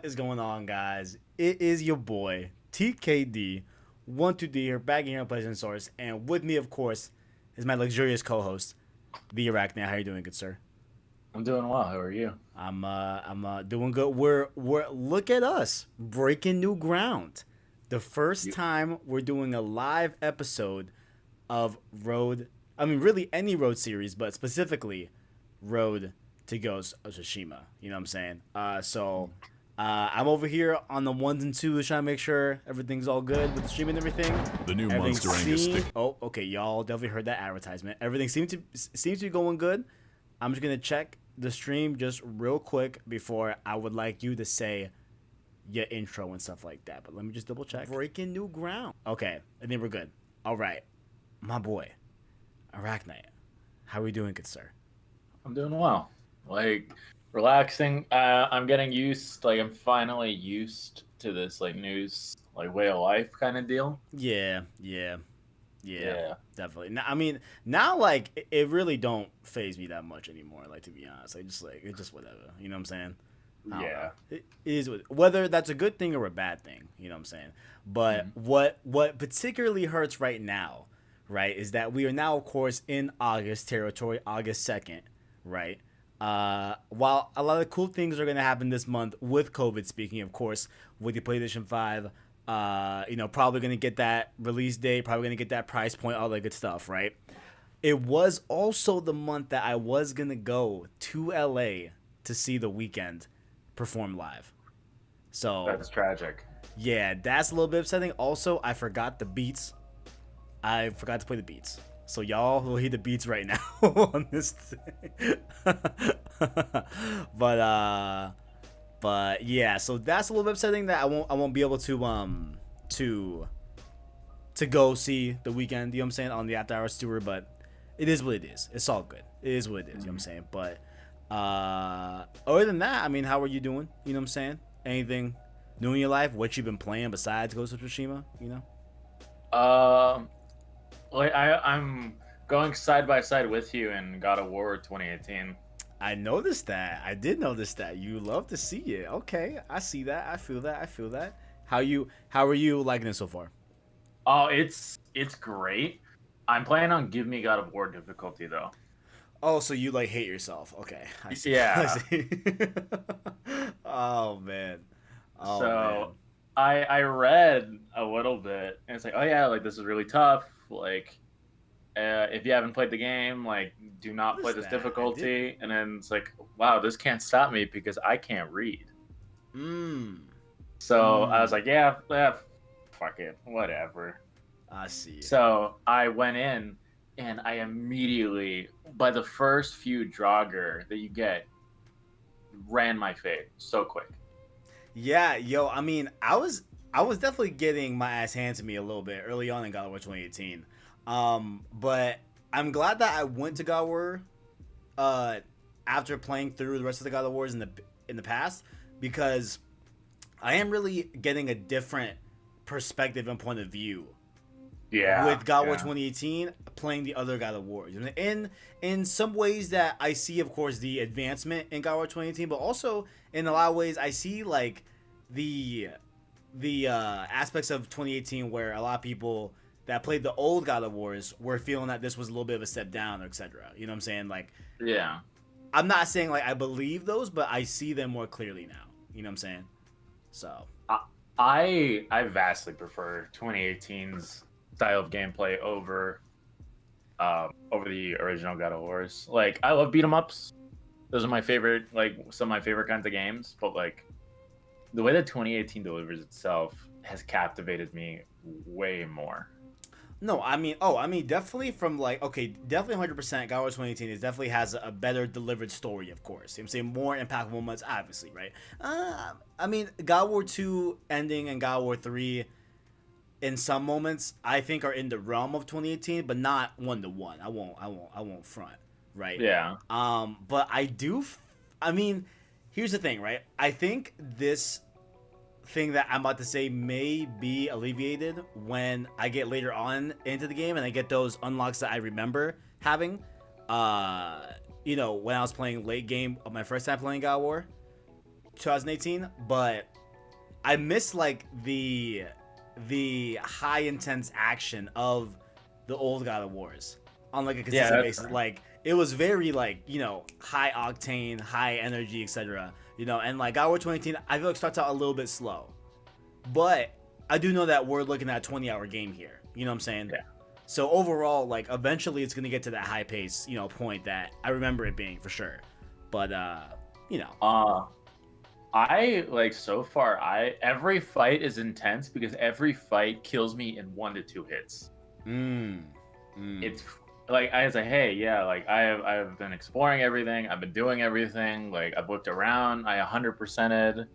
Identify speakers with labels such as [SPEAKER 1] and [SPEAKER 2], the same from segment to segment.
[SPEAKER 1] What is going on, guys? It is your boy TKD, 12D here, back here on Pleasant Source, and with me, of course, is my luxurious co-host, the ArachKnight. How you doing, good sir?
[SPEAKER 2] I'm doing well. How are you?
[SPEAKER 1] I'm doing good. We're look at us breaking new ground. The first
[SPEAKER 2] You
[SPEAKER 1] time we're doing a live episode of Road. I mean, really any Road series, but specifically Road to Ghost of Tsushima. You know what I'm saying? I'm over here on the ones and twos trying to make sure everything's all good with the stream and everything.
[SPEAKER 3] The new
[SPEAKER 1] Everything
[SPEAKER 3] Monster Angus
[SPEAKER 1] seems.
[SPEAKER 3] stick.
[SPEAKER 1] Oh, okay, y'all definitely heard that advertisement. Everything seems to be going good. I'm just gonna check the stream just real quick before I would like you to say your intro and stuff like that. But let me just double check. Breaking new ground. Okay, I think we're good. All right, my boy, ArachKnight. How are we doing, good sir?
[SPEAKER 2] I'm doing well. Like relaxing. I'm getting used. Like I'm finally used to this like news like way of life kind of deal.
[SPEAKER 1] Yeah,
[SPEAKER 2] Yeah.
[SPEAKER 1] definitely. Now, I mean, now like it really don't phase me that much anymore. Like, to be honest, it's just whatever. You know what I'm saying? I don't
[SPEAKER 2] Yeah.
[SPEAKER 1] know. It is whether that's a good thing or a bad thing. You know what I'm saying? But what particularly hurts right now, right, is that we are now, of course, in August territory, August 2nd, right? While a lot of cool things are gonna happen this month with COVID, speaking, of course, with the PlayStation 5. Probably gonna get that release date, probably gonna get that price point, all that good stuff, right? It was also the month that I was gonna go to LA to see The Weeknd perform live. So
[SPEAKER 2] That's tragic.
[SPEAKER 1] yeah, that's a little bit upsetting. Also, I forgot the beats. I forgot to play the beats. So y'all will hear the beats right now on this thing. but but yeah, so that's a little bit upsetting that I won't be able to to go see The Weeknd, you know what I'm saying, on the After Hours tour, but it is what it is. It's all good. It is what it is, you know what I'm saying? But other than that, I mean, how are you doing? You know what I'm saying? Anything new in your life? What you been playing besides Ghost of Tsushima, you know?
[SPEAKER 2] Like I'm going side by side with you in God of War 2018.
[SPEAKER 1] I noticed that. I did notice that. You love to see it. Okay, I see that. I feel that. I feel that. How are you liking it so far?
[SPEAKER 2] Oh, it's great. I'm playing on Give Me God of War difficulty though.
[SPEAKER 1] Oh, so you like hate yourself. Okay, I see. I
[SPEAKER 2] Yeah.
[SPEAKER 1] see. Oh man. Oh man.
[SPEAKER 2] So I read a little bit and it's like, oh yeah, like this is really tough. Like if you haven't played the game, like do not
[SPEAKER 1] What
[SPEAKER 2] play
[SPEAKER 1] is
[SPEAKER 2] this
[SPEAKER 1] that? I did.
[SPEAKER 2] difficulty. And then it's like, wow, this can't stop me because I can't read.
[SPEAKER 1] Mmm.
[SPEAKER 2] So I was
[SPEAKER 1] Mmm.
[SPEAKER 2] like, yeah, fuck it, whatever.
[SPEAKER 1] I see.
[SPEAKER 2] So I went in and I immediately, by the first few Draugr that you get, ran my fade so quick.
[SPEAKER 1] Yeah, yo. I mean, I was definitely getting my ass handed to me a little bit early on in God of War 2018. But I'm glad that I went to God of War uh after playing through the rest of the God of Wars in the past, because I am really getting a different perspective and point of view
[SPEAKER 2] Yeah,
[SPEAKER 1] with God of War
[SPEAKER 2] yeah.
[SPEAKER 1] 2018 playing the other God of Wars. In some ways that I see, of course, the advancement in God of War 2018, but also in a lot of ways I see like the aspects of 2018 where a lot of people that played the old God of Wars were feeling that this was a little bit of a step down, or etc. You know what I'm saying? Like,
[SPEAKER 2] Yeah.
[SPEAKER 1] I'm not saying like I believe those, but I see them more clearly now. You know what I'm saying? So
[SPEAKER 2] I vastly prefer 2018's style of gameplay over the original God of Wars. Like I love beat 'em ups. Those are my favorite, like some of my favorite kinds of games. But like the way that 2018 delivers itself has captivated me way more.
[SPEAKER 1] no, definitely from like, okay, definitely 100%. God of War 2018 is definitely has a better delivered story, of course. I'm saying more impactful moments, obviously, right? I mean, God of War 2 ending and God of War 3 in some moments I think are in the realm of 2018, but not one to one. I won't front, right?
[SPEAKER 2] Yeah.
[SPEAKER 1] But I do. I mean, here's the thing, right? I think this thing that I'm about to say may be alleviated when I get later on into the game and I get those unlocks that I remember having. When I was playing late game of my first time playing God of War, 2018, but I miss like the high intense action of the old God of Wars on like a consistent basis.
[SPEAKER 2] Fair.
[SPEAKER 1] Like it was very like, you know, high octane, high energy, etc. You know, and like God of War 2018, I feel like starts out a little bit slow, but I do know that we're looking at a 20-hour game here. You know what I'm saying?
[SPEAKER 2] Yeah.
[SPEAKER 1] So overall, like eventually it's gonna get to that high pace, you know, point that I remember it being for sure. But you know.
[SPEAKER 2] I like so far. Every fight is intense because every fight kills me in 1 to 2 hits. It's like I was like, hey, yeah, like I've been exploring everything. I've been doing everything. Like I've looked around. I 100%ed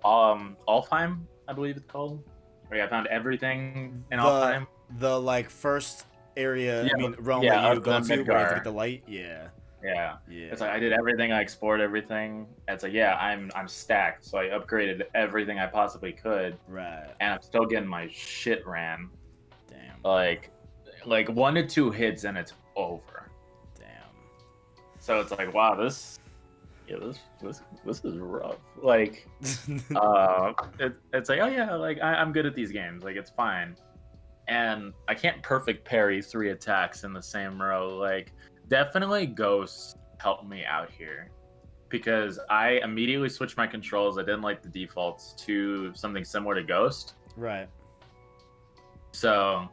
[SPEAKER 2] Alfheim, I believe it's called. Where I found everything in Alfheim.
[SPEAKER 1] The like first area,
[SPEAKER 2] Yeah,
[SPEAKER 1] I mean realm
[SPEAKER 2] yeah,
[SPEAKER 1] that you
[SPEAKER 2] of
[SPEAKER 1] go
[SPEAKER 2] the
[SPEAKER 1] to where you have to
[SPEAKER 2] Midgar.
[SPEAKER 1] get the light. Yeah.
[SPEAKER 2] Yeah.
[SPEAKER 1] Yeah.
[SPEAKER 2] It's like I did everything. I explored everything. It's like, yeah, I'm stacked. So I upgraded everything I possibly could,
[SPEAKER 1] Right.
[SPEAKER 2] and I'm still getting my shit ran.
[SPEAKER 1] Damn.
[SPEAKER 2] Like 1 to 2 hits and it's over.
[SPEAKER 1] Damn.
[SPEAKER 2] So it's like, wow, this is rough. Like, it's like, oh yeah, like I'm good at these games. Like it's fine, and I can't perfect parry 3 attacks in the same row. Like, definitely Ghost helped me out here because I immediately switched my controls. I didn't like the defaults to something similar to Ghost.
[SPEAKER 1] Right.
[SPEAKER 2] So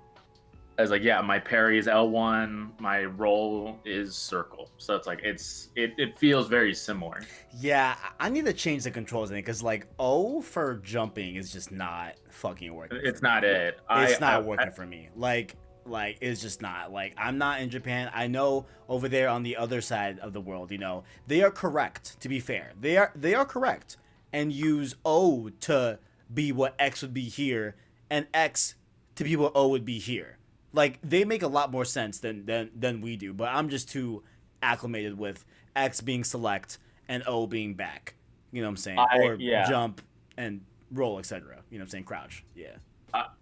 [SPEAKER 2] I was like, yeah, my parry is L1, my roll is circle. So it's like it feels very similar.
[SPEAKER 1] Yeah, I need to change the controls in it because like O for jumping is just not fucking working.
[SPEAKER 2] It's not it.
[SPEAKER 1] It's not working for me. Like it's just not. Like I'm not in Japan. I know over there on the other side of the world, you know, they are correct. To be fair, they are correct and use O to be what X would be here and X to be what O would be here. Like they make a lot more sense than we do. But I'm just too acclimated with X being select and O being back. You know what I'm saying? Or jump and roll, etc. You know what I'm saying? Crouch. Yeah.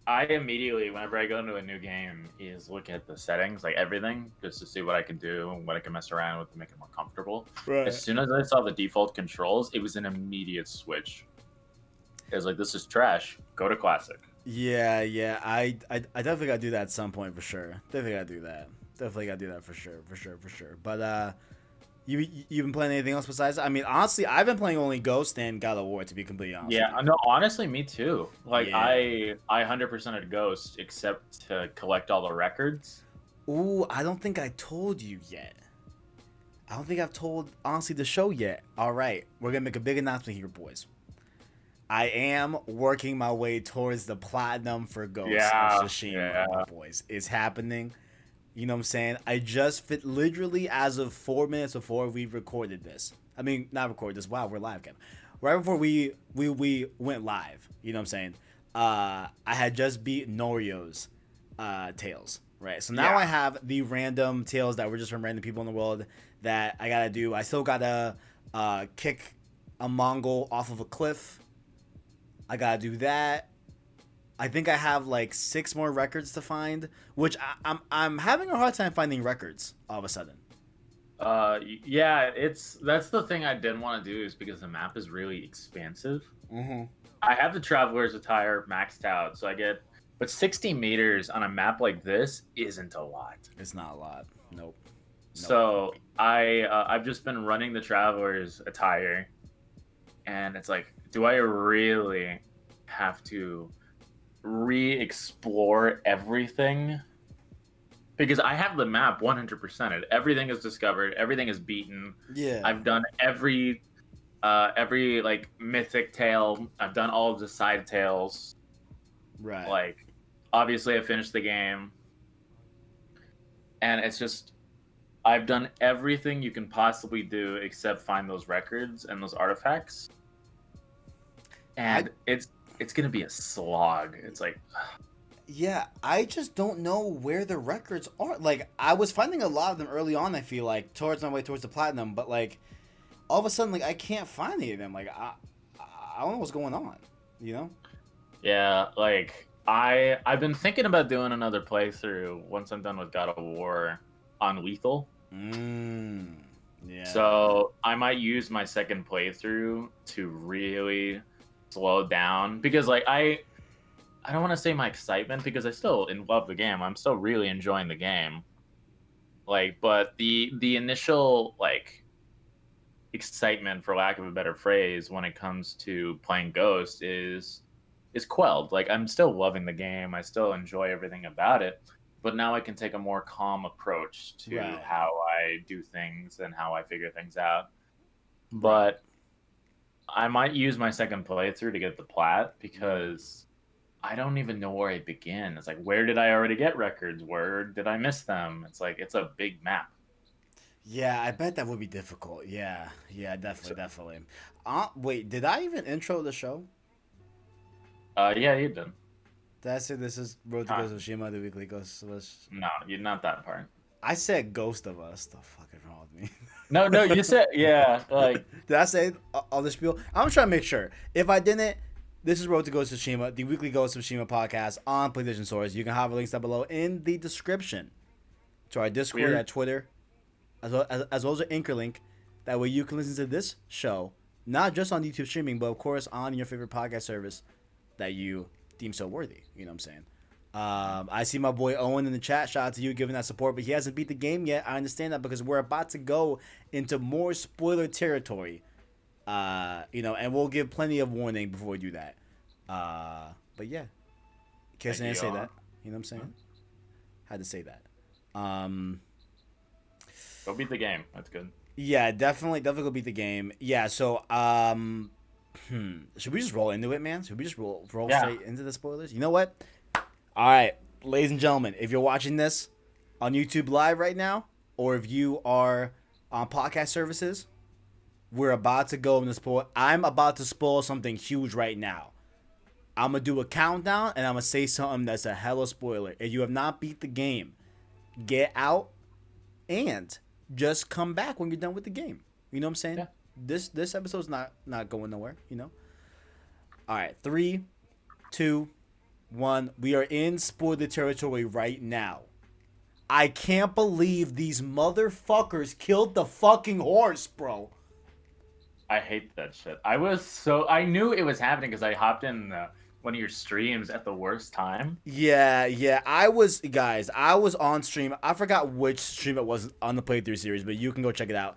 [SPEAKER 2] I immediately, whenever I go into a new game, is look at the settings, like everything, just to see what I can do, what I can mess around with to make it more comfortable.
[SPEAKER 1] Right.
[SPEAKER 2] As soon as I saw the default controls, it was an immediate switch. It was like, this is trash. Go to classic.
[SPEAKER 1] Yeah. I definitely gotta do that at some point for sure. Definitely gotta do that for sure. But you've been playing anything else besides? I mean, honestly, I've been playing only Ghost and God of War, to be completely honest.
[SPEAKER 2] Yeah, no, honestly, me too. Like
[SPEAKER 1] Yeah.
[SPEAKER 2] I 100% at Ghost, except to collect all the records.
[SPEAKER 1] Ooh, I don't think I told you yet. I don't think I've told honestly the show yet. All right, we're gonna make a big announcement here, boys. I am working my way towards the platinum for Ghost of Tsushima, my boys. It's happening. You know what I'm saying? I just fit literally as of 4 minutes before we recorded this. I mean, not recorded this. Wow, we're live, Kevin. Right before we went live. You know what I'm saying? I had just beat Norio's tales, right? So now I have the random tales that were just from random people in the world that I gotta do. I still gotta kick a Mongol off of a cliff. I gotta do that. I think I have like 6 more records to find, which I'm having a hard time finding records all of a sudden.
[SPEAKER 2] Yeah, that's the thing I didn't want to do is because the map is really expansive.
[SPEAKER 1] Mm-hmm.
[SPEAKER 2] I have the Traveler's Attire maxed out, so but 60 meters on a map like this isn't a lot.
[SPEAKER 1] It's not a lot. Nope.
[SPEAKER 2] So I've just been running the Traveler's Attire, and it's like, do I really have to re-explore everything? Because I have the map 100%. Everything is discovered. Everything is beaten.
[SPEAKER 1] Yeah.
[SPEAKER 2] I've done every like mythic tale. I've done all of the side tales.
[SPEAKER 1] Right.
[SPEAKER 2] Like, obviously, I finished the game, and it's just I've done everything you can possibly do except find those records and those artifacts. And it's gonna be a slog. It's like,
[SPEAKER 1] yeah, I just don't know where the records are. Like, I was finding a lot of them early on, I feel like, towards my way towards the platinum, but like all of a sudden, like, I can't find any of them. Like, I don't know what's going on, you know?
[SPEAKER 2] Yeah, like I've been thinking about doing another playthrough once I'm done with God of War on Lethal.
[SPEAKER 1] Yeah.
[SPEAKER 2] So I might use my second playthrough to really slow down because like I don't want to say my excitement because I still love the game. I'm still really enjoying the game. Like, but the initial like excitement, for lack of a better phrase, when it comes to playing Ghost is quelled. Like, I'm still loving the game. I still enjoy everything about it. But now I can take a more calm approach to
[SPEAKER 1] Right.
[SPEAKER 2] how I do things and how I figure things out.
[SPEAKER 1] Right.
[SPEAKER 2] But I might use my second playthrough to get the plat because I don't even know where I begin. It's like, where did I already get records? Where did I miss them? It's like, it's a big map.
[SPEAKER 1] Yeah, I bet that would be difficult. Yeah, yeah, definitely,
[SPEAKER 2] So,
[SPEAKER 1] definitely. Wait, did I even intro the show?
[SPEAKER 2] yeah, you did.
[SPEAKER 1] Did I say this is Road to
[SPEAKER 2] Huh.
[SPEAKER 1] Ghost of Tsushima, the weekly Ghost of Us?
[SPEAKER 2] No, you're not that part.
[SPEAKER 1] I said Ghost of Us. The fuck is wrong with me?
[SPEAKER 2] No, no, you said yeah. Like
[SPEAKER 1] Did I say all the spiel? I'm trying to make sure. If I didn't, this is Road to Ghost of Tsushima, the weekly Ghost of Tsushima podcast on PlayStation Source. You can have links down below in the description to our Discord,
[SPEAKER 2] weird.
[SPEAKER 1] our Twitter, as well as our Anchor link. That way you can listen to this show, not just on YouTube streaming, but of course on your favorite podcast service that you deem so worthy. You know what I'm saying? I see my boy Owen in the chat. Shout out to you giving that support, but he hasn't beat the game yet. I understand that because we're about to go into more spoiler territory. And we'll give plenty of warning before we do that. But yeah, can't say that. You know what I'm saying? Had to say that.
[SPEAKER 2] Go beat the game. That's good.
[SPEAKER 1] Yeah, definitely go beat the game. Yeah, so should we just roll into it, man? Should we just roll straight into the spoilers? You know what? All right, ladies and gentlemen, if you're watching this on YouTube Live right now, or if you are on podcast services, we're about to go into spoil. I'm about to spoil something huge right now. I'm gonna do a countdown, and I'm gonna say something that's a hella spoiler. If you have not beat the game, get out and just come back when you're done with the game. You know what I'm saying?
[SPEAKER 2] Yeah.
[SPEAKER 1] This episode's not going nowhere. You know. All right, 3, 2, 1. We are in spoiler territory right now. I can't believe these motherfuckers killed the fucking horse, bro.
[SPEAKER 2] I hate that shit. I knew it was happening because I hopped in one of your streams at the worst time.
[SPEAKER 1] Yeah. I was on stream. I forgot which stream it was on the playthrough series, but you can go check it out.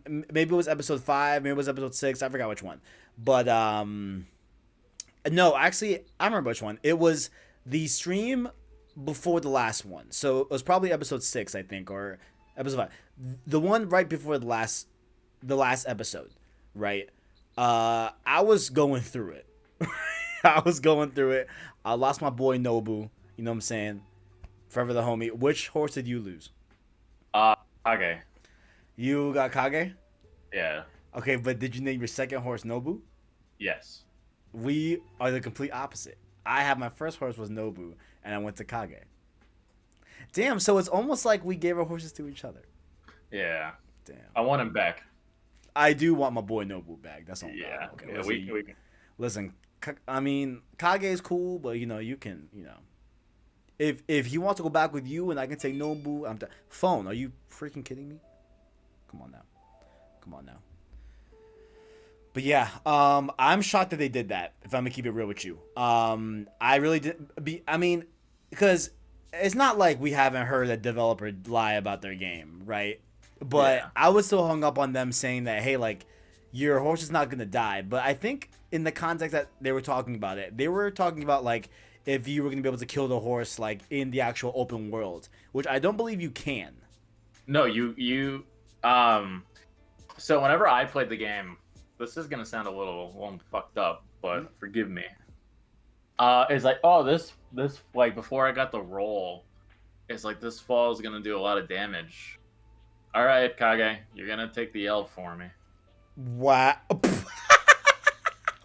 [SPEAKER 1] Maybe it was episode 5, maybe it was episode 6. I forgot which one. But no, actually, I remember which one. It was the stream before the last one. So it was probably episode 6, I think, or episode 5. The one right before the last episode, right? I was going through it. I lost my boy Nobu. You know what I'm saying? Forever the homie. Which horse did you lose?
[SPEAKER 2] Kage.
[SPEAKER 1] You got Kage?
[SPEAKER 2] Yeah.
[SPEAKER 1] Okay, but did you name your second horse Nobu?
[SPEAKER 2] Yes.
[SPEAKER 1] We are the complete opposite. I had my first horse was Nobu, and I went to Kage. Damn, so it's almost like we gave our horses to each other.
[SPEAKER 2] Yeah.
[SPEAKER 1] Damn.
[SPEAKER 2] I want him back.
[SPEAKER 1] I do want my boy Nobu back. That's all.
[SPEAKER 2] Yeah.
[SPEAKER 1] Okay.
[SPEAKER 2] Yeah,
[SPEAKER 1] Listen, I mean, Kage is cool, but you can. If he wants to go back with you and I can say Nobu, phone. Are you freaking kidding me? Come on now. But yeah, I'm shocked that they did that. If I'm gonna keep it real with you, I really did. Because it's not like we haven't heard a developer lie about their game, right? But yeah. I was still hung up on them saying that, hey, like, your horse is not gonna die. But I think in the context that they were talking about it, they were talking about like if you were gonna be able to kill the horse like in the actual open world, which I don't believe you can.
[SPEAKER 2] No, you. So whenever I played the game. This is gonna sound a little fucked up, but forgive me. It's like, oh, this like before I got the roll, it's like this fall is gonna do a lot of damage. All right, Kage, you're gonna take the L for me.
[SPEAKER 1] Wow,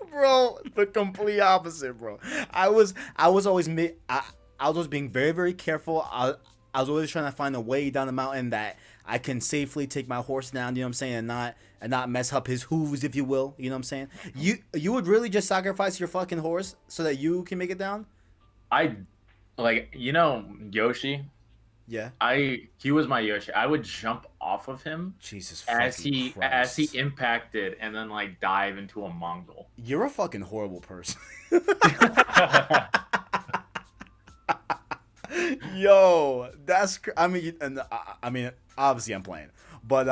[SPEAKER 1] bro, the complete opposite, bro. I was always being very, very careful. I was always trying to find a way down the mountain that I can safely take my horse down, you know what I'm saying, and not mess up his hooves, if you will, you know what I'm saying? You would really just sacrifice your fucking horse so that you can make it down?
[SPEAKER 2] Yoshi,
[SPEAKER 1] Yeah.
[SPEAKER 2] He was my Yoshi. I would jump off of him
[SPEAKER 1] Jesus
[SPEAKER 2] as
[SPEAKER 1] fucking
[SPEAKER 2] he
[SPEAKER 1] Christ.
[SPEAKER 2] impacted, and then like dive into a Mongol.
[SPEAKER 1] You're a fucking horrible person. Yo, I mean, and I mean, obviously I'm playing, but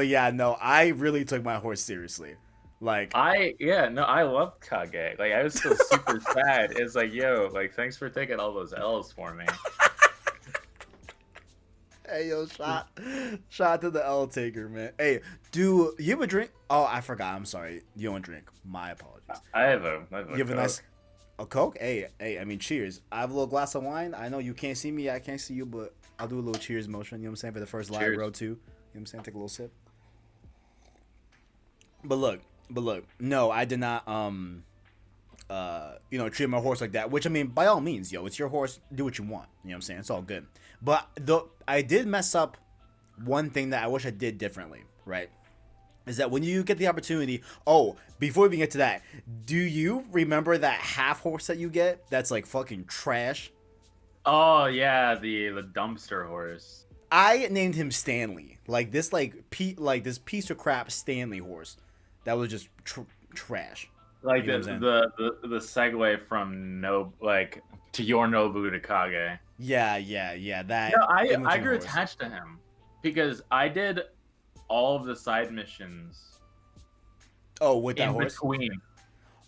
[SPEAKER 1] yeah, no, I really took my horse seriously. Like,
[SPEAKER 2] I love Kage. Like I was still super sad. It's like, yo, like thanks for taking all those L's for me.
[SPEAKER 1] hey, yo, shot to the L taker, man. Hey, do you have a drink? Oh, I forgot. I'm sorry. You don't drink. My apologies.
[SPEAKER 2] I have a
[SPEAKER 1] You have a nice a Coke? Hey, I mean, cheers. I have a little glass of wine. I know you can't see me. I can't see you, but I'll do a little cheers motion. You know what I'm saying? For the first live row, too. You know what I'm saying? Take a little sip. But look. No, I did not, treat my horse like that. Which, I mean, by all means, yo, it's your horse. Do what you want. You know what I'm saying? It's all good. But I did mess up one thing that I wish I did differently, right? Is that when you get the opportunity, before we get to that, do you remember that half horse that you get that's like fucking trash?
[SPEAKER 2] Oh yeah, the dumpster horse.
[SPEAKER 1] I named him Stanley. Like this this piece of crap Stanley horse that was just trash.
[SPEAKER 2] Like
[SPEAKER 1] You know
[SPEAKER 2] the segue from to your Nobu to Kage.
[SPEAKER 1] Yeah. That.
[SPEAKER 2] No, I grew
[SPEAKER 1] horse.
[SPEAKER 2] attached to him because I did all of the side missions.
[SPEAKER 1] Oh, with that
[SPEAKER 2] in
[SPEAKER 1] horse.
[SPEAKER 2] Between.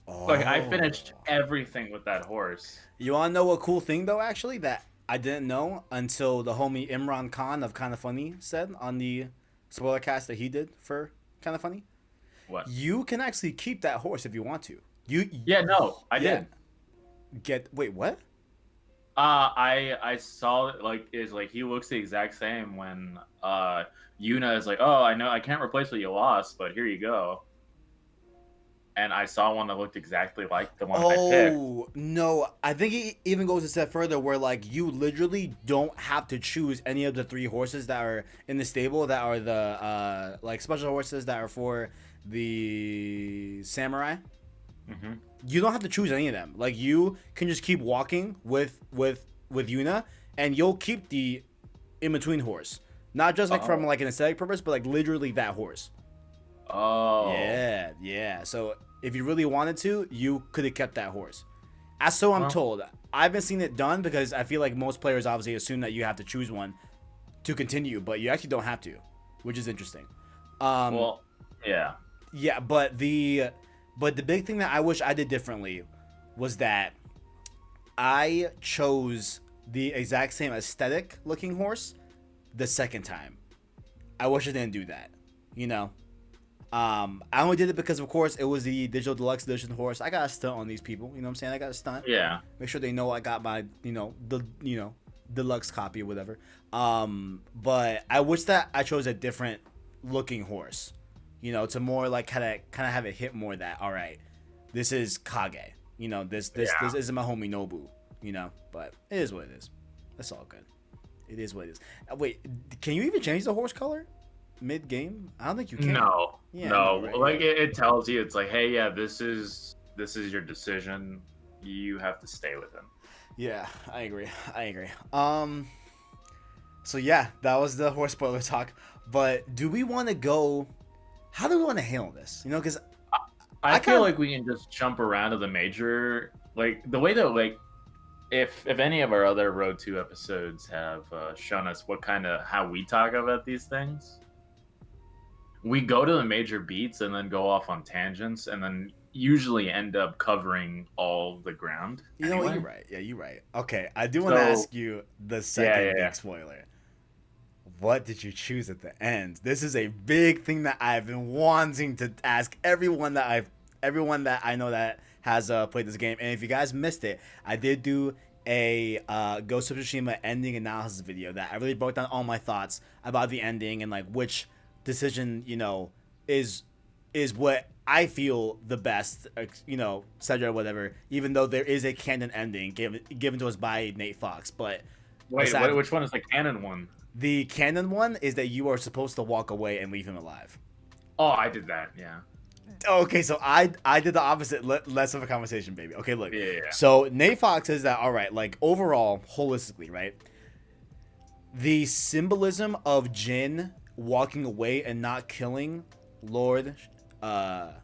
[SPEAKER 1] Oh.
[SPEAKER 2] Like I finished everything with that horse.
[SPEAKER 1] You wanna know a cool thing though? Actually, that I didn't know until the homie Imran Khan of Kinda Funny said on the Spoilercast that he did for Kinda Funny.
[SPEAKER 2] What?
[SPEAKER 1] You can actually keep that horse if you want to.
[SPEAKER 2] Yeah, no, I did.
[SPEAKER 1] Wait, what?
[SPEAKER 2] I saw it like he looks the exact same when Yuna is like, oh, I know I can't replace what you lost, but here you go. And I saw one that looked exactly like the one I picked.
[SPEAKER 1] Oh no! I think he even goes a step further, where like you literally don't have to choose any of the 3 horses that are in the stable that are the like special horses that are for the samurai.
[SPEAKER 2] Mm-hmm.
[SPEAKER 1] You don't have to choose any of them. Like you can just keep walking with Yuna, and you'll keep the in between horse, not just like from like an aesthetic purpose, but like literally that horse.
[SPEAKER 2] Oh.
[SPEAKER 1] Yeah. So if you really wanted to, you could have kept that horse. As so I'm told. I haven't seen it done because I feel like most players obviously assume that you have to choose one to continue, but you actually don't have to, which is interesting.
[SPEAKER 2] Well, yeah.
[SPEAKER 1] Yeah, but the big thing that I wish I did differently was that I chose the exact same aesthetic looking horse the second time. I wish I didn't do that, you know. I only did it because, of course, it was the digital deluxe edition horse. I got to stunt on these people. You know what I'm saying? I got to stunt.
[SPEAKER 2] Yeah.
[SPEAKER 1] Make sure they know I got my, deluxe copy or whatever. But I wish that I chose a different looking horse. You know, to more like kind of have it hit more that, all right, this is Kage. You know, this isn't my homie Nobu. You know, but it is what it is. That's all good. It is what it is. Wait, can you even change the horse color mid game? I don't think you can.
[SPEAKER 2] No.
[SPEAKER 1] Yeah,
[SPEAKER 2] no.
[SPEAKER 1] right,
[SPEAKER 2] Like it tells you, it's like, hey, yeah, this is your decision. You have to stay with him.
[SPEAKER 1] Yeah, I agree. So yeah, that was the horse spoiler talk. But do we want to go? How do we want to handle this? You know, because
[SPEAKER 2] I feel like we can just jump around to the major, like the way that like if any of our other Road 2 episodes have shown us how we talk about these things, we go to the major beats and then go off on tangents and then usually end up covering all the ground.
[SPEAKER 1] You know what? You're right. Yeah, you're right. Okay, I do want to ask you the second big spoiler. What did you choose at the end? This is a big thing that I've been wanting to ask everyone that I know that has played this game. And if you guys missed it, I did do a Ghost of Tsushima ending analysis video that I really broke down all my thoughts about the ending and like which decision, you know, is what I feel the best, you know, etc. Whatever. Even though there is a canon ending given to us by Nate Fox, but
[SPEAKER 2] wait, which one is the canon one?
[SPEAKER 1] The canon one is that you are supposed to walk away and leave him alive.
[SPEAKER 2] Oh, I did that, yeah.
[SPEAKER 1] Okay, so I did the opposite, less of a conversation, baby. Okay, look.
[SPEAKER 2] Yeah.
[SPEAKER 1] So Nate Fox says that, all right, like overall, holistically, right? the symbolism of Jin walking away and not killing Lord Shimura.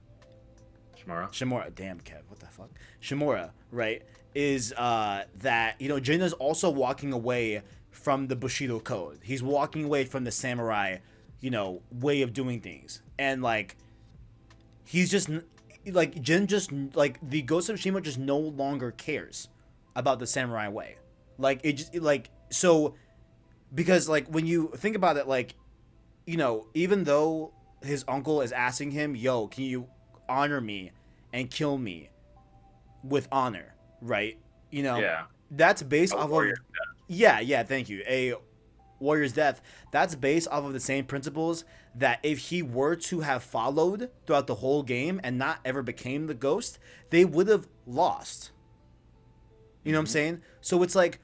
[SPEAKER 1] Damn, Kev, what the fuck? Shimura, right? Is that, you know, Jin is also walking away from the Bushido code. He's walking away from the samurai, you know, way of doing things. And like he's just like Jin just like the Ghost of Tsushima just no longer cares about the samurai way. Like it just like so because like when you think about it, like, you know, even though his uncle is asking him, yo, can you honor me and kill me with honor, right? You know,
[SPEAKER 2] Yeah.
[SPEAKER 1] that's based off of
[SPEAKER 2] Yeah.
[SPEAKER 1] thank you. A warrior's death. That's based off of the same principles that if he were to have followed throughout the whole game and not ever became the ghost, they would have lost. You know what I'm saying? So it's like,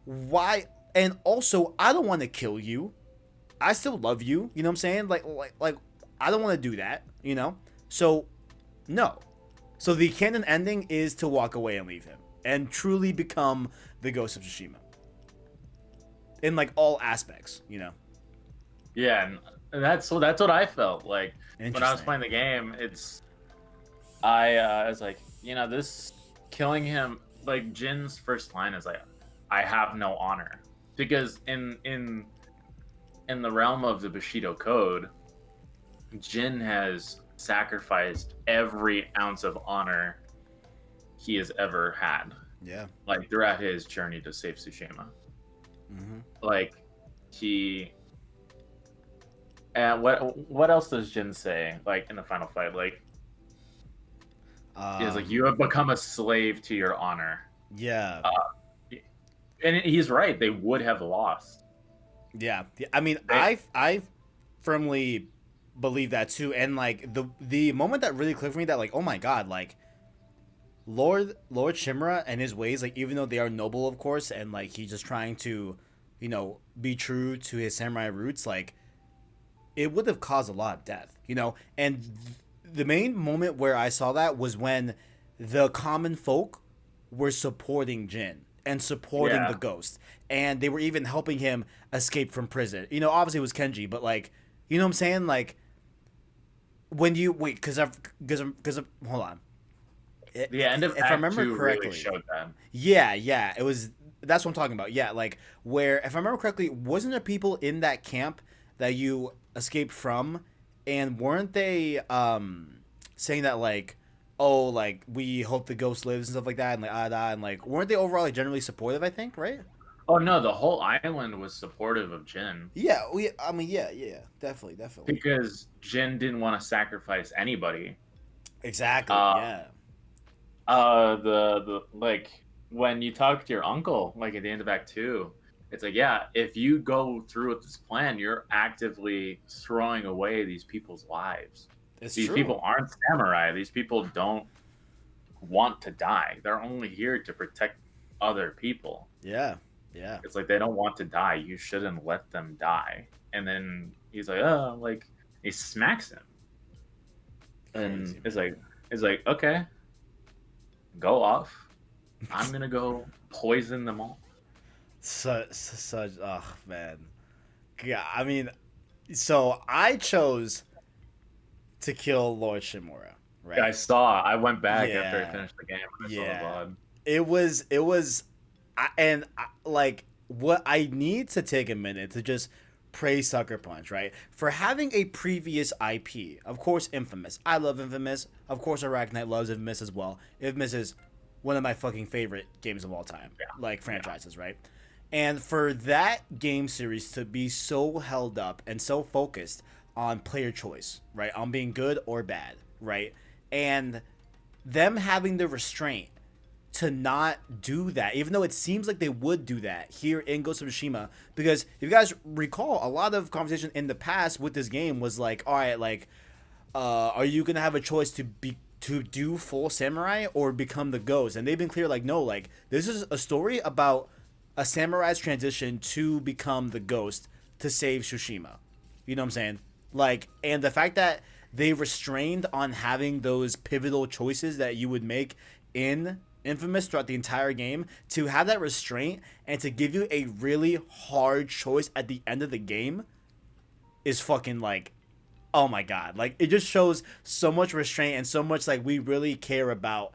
[SPEAKER 1] why? And also, I don't want to kill you. I still love you. You know what I'm saying? Like, I don't want to do that. You know? So, no. So the canon ending is to walk away and leave him and truly become the Ghost of Tsushima. In like all aspects, you know?
[SPEAKER 2] Yeah, and that's what I felt like when I was playing the game. I was like, you know, this killing him, like Jin's first line is like, I have no honor, because in the realm of the Bushido code, Jin has sacrificed every ounce of honor he has ever had.
[SPEAKER 1] Yeah.
[SPEAKER 2] Like throughout his journey to save Tsushima.
[SPEAKER 1] Mm-hmm.
[SPEAKER 2] Like he. And what else does Jin say? Like in the final fight, like he's like, you have become a slave to your honor.
[SPEAKER 1] Yeah.
[SPEAKER 2] And he's right. They would have lost.
[SPEAKER 1] Yeah. I mean, I firmly believe that too. And like the moment that really clicked for me, that like, oh my god, like Lord Shimura and his ways, like even though they are noble, of course, and like he's just trying to, you know, be true to his samurai roots, like it would have caused a lot of death, you know. And the main moment where I saw that was when the common folk were supporting Jin and supporting the ghost, and they were even helping him escape from prison. You know, obviously it was Kenji, but like, you know what I'm saying? Like when you wait, because hold on.
[SPEAKER 2] The end of
[SPEAKER 1] if I remember correctly,
[SPEAKER 2] really showed that.
[SPEAKER 1] Yeah, it was. That's what I'm talking about. Yeah, like where, if I remember correctly, wasn't there people in that camp that you escaped from, and weren't they saying that like, oh, like we hope the ghost lives and stuff like that, and like and like weren't they overall like generally supportive? I think, right?
[SPEAKER 2] Oh no, the whole island was supportive of Jin.
[SPEAKER 1] Yeah, I mean, yeah, definitely.
[SPEAKER 2] Because Jin didn't want to sacrifice anybody.
[SPEAKER 1] Exactly. Yeah.
[SPEAKER 2] The like when you talk to your uncle, like at the end of Act 2, it's like, yeah, if you go through with this plan, you're actively throwing away these people's lives. These people aren't samurai. These people don't want to die. They're only here to protect other people.
[SPEAKER 1] Yeah.
[SPEAKER 2] It's like they don't want to die. You shouldn't let them die. And then he's like, oh, like he smacks him. And it's like, okay, go off. I'm gonna go poison them all.
[SPEAKER 1] Such oh man, yeah. I mean, so I chose to kill Lord Shimura, right?
[SPEAKER 2] I went back after I finished the game. And I saw the VOD.
[SPEAKER 1] It was, like what I need to take a minute to just praise Sucker Punch, right, for having a previous IP. Of course, Infamous. I love Infamous. Of course, ArachKnight loves Infamous as well. Infamous is one of my fucking favorite games of all time, like franchises, right? And for that game series to be so held up and so focused on player choice, right, on being good or bad, right, and them having the restraint to not do that, even though it seems like they would do that here in Ghost of Tsushima, because if you guys recall, a lot of conversation in the past with this game was like, all right, like, are you gonna have a choice to do full samurai or become the ghost? And they've been clear, like, no, like this is a story about a samurai's transition to become the ghost to save Tsushima. You know what I'm saying? Like, and the fact that they restrained on having those pivotal choices that you would make in infamous throughout the entire game, to have that restraint and to give you a really hard choice at the end of the game is fucking like, oh my god. Like, it just shows so much restraint and so much like we really care about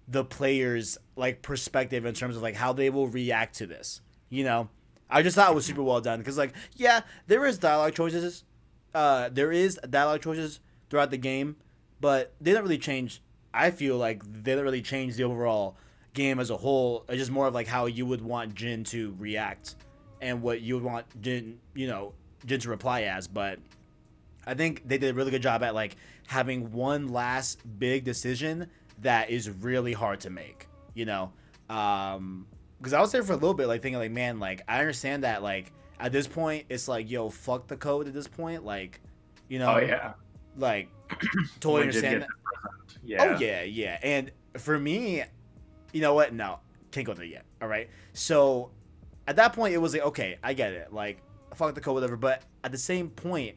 [SPEAKER 1] the players' like perspective in terms of like how they will react to this. You know, I just thought it was super well done because like, yeah, there is dialogue choices. There is dialogue choices throughout the game, but they don't really change. I feel like they don't really change the overall game as a whole. It's just more of like how you would want Jin to react and what you would want Jin, Jin to reply as. But I think they did a really good job at like having one last big decision that is really hard to make, because I was there for a little bit, like thinking like, man, like I understand that like at this point it's like, yo, fuck the code at this point, like,
[SPEAKER 2] Oh yeah.
[SPEAKER 1] like totally understand that.
[SPEAKER 2] Yeah.
[SPEAKER 1] Oh yeah. And for me, you know what? No, can't go there yet. All right. So at that point, it was like, okay, I get it. Like, fuck the code, whatever. But at the same point,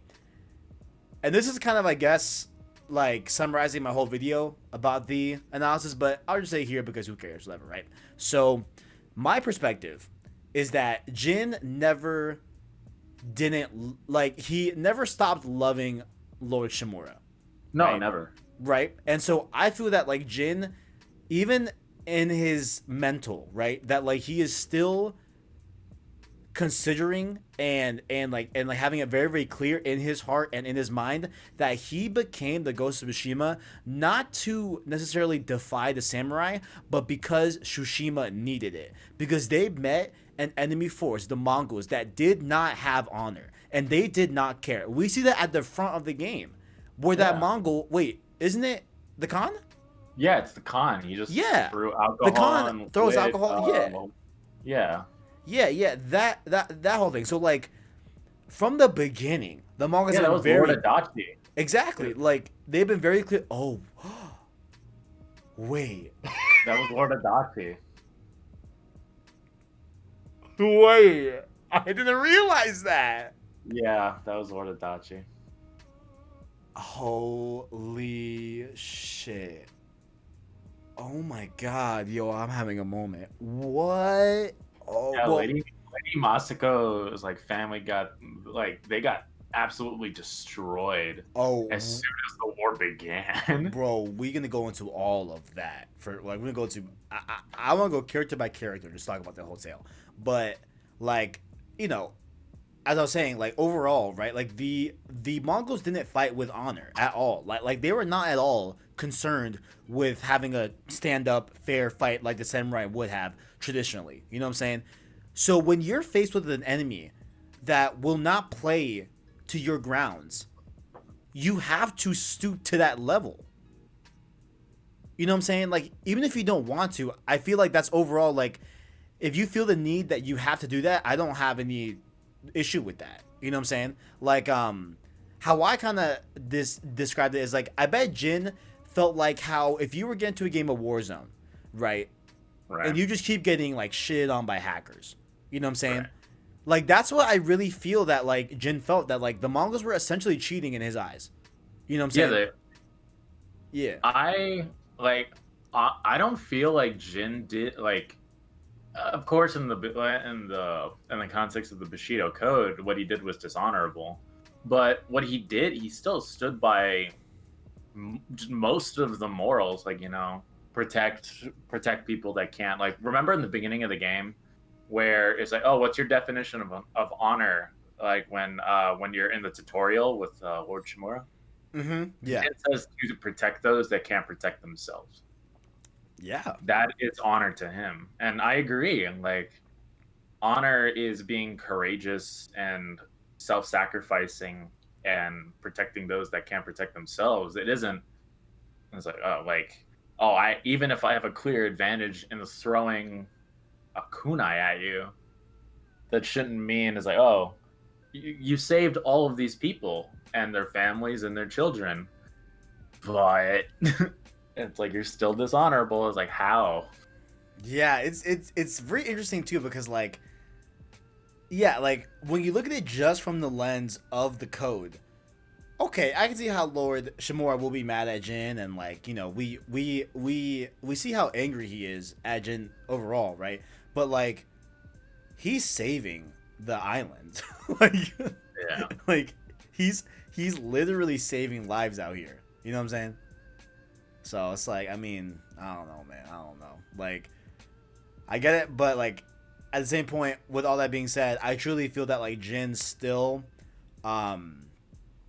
[SPEAKER 1] and this is kind of, I guess, like summarizing my whole video about the analysis, but I'll just say here because who cares, whatever, right? So my perspective is that Jin never he never stopped loving Lord Shimura.
[SPEAKER 2] No,
[SPEAKER 1] right?
[SPEAKER 2] never.
[SPEAKER 1] Right? And so I feel that like Jin, even in his mental, right, that like he is still considering and having it very, very clear in his heart and in his mind that he became the Ghost of Tsushima not to necessarily defy the samurai, but because Tsushima needed it. Because they met an enemy force, the Mongols, that did not have honor and they did not care. We see that at the front of the game where that Mongol, wait, isn't it the Khan?
[SPEAKER 2] Yeah, it's the Khan. He just threw alcohol.
[SPEAKER 1] The Khan throws alcohol. Yeah, that whole thing. So like, from the beginning, the Mongols
[SPEAKER 2] that was
[SPEAKER 1] very
[SPEAKER 2] Lord Adachi.
[SPEAKER 1] Exactly. Like they've been very clear. Oh, wait.
[SPEAKER 2] That was Lord Adachi.
[SPEAKER 1] Wait, I didn't realize that.
[SPEAKER 2] Yeah, that was Lord Adachi.
[SPEAKER 1] Holy shit. Oh my god, yo, I'm having a moment. What? Oh,
[SPEAKER 2] yeah, Lady Masako is like family got they got absolutely destroyed. As soon as the war began.
[SPEAKER 1] Bro, we're gonna go into all of that. We're gonna go to I wanna go character by character and just talk about the whole tale. But like, as I was saying, like overall, right? Like the Mongols didn't fight with honor at all. Like they were not at all concerned with having a stand-up fair fight like the samurai would have traditionally. You know what I'm saying? So when you're faced with an enemy that will not play to your grounds, you have to stoop to that level. You know what I'm saying? Like, even if you don't want to, I feel like that's overall, like, if you feel the need that you have to do that, I don't have any issue with that. You know what I'm saying? Like, how I kind of described it is like, I bet Jin felt like how if you were getting to a game of Warzone, right? And you just keep getting like shit on by hackers. You know what I'm saying? Right. Like, that's what I really feel that like Jin felt, that like the Mongols were essentially cheating in his eyes. You know what I'm saying? Yeah.
[SPEAKER 2] I don't feel like Jin did like. Of course, in the context of the Bushido Code, what he did was dishonorable. But what he did, he still stood by most of the morals, like, protect people that can't. Like, remember in the beginning of the game, where it's like, oh, what's your definition of honor? Like when you're in the tutorial with Lord Shimura.
[SPEAKER 1] Mm-hmm. Yeah.
[SPEAKER 2] It says to protect those that can't protect themselves.
[SPEAKER 1] Yeah,
[SPEAKER 2] that is honor to him, and I agree. And like, honor is being courageous and self-sacrificing and protecting those that can't protect themselves. It isn't. It's like, even if I have a clear advantage in throwing a kunai at you, that shouldn't mean is like, oh, you saved all of these people and their families and their children, but. It's like, you're still dishonorable. It's like, how?
[SPEAKER 1] Yeah, it's very interesting too, because like, yeah, like when you look at it just from the lens of the code, Okay, I can see how Lord Shimura will be mad at Jin, and like, you know, we see how angry he is at Jin overall, right? But like, he's saving the island, like,
[SPEAKER 2] Yeah.
[SPEAKER 1] like he's literally saving lives out here. You know what I'm saying? So it's like, I mean, I don't know, man. I don't know. Like, I get it, but like, at the same point, with all that being said, I truly feel that like Jin still, um,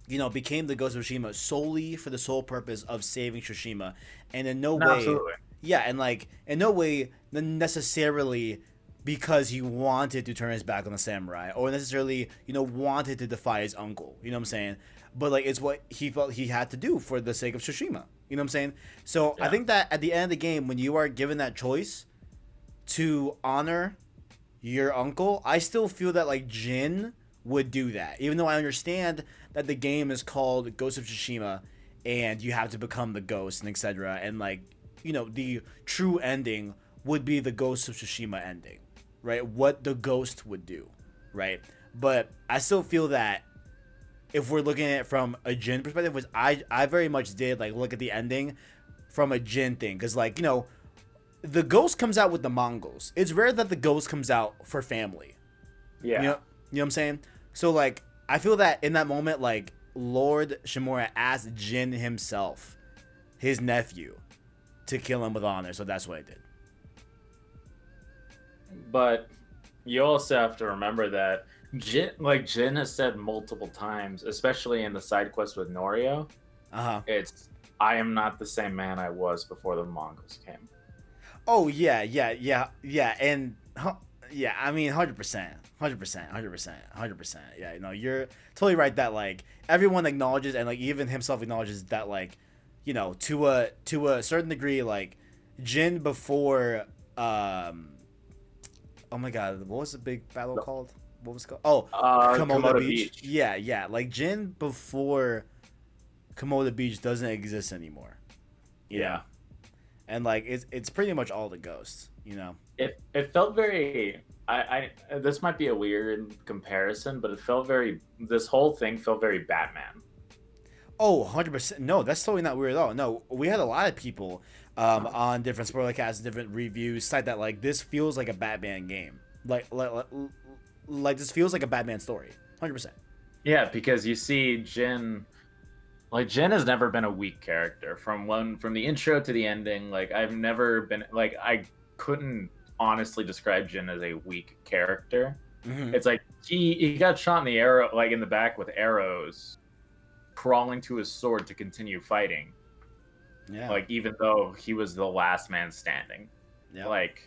[SPEAKER 1] you know, became the Ghost of Tsushima solely for the sole purpose of saving Tsushima, and in no
[SPEAKER 2] No,
[SPEAKER 1] way,
[SPEAKER 2] absolutely.
[SPEAKER 1] yeah, and like in no way necessarily because he wanted to turn his back on the samurai or necessarily, you know, wanted to defy his uncle. You know what I'm saying? But like, it's what he felt he had to do for the sake of Tsushima. You know what I'm saying? So I
[SPEAKER 2] Yeah.
[SPEAKER 1] think that at the end of the game, when you are given that choice to honor your uncle, I still feel that like Jin would do that. Even though I understand that the game is called Ghost of Tsushima and you have to become the ghost and etc. And like, you know, the true ending would be the Ghost of Tsushima ending, right? What the ghost would do, right? But I still feel that if we're looking at it from a Jin perspective, which I very much did like look at the ending from a Jin thing, because like, you know, the ghost comes out with the Mongols. It's rare that the ghost comes out for family.
[SPEAKER 2] Yeah.
[SPEAKER 1] You know what I'm saying? So like, I feel that in that moment, like Lord Shimura asked Jin himself, his nephew, to kill him with honor. So that's what I did.
[SPEAKER 2] But you also have to remember that Jin has said multiple times, especially in the side quest with Norio,
[SPEAKER 1] Uh huh.
[SPEAKER 2] it's I am not the same man I was before the Mongols came.
[SPEAKER 1] Oh yeah, and yeah, I mean, 100%, 100%, 100%, 100%. Yeah, you know, you're totally right that like everyone acknowledges and like even himself acknowledges that like, you know, to a certain degree, like Jin before, oh my god, what was the big battle called? What was it called? Oh, Komoda
[SPEAKER 2] Komoda
[SPEAKER 1] Beach.
[SPEAKER 2] Beach.
[SPEAKER 1] Yeah, like Jin before Komoda Beach doesn't exist anymore. You know,
[SPEAKER 2] Yeah.
[SPEAKER 1] and like it's pretty much all the ghosts. You know.
[SPEAKER 2] It felt very I this might be a weird comparison, but it felt very this whole thing felt very Batman.
[SPEAKER 1] Oh, 100%. No, that's totally not weird at all. No, we had a lot of people on different spoilercasts, different reviews cite that like this feels like a Batman game. Like this feels like a Batman story. 100%.
[SPEAKER 2] Yeah, because you see Jin has never been a weak character from the intro to the ending. Like I've never been like I couldn't honestly describe Jin as a weak character.
[SPEAKER 1] Mm-hmm.
[SPEAKER 2] It's like he got shot in the arrow like in the back with arrows, crawling to his sword to continue fighting.
[SPEAKER 1] Yeah.
[SPEAKER 2] Like even though he was the last man standing.
[SPEAKER 1] Yeah.
[SPEAKER 2] Like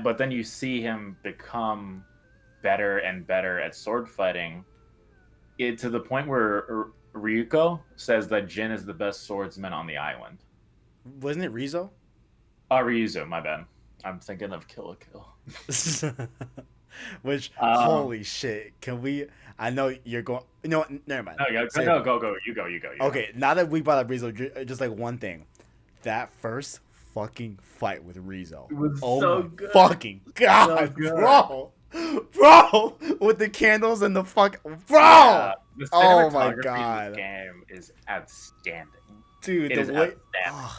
[SPEAKER 2] but then you see him become better and better at sword fighting. To the point where Ryuko says that Jin is the best swordsman on the island.
[SPEAKER 1] Wasn't it Rizzo?
[SPEAKER 2] Ryuzo, my bad. I'm thinking of Kill la Kill.
[SPEAKER 1] Which holy shit! Can we? I know you're going. No, never mind.
[SPEAKER 2] Go. You go.
[SPEAKER 1] Okay, now that we brought up Rizzo, just like one thing, that first fucking fight with Rizzo.
[SPEAKER 2] It was
[SPEAKER 1] Oh
[SPEAKER 2] so
[SPEAKER 1] my
[SPEAKER 2] good.
[SPEAKER 1] fucking god,
[SPEAKER 2] So good.
[SPEAKER 1] bro, with the candles and the fuck, bro.
[SPEAKER 2] Yeah, the
[SPEAKER 1] Oh my
[SPEAKER 2] cinematography in
[SPEAKER 1] god,
[SPEAKER 2] this game is outstanding.
[SPEAKER 1] dude.
[SPEAKER 2] It is
[SPEAKER 1] The way,
[SPEAKER 2] outstanding.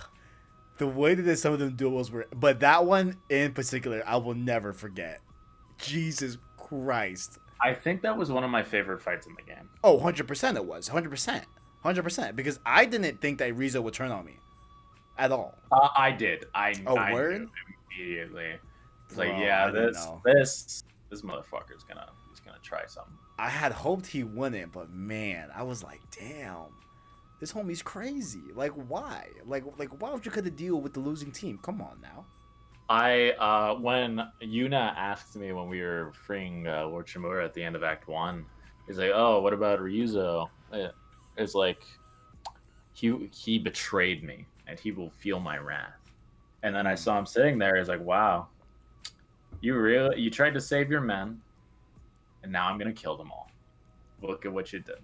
[SPEAKER 1] the way that some of them duels were, but that one in particular, I will never forget. Jesus Christ.
[SPEAKER 2] I think that was one of my favorite fights in the game.
[SPEAKER 1] Oh, 100% it was. 100%. 100%. Because I didn't think that Rizzo would turn on me at all.
[SPEAKER 2] I did. I
[SPEAKER 1] word?
[SPEAKER 2] knew immediately. It's like,
[SPEAKER 1] Bro,
[SPEAKER 2] yeah,
[SPEAKER 1] I didn't know.
[SPEAKER 2] this motherfucker's he's gonna try something.
[SPEAKER 1] I had hoped he wouldn't, but man, I was like, damn, this homie's crazy. Like, why? Like why would you cut a deal with the losing team? Come on now.
[SPEAKER 2] When Yuna asked me when we were freeing Lord Shimura at the end of Act 1, he's like, oh, what about Ryuzo? It's like, he betrayed me, and he will feel my wrath. And then I saw him sitting there, he's like, wow, you tried to save your men, and now I'm going to kill them all. Look at what you did.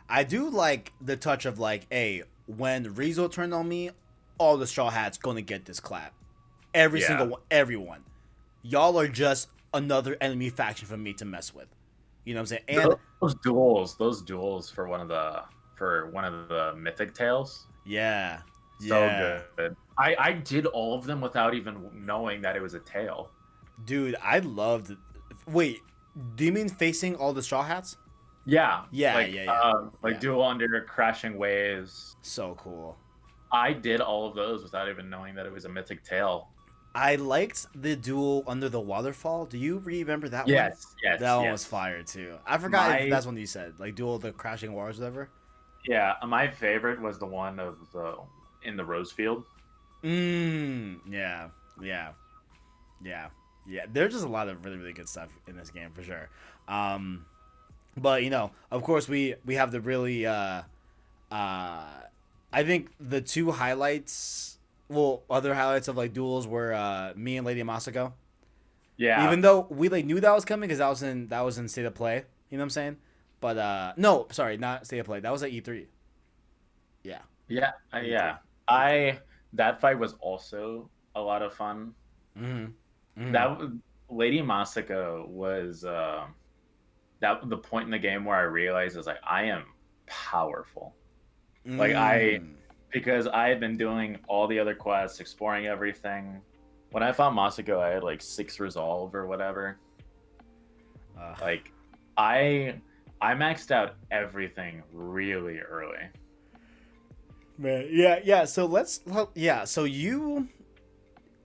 [SPEAKER 1] I do like the touch of like, hey, when Rizzo turned on me, all the Straw Hats gonna get this clap. Every single one, everyone. Y'all are just another enemy faction for me to mess with. You know what I'm saying? And
[SPEAKER 2] those duels for one of the mythic tales,
[SPEAKER 1] yeah,
[SPEAKER 2] so
[SPEAKER 1] yeah,
[SPEAKER 2] good. I did all of them without even knowing that it was a tale.
[SPEAKER 1] dude, I loved. Wait, do you mean facing all the Straw Hats?
[SPEAKER 2] Yeah,
[SPEAKER 1] Yeah, yeah, yeah,
[SPEAKER 2] like
[SPEAKER 1] yeah.
[SPEAKER 2] duel under crashing waves.
[SPEAKER 1] So cool.
[SPEAKER 2] I did all of those without even knowing that it was a mythic tale.
[SPEAKER 1] I liked the duel under the waterfall. Do you remember that one?
[SPEAKER 2] Yes,
[SPEAKER 1] That
[SPEAKER 2] yes,
[SPEAKER 1] one was
[SPEAKER 2] yes.
[SPEAKER 1] fire too. I forgot if
[SPEAKER 2] My
[SPEAKER 1] that's one you said, like duel the crashing waters, whatever.
[SPEAKER 2] Yeah, my favorite was the one of the in the rose field.
[SPEAKER 1] Yeah, yeah, yeah, yeah. There's just a lot of really, really good stuff in this game for sure. Um, but of course, we have the really I think the two highlights, well, other highlights of like duels were me and Lady Masako.
[SPEAKER 2] Yeah,
[SPEAKER 1] Even though we like knew that was coming because that was in State of Play. You know what I'm saying? But no, sorry, not State of Play. That was at E3. Yeah,
[SPEAKER 2] yeah,
[SPEAKER 1] E3.
[SPEAKER 2] yeah.
[SPEAKER 1] E3.
[SPEAKER 2] I That fight was also a lot of fun.
[SPEAKER 1] Mm-hmm. Mm-hmm.
[SPEAKER 2] That Lady Masako was that the point in the game where I realized is like I am powerful. Like
[SPEAKER 1] Mm.
[SPEAKER 2] because I had been doing all the other quests, exploring everything. When I found Masako, I had like 6 resolve or whatever.
[SPEAKER 1] Uh,
[SPEAKER 2] Like I maxed out everything really early.
[SPEAKER 1] Man, yeah, yeah. So yeah. So you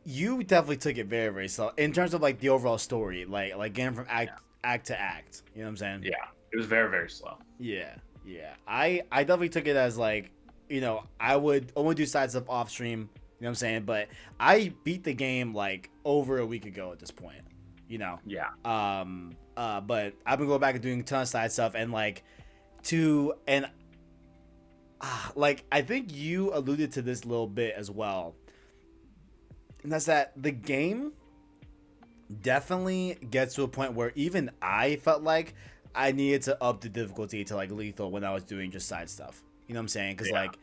[SPEAKER 1] definitely took it very, very slow in terms of like the overall story, like getting from act to act. You know what I'm saying?
[SPEAKER 2] Yeah, it was very very slow.
[SPEAKER 1] Yeah, yeah. I definitely took it as like, I would only do side stuff off stream. You know what I'm saying? But I beat the game like over a week ago at this point. You know.
[SPEAKER 2] Yeah,
[SPEAKER 1] But I've been going back and doing a ton of side stuff and like to and like I think you alluded to this a little bit as well. And that's that the game definitely gets to a point where even I felt like I needed to up the difficulty to like lethal when I was doing just side stuff. You know what I'm saying? Because
[SPEAKER 2] yeah.
[SPEAKER 1] like,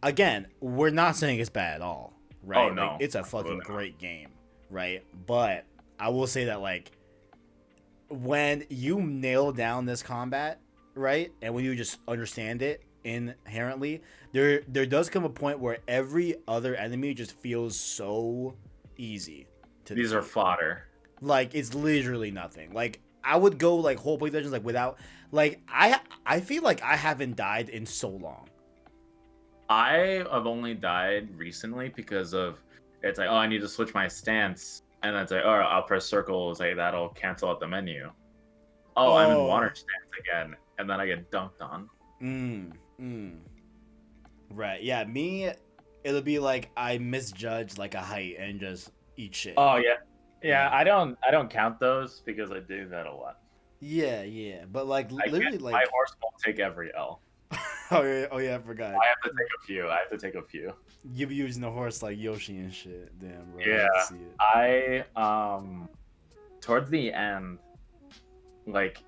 [SPEAKER 1] again, we're not saying it's bad at all, right?
[SPEAKER 2] Oh
[SPEAKER 1] Like
[SPEAKER 2] no,
[SPEAKER 1] it's a fucking
[SPEAKER 2] absolutely not.
[SPEAKER 1] great game, right? But I will say that like when you nail down this combat, right, and when you just understand it inherently, there does come a point where every other enemy just feels so easy to
[SPEAKER 2] These are
[SPEAKER 1] defeat.
[SPEAKER 2] fodder.
[SPEAKER 1] Like it's literally nothing. Like I would go like whole play sessions like without like I feel like I haven't died in so long.
[SPEAKER 2] I have only died recently because of it's like, oh, I need to switch my stance, and then it's like, oh, I'll press circle, it's like that'll cancel out the menu. Oh, I'm in water
[SPEAKER 1] Oh.
[SPEAKER 2] stance again, and then I get dunked on.
[SPEAKER 1] Mm. Mm. Right. Yeah. Me. It'll be like I misjudge like a height and just eat shit.
[SPEAKER 2] Oh yeah, yeah.
[SPEAKER 1] Yeah.
[SPEAKER 2] I don't count those because I do that a lot.
[SPEAKER 1] Yeah. Yeah. But like
[SPEAKER 2] I get
[SPEAKER 1] literally
[SPEAKER 2] my
[SPEAKER 1] like.
[SPEAKER 2] horse won't take every L.
[SPEAKER 1] Oh yeah. Oh yeah. I forgot.
[SPEAKER 2] I have to take a few. I have to take a few.
[SPEAKER 1] You be using the horse like Yoshi and shit. Damn, bro. I
[SPEAKER 2] Yeah,
[SPEAKER 1] hate to see it.
[SPEAKER 2] I towards the end, like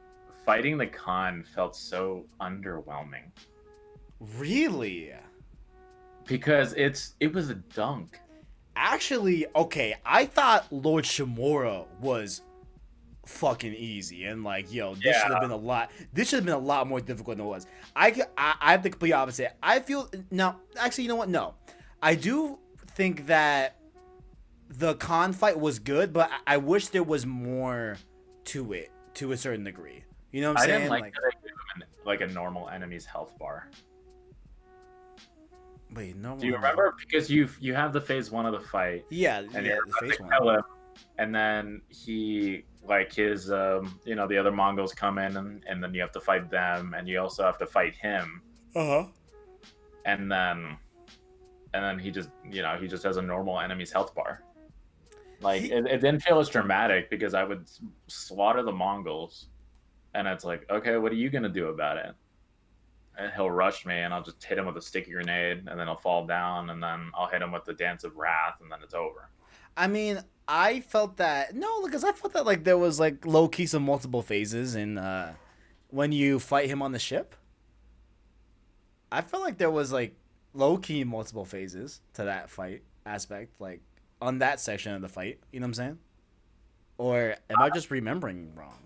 [SPEAKER 2] fighting the con felt so underwhelming
[SPEAKER 1] Really?
[SPEAKER 2] because it was a dunk.
[SPEAKER 1] Actually, okay. I thought Lord Shimura was fucking easy and like, yo, this should have
[SPEAKER 2] Yeah,
[SPEAKER 1] been a lot. This should have been a lot more difficult than it was. I have the complete opposite. I feel now. Actually, you know what? No, I do think that the con fight was good, but I wish there was more to it to a certain degree. You know what I'm
[SPEAKER 2] I didn't
[SPEAKER 1] saying?
[SPEAKER 2] like
[SPEAKER 1] Like,
[SPEAKER 2] that I gave him like a normal enemy's health bar.
[SPEAKER 1] wait, no.
[SPEAKER 2] Do you remember? Because you have the phase one of the fight,
[SPEAKER 1] Yeah,
[SPEAKER 2] and
[SPEAKER 1] yeah,
[SPEAKER 2] you're
[SPEAKER 1] the
[SPEAKER 2] about
[SPEAKER 1] face
[SPEAKER 2] to
[SPEAKER 1] one.
[SPEAKER 2] kill him, and then he like his the other Mongols come in, and then you have to fight them, and you also have to fight him,
[SPEAKER 1] Uh huh.
[SPEAKER 2] and then he just he just has a normal enemy's health bar. Like
[SPEAKER 1] He,
[SPEAKER 2] it didn't feel as dramatic because I would slaughter the Mongols, and it's like, okay, what are you gonna do about it? And he'll rush me, and I'll just hit him with a sticky grenade, and then he'll fall down, and then I'll hit him with the Dance of Wrath, and then it's over.
[SPEAKER 1] I mean, I felt that no, because I felt that like there was like low key some multiple phases in when you fight him on the ship. I felt like there was like low key multiple phases to that fight aspect, like on that section of the fight. You know what I'm saying? Or am I just remembering wrong?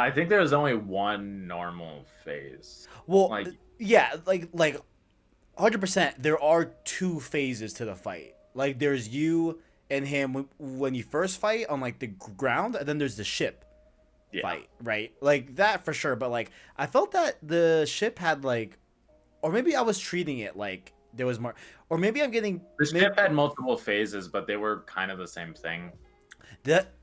[SPEAKER 2] I think there was only one normal phase.
[SPEAKER 1] Well,
[SPEAKER 2] Like,
[SPEAKER 1] yeah, like 100%. There are two phases to the fight. Like there's you and him when you first fight on like the ground, and then there's the ship
[SPEAKER 2] yeah,
[SPEAKER 1] fight, right? Like that for sure. But like I felt that the ship had like, or maybe I was treating it like there was more, or maybe I'm getting
[SPEAKER 2] the
[SPEAKER 1] maybe
[SPEAKER 2] ship had multiple phases, but they were kind of the same thing.
[SPEAKER 1] that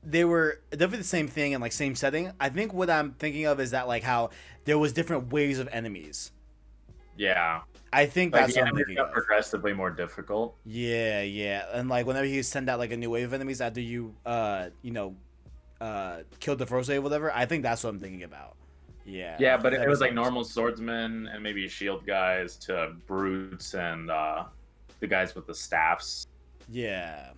[SPEAKER 1] they were definitely the same thing and like same setting. I think what I'm thinking of is that like how there was different waves of enemies.
[SPEAKER 2] Yeah,
[SPEAKER 1] I think
[SPEAKER 2] like
[SPEAKER 1] that's
[SPEAKER 2] the
[SPEAKER 1] what I'm
[SPEAKER 2] enemies
[SPEAKER 1] thinking
[SPEAKER 2] got
[SPEAKER 1] of.
[SPEAKER 2] progressively more difficult.
[SPEAKER 1] Yeah, yeah, and like whenever you send out like a new wave of enemies after you, killed the first wave, or whatever. I think that's what I'm thinking about. Yeah,
[SPEAKER 2] Yeah, but
[SPEAKER 1] that
[SPEAKER 2] it
[SPEAKER 1] makes
[SPEAKER 2] was
[SPEAKER 1] a
[SPEAKER 2] like
[SPEAKER 1] lot more
[SPEAKER 2] normal
[SPEAKER 1] sense.
[SPEAKER 2] swordsmen and maybe shield guys to brutes and the guys with the staffs,
[SPEAKER 1] Yeah,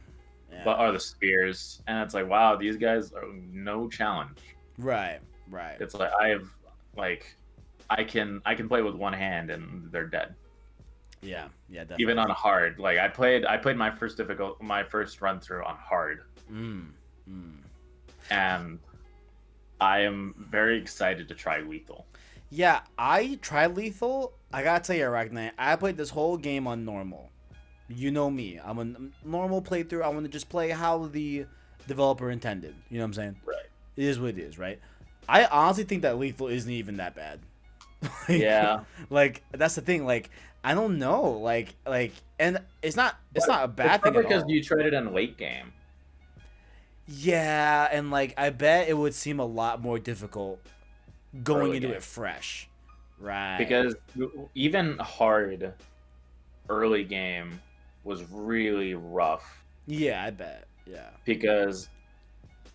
[SPEAKER 1] yeah,
[SPEAKER 2] but are the spears. And it's like, wow, these guys are no challenge.
[SPEAKER 1] right, right.
[SPEAKER 2] It's like I have like I can play with one hand and they're dead.
[SPEAKER 1] Yeah, yeah,
[SPEAKER 2] Even
[SPEAKER 1] definitely.
[SPEAKER 2] on hard. Like I played my first run through on hard,
[SPEAKER 1] Mm, mm.
[SPEAKER 2] and I am very excited to try lethal.
[SPEAKER 1] Yeah, I tried lethal. I gotta tell you, ArachKnight, I played this whole game on normal. You know me. I'm a normal playthrough. I want to just play how the developer intended. You know what I'm saying?
[SPEAKER 2] Right.
[SPEAKER 1] It is what it is, right? I honestly think that lethal isn't even that bad. like,
[SPEAKER 2] Yeah.
[SPEAKER 1] like that's the thing. Like I don't know. And it's
[SPEAKER 2] But
[SPEAKER 1] not a
[SPEAKER 2] it's
[SPEAKER 1] bad thing
[SPEAKER 2] probably
[SPEAKER 1] at
[SPEAKER 2] because
[SPEAKER 1] all.
[SPEAKER 2] you tried it in late game.
[SPEAKER 1] Yeah, and like I bet it would seem a lot more difficult going
[SPEAKER 2] Early
[SPEAKER 1] into
[SPEAKER 2] game.
[SPEAKER 1] it fresh. Right.
[SPEAKER 2] Because even hard early game was really rough
[SPEAKER 1] Yeah, I bet. Yeah.
[SPEAKER 2] because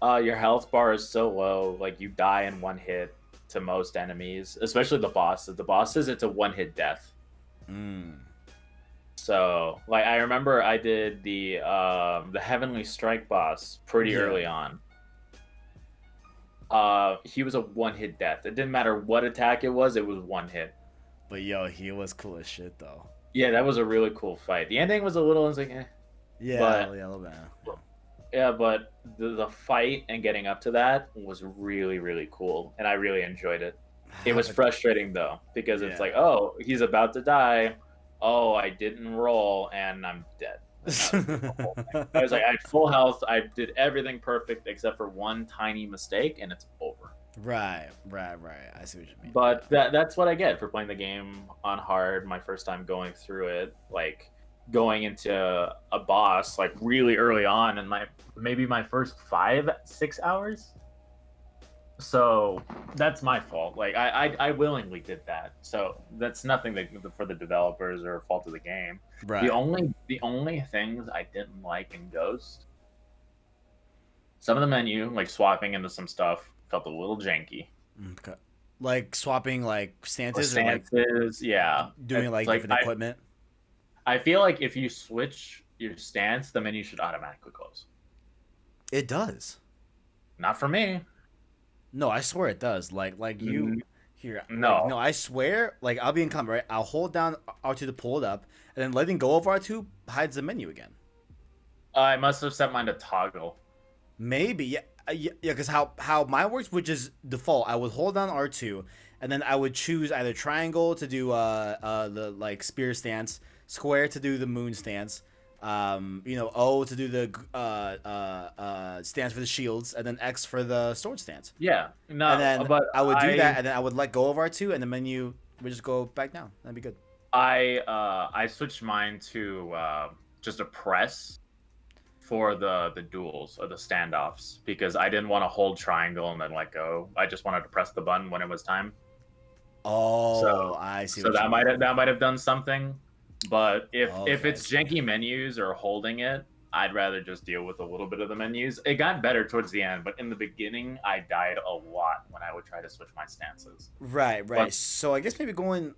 [SPEAKER 2] your health bar is so low, like you die in one hit to most enemies, especially the bosses. The bosses, it's a one hit death.
[SPEAKER 1] Mm.
[SPEAKER 2] So, like, I remember I did the Heavenly Strike boss pretty
[SPEAKER 1] Yeah.
[SPEAKER 2] early on. He was a one hit death. It didn't matter what attack it was one hit.
[SPEAKER 1] But yo, he was cool as shit though.
[SPEAKER 2] Yeah, that was a really cool fight. The ending was a little, I was like, eh.
[SPEAKER 1] Yeah,
[SPEAKER 2] But
[SPEAKER 1] yeah, a little bit. Yeah.
[SPEAKER 2] yeah, but the fight and getting up to that was really, really cool, and I really enjoyed it. It was
[SPEAKER 1] But
[SPEAKER 2] frustrating though because it's like,
[SPEAKER 1] yeah.
[SPEAKER 2] oh, he's about to die. Oh, I didn't roll, and I'm dead. And that was the whole thing. I was like, I had full health. I did everything perfect except for one tiny mistake, and it's over.
[SPEAKER 1] right, right, right. I see what you mean.
[SPEAKER 2] But that's what I get for playing the game on hard. My first time going through it, like going into a boss like really early on, and maybe my first 5-6 hours. So that's my fault. Like I willingly did that. So that's nothing for the developers or fault of the game.
[SPEAKER 1] Right.
[SPEAKER 2] The only things I didn't like in Ghost, some of the menu, like swapping into some stuff, felt a little janky.
[SPEAKER 1] Okay. Like swapping like
[SPEAKER 2] The
[SPEAKER 1] stances or like
[SPEAKER 2] stances, yeah.
[SPEAKER 1] doing
[SPEAKER 2] It's
[SPEAKER 1] like
[SPEAKER 2] like
[SPEAKER 1] different equipment.
[SPEAKER 2] I feel like if you switch your stance, the menu should automatically close.
[SPEAKER 1] It does.
[SPEAKER 2] Not for me.
[SPEAKER 1] No, I swear it does. Like you
[SPEAKER 2] Mm,
[SPEAKER 1] here, like
[SPEAKER 2] No.
[SPEAKER 1] no, I swear. Like I'll be in combat, right? I'll hold down R2 to pull it up, and then letting go of R2 hides the menu again.
[SPEAKER 2] I must have set mine to toggle.
[SPEAKER 1] Maybe, yeah, yeah, yeah. Because how mine works, which is default, I would hold down R2, and then I would choose either triangle to do the like spear stance, square to do the moon stance, O to do the stance for the shields, and then X for the sword stance.
[SPEAKER 2] Yeah.
[SPEAKER 1] And
[SPEAKER 2] No,
[SPEAKER 1] then
[SPEAKER 2] but
[SPEAKER 1] I would do that,
[SPEAKER 2] I
[SPEAKER 1] and then I would let go of R2, and the menu would just go back down. That'd be good.
[SPEAKER 2] I switched mine to just a press for the duels or the standoffs because I didn't want to hold triangle and then let go. I just wanted to press the button when it was time.
[SPEAKER 1] Oh,
[SPEAKER 2] So
[SPEAKER 1] I see
[SPEAKER 2] so
[SPEAKER 1] what you mean.
[SPEAKER 2] that might have done something. But if
[SPEAKER 1] Okay, I
[SPEAKER 2] it's
[SPEAKER 1] see.
[SPEAKER 2] janky menus or holding it, I'd rather just deal with a little bit of the menus. It got better towards the end, but in the beginning, I died a lot when I would try to switch my stances.
[SPEAKER 1] Right,
[SPEAKER 2] But
[SPEAKER 1] right. So I guess maybe going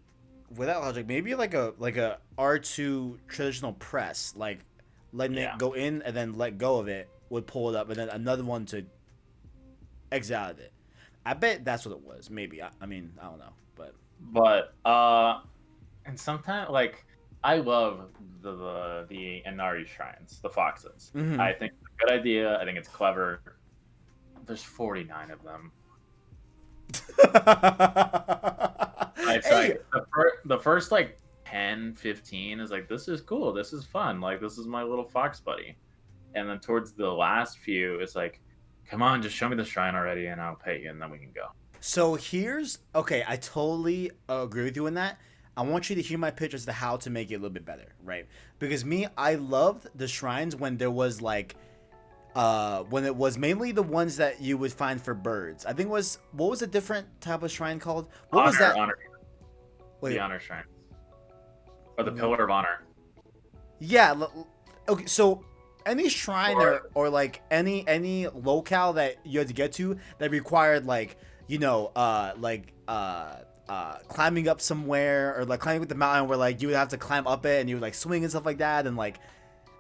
[SPEAKER 1] with that logic, maybe like a R2 traditional press, like letting it
[SPEAKER 2] yeah,
[SPEAKER 1] go in and then let go of it would pull it up, and then another one to exit out of it. I bet that's what it was. Maybe. I mean, I don't know, but
[SPEAKER 2] but and sometimes like I love the Inari shrines, the foxes.
[SPEAKER 1] mm-hmm.
[SPEAKER 2] I think it's a good idea. I think it's clever. There's 49 of them. It's
[SPEAKER 1] Hey,
[SPEAKER 2] like the first like 10, 15 is like, this is cool, this is fun, like this is my little fox buddy. And then towards the last few, it's like, come on, just show me the shrine already, and I'll pay you, and then we can go.
[SPEAKER 1] so here's okay. I totally agree with you in that. I want you to hear my pitch as to how to make it a little bit better, right? Because me, I loved the shrines when there was like, when it was mainly the ones that you would find for birds. I think it was what was a different type of shrine called? What was that?
[SPEAKER 2] Honor,
[SPEAKER 1] Wait,
[SPEAKER 2] the honor shrine, or the pillar of honor,
[SPEAKER 1] yeah. Okay, so any shrine
[SPEAKER 2] or
[SPEAKER 1] or like any locale that you had to get to that required like climbing up somewhere or like climbing up the mountain where like you would have to climb up it and you would like swing and stuff like that and like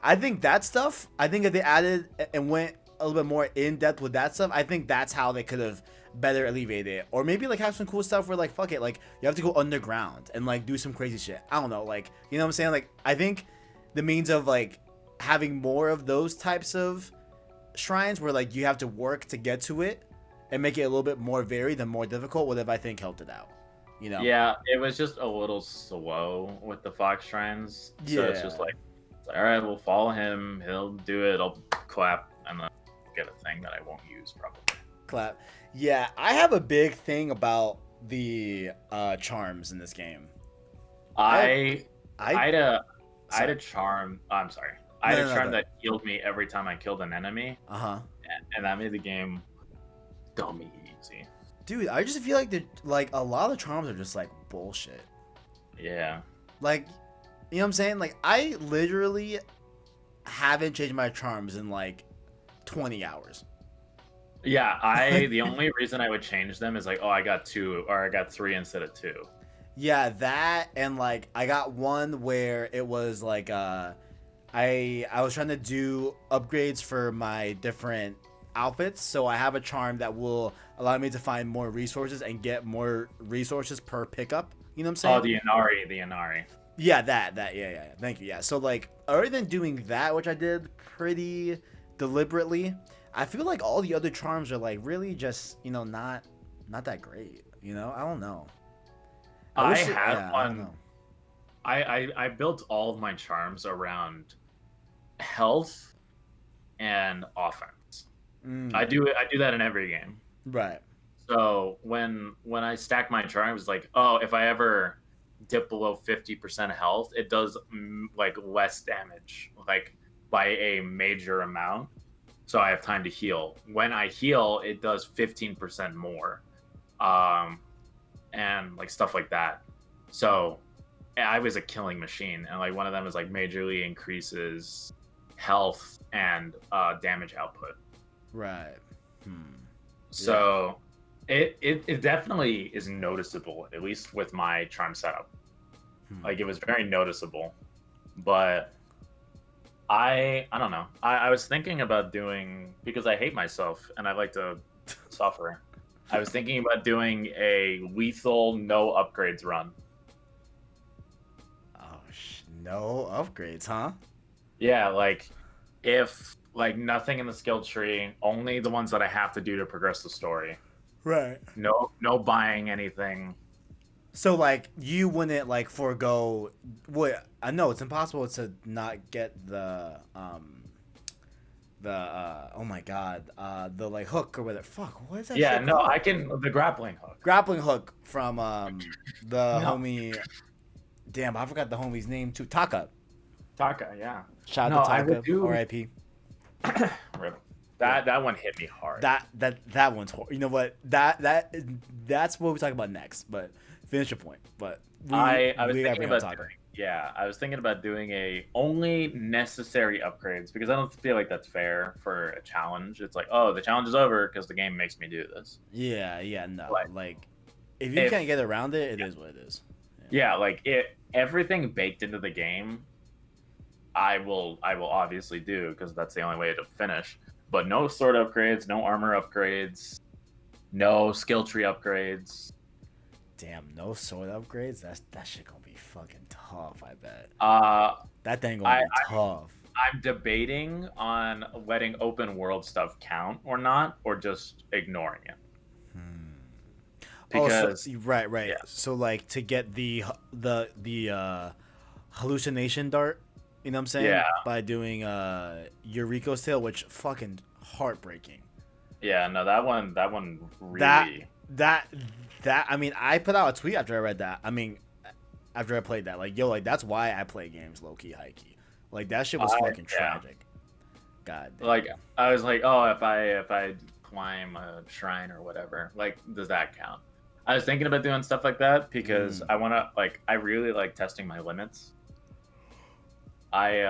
[SPEAKER 1] I think that stuff I think if they added and went a little bit more in depth with that stuff I think that's how they could have better alleviated it or maybe like have some cool stuff where like fuck it like you have to go underground and like do some crazy shit. I don't know, like you know what I'm saying, like I think the means of like having more of those types of shrines where like you have to work to get to it and make it a little bit more varied and more difficult would have I think helped it out, you know.
[SPEAKER 2] yeah, it was just a little slow with the fox shrines. So
[SPEAKER 1] Yeah,
[SPEAKER 2] it's like, all right, we'll follow him. He'll do it. I'll clap and then get a thing that I won't use probably.
[SPEAKER 1] clap. Yeah, I have a big thing about the charms in this game.
[SPEAKER 2] I
[SPEAKER 1] I
[SPEAKER 2] had a
[SPEAKER 1] sorry.
[SPEAKER 2] charm. I'm sorry. I
[SPEAKER 1] No,
[SPEAKER 2] had
[SPEAKER 1] no,
[SPEAKER 2] a
[SPEAKER 1] no,
[SPEAKER 2] charm
[SPEAKER 1] go.
[SPEAKER 2] that healed me every time I killed an enemy,
[SPEAKER 1] Uh-huh.
[SPEAKER 2] and that made the game dummy easy.
[SPEAKER 1] Dude, I just feel like like a lot of the charms are just like bullshit.
[SPEAKER 2] Yeah.
[SPEAKER 1] Like, you know what I'm saying? Like I literally haven't changed my charms in like 20 hours.
[SPEAKER 2] Yeah, the only reason I would change them is like, oh, I got 2 or I got 3 instead of 2.
[SPEAKER 1] Yeah, that and like I got one where it was like I was trying to do upgrades for my different outfits, so I have a charm that will allow me to find more resources and get more resources per pickup. You know what I'm
[SPEAKER 2] Oh,
[SPEAKER 1] saying?
[SPEAKER 2] the Inari.
[SPEAKER 1] Yeah, yeah. Thank you. Yeah. So like other than doing that, which I did pretty deliberately, I feel like all the other charms are like really just, you know, not that great. You know? I don't know.
[SPEAKER 2] I have
[SPEAKER 1] yeah, I don't
[SPEAKER 2] on
[SPEAKER 1] know.
[SPEAKER 2] I built all of my charms around health and offense.
[SPEAKER 1] Mm,
[SPEAKER 2] I do that in every game.
[SPEAKER 1] right.
[SPEAKER 2] So when I stack my charms, like, oh, if I ever dip below 50% health, it does like less damage, like by a major amount. So I have time to heal. When I heal, it does 15% more, um, and like stuff like that. So I was a killing machine, and like one of them is like majorly increases health and damage output.
[SPEAKER 1] Right. Hmm. Yeah.
[SPEAKER 2] So it definitely is noticeable, at least with my charm setup.
[SPEAKER 1] Hmm.
[SPEAKER 2] Like it was very noticeable, but I don't know. I was thinking about doing, because I hate myself and I like to suffer. I was thinking about doing a lethal no upgrades run.
[SPEAKER 1] Oh, no upgrades, huh?
[SPEAKER 2] Yeah, like if like nothing in the skill tree, only the ones that I have to do to progress the story.
[SPEAKER 1] Right.
[SPEAKER 2] No buying anything.
[SPEAKER 1] So like you wouldn't like forego what I know it's impossible to not get the oh my god the like hook or whatever, fuck, what is that
[SPEAKER 2] Yeah,
[SPEAKER 1] shit
[SPEAKER 2] no,
[SPEAKER 1] called?
[SPEAKER 2] I can, the grappling hook.
[SPEAKER 1] Grappling hook from the
[SPEAKER 2] No,
[SPEAKER 1] homie, damn I forgot the homie's name too, Taka.
[SPEAKER 2] Taka, yeah.
[SPEAKER 1] Shout
[SPEAKER 2] No,
[SPEAKER 1] out to
[SPEAKER 2] I would
[SPEAKER 1] Taka,
[SPEAKER 2] do
[SPEAKER 1] RIP.
[SPEAKER 2] Rip.
[SPEAKER 1] Yeah,
[SPEAKER 2] That one hit me hard.
[SPEAKER 1] that one's you know what, that's what we talk about next, but finish your point. But
[SPEAKER 2] I was
[SPEAKER 1] we gotta
[SPEAKER 2] thinking
[SPEAKER 1] bring up
[SPEAKER 2] about
[SPEAKER 1] Taka.
[SPEAKER 2] doing, yeah, I was thinking about doing a only necessary upgrades, because I don't feel like that's fair for a challenge. It's like, oh, the challenge is over because the game makes me do this.
[SPEAKER 1] Yeah, no,
[SPEAKER 2] Like
[SPEAKER 1] like if you can't
[SPEAKER 2] if
[SPEAKER 1] get around it, it is what it is.
[SPEAKER 2] yeah, like everything baked into the game, I will obviously do, because that's the only way to finish. But no sword upgrades, no armor upgrades, no skill tree upgrades.
[SPEAKER 1] Damn, no sword upgrades. That shit gonna be fucking tough. I bet
[SPEAKER 2] Uh,
[SPEAKER 1] that thing gonna
[SPEAKER 2] I
[SPEAKER 1] be tough.
[SPEAKER 2] I'm debating on letting open world stuff count or not, or just ignoring it.
[SPEAKER 1] Hmm. Oh, so
[SPEAKER 2] because
[SPEAKER 1] right.
[SPEAKER 2] yeah,
[SPEAKER 1] So like to get the hallucination dart, you know what I'm
[SPEAKER 2] yeah,
[SPEAKER 1] saying? By doing Eureka's Tale, which fucking heartbreaking.
[SPEAKER 2] yeah. No, that one
[SPEAKER 1] That
[SPEAKER 2] really.
[SPEAKER 1] that that I mean, I put out a tweet after I read that. I mean, after I played that, like, yo, like that's why I play games low key, high key. Like that shit was
[SPEAKER 2] I
[SPEAKER 1] fucking
[SPEAKER 2] Yeah.
[SPEAKER 1] tragic. God
[SPEAKER 2] Like
[SPEAKER 1] damn.
[SPEAKER 2] I was like, oh, if I climb a shrine or whatever, like, does that count? I was thinking about doing stuff like that because
[SPEAKER 1] Mm,
[SPEAKER 2] I really like testing my limits. I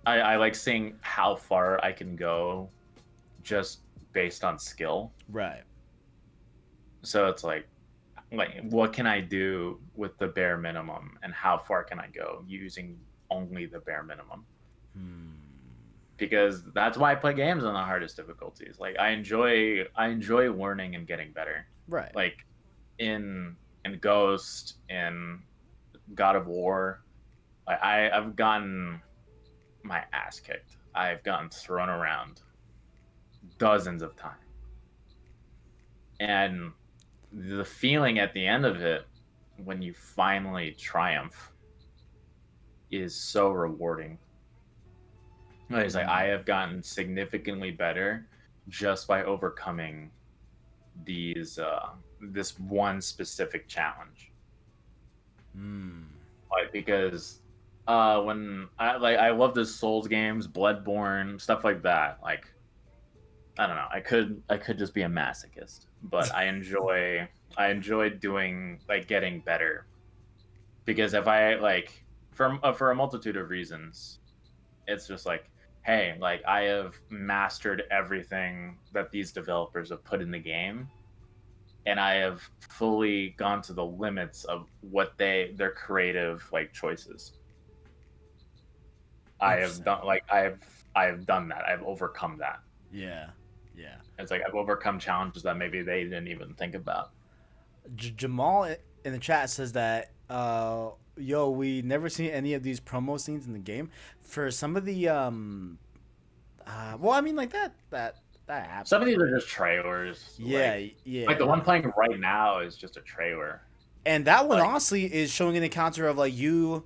[SPEAKER 2] I like seeing how far I can go just based on skill.
[SPEAKER 1] right.
[SPEAKER 2] So it's like what can I do with the bare minimum and how far can I go using only the bare minimum?
[SPEAKER 1] Hmm.
[SPEAKER 2] Because that's why I play games on the hardest difficulties. Like I enjoy learning and getting better.
[SPEAKER 1] Right.
[SPEAKER 2] Like in Ghost, in God of War, I've gotten my ass kicked. I've gotten thrown around dozens of times. And the feeling at the end of it when you finally triumph is so rewarding. It's like I
[SPEAKER 1] Hmm.
[SPEAKER 2] have gotten significantly better just by overcoming this one specific challenge.
[SPEAKER 1] Hmm.
[SPEAKER 2] Like because when I love the Souls games, Bloodborne, stuff like that. Like I don't know, I could just be a masochist, but I enjoy doing like getting better because if I like for a multitude of reasons, it's just like, hey, like I have mastered everything that these developers have put in the game, and I have fully gone to the limits of what their creative like choices. I have
[SPEAKER 1] Interesting.
[SPEAKER 2] done like I have done that. I've overcome that.
[SPEAKER 1] Yeah. Yeah.
[SPEAKER 2] It's like I've overcome challenges that maybe they didn't even think about.
[SPEAKER 1] Jamal in the chat says that yo, we never seen any of these promo scenes in the game. For some of the well, I mean, like that
[SPEAKER 2] Some of
[SPEAKER 1] happens,
[SPEAKER 2] these
[SPEAKER 1] right?
[SPEAKER 2] are just trailers.
[SPEAKER 1] Yeah,
[SPEAKER 2] Like the
[SPEAKER 1] yeah.
[SPEAKER 2] one playing right now is just a trailer.
[SPEAKER 1] And that one
[SPEAKER 2] Like
[SPEAKER 1] honestly is showing an encounter of like you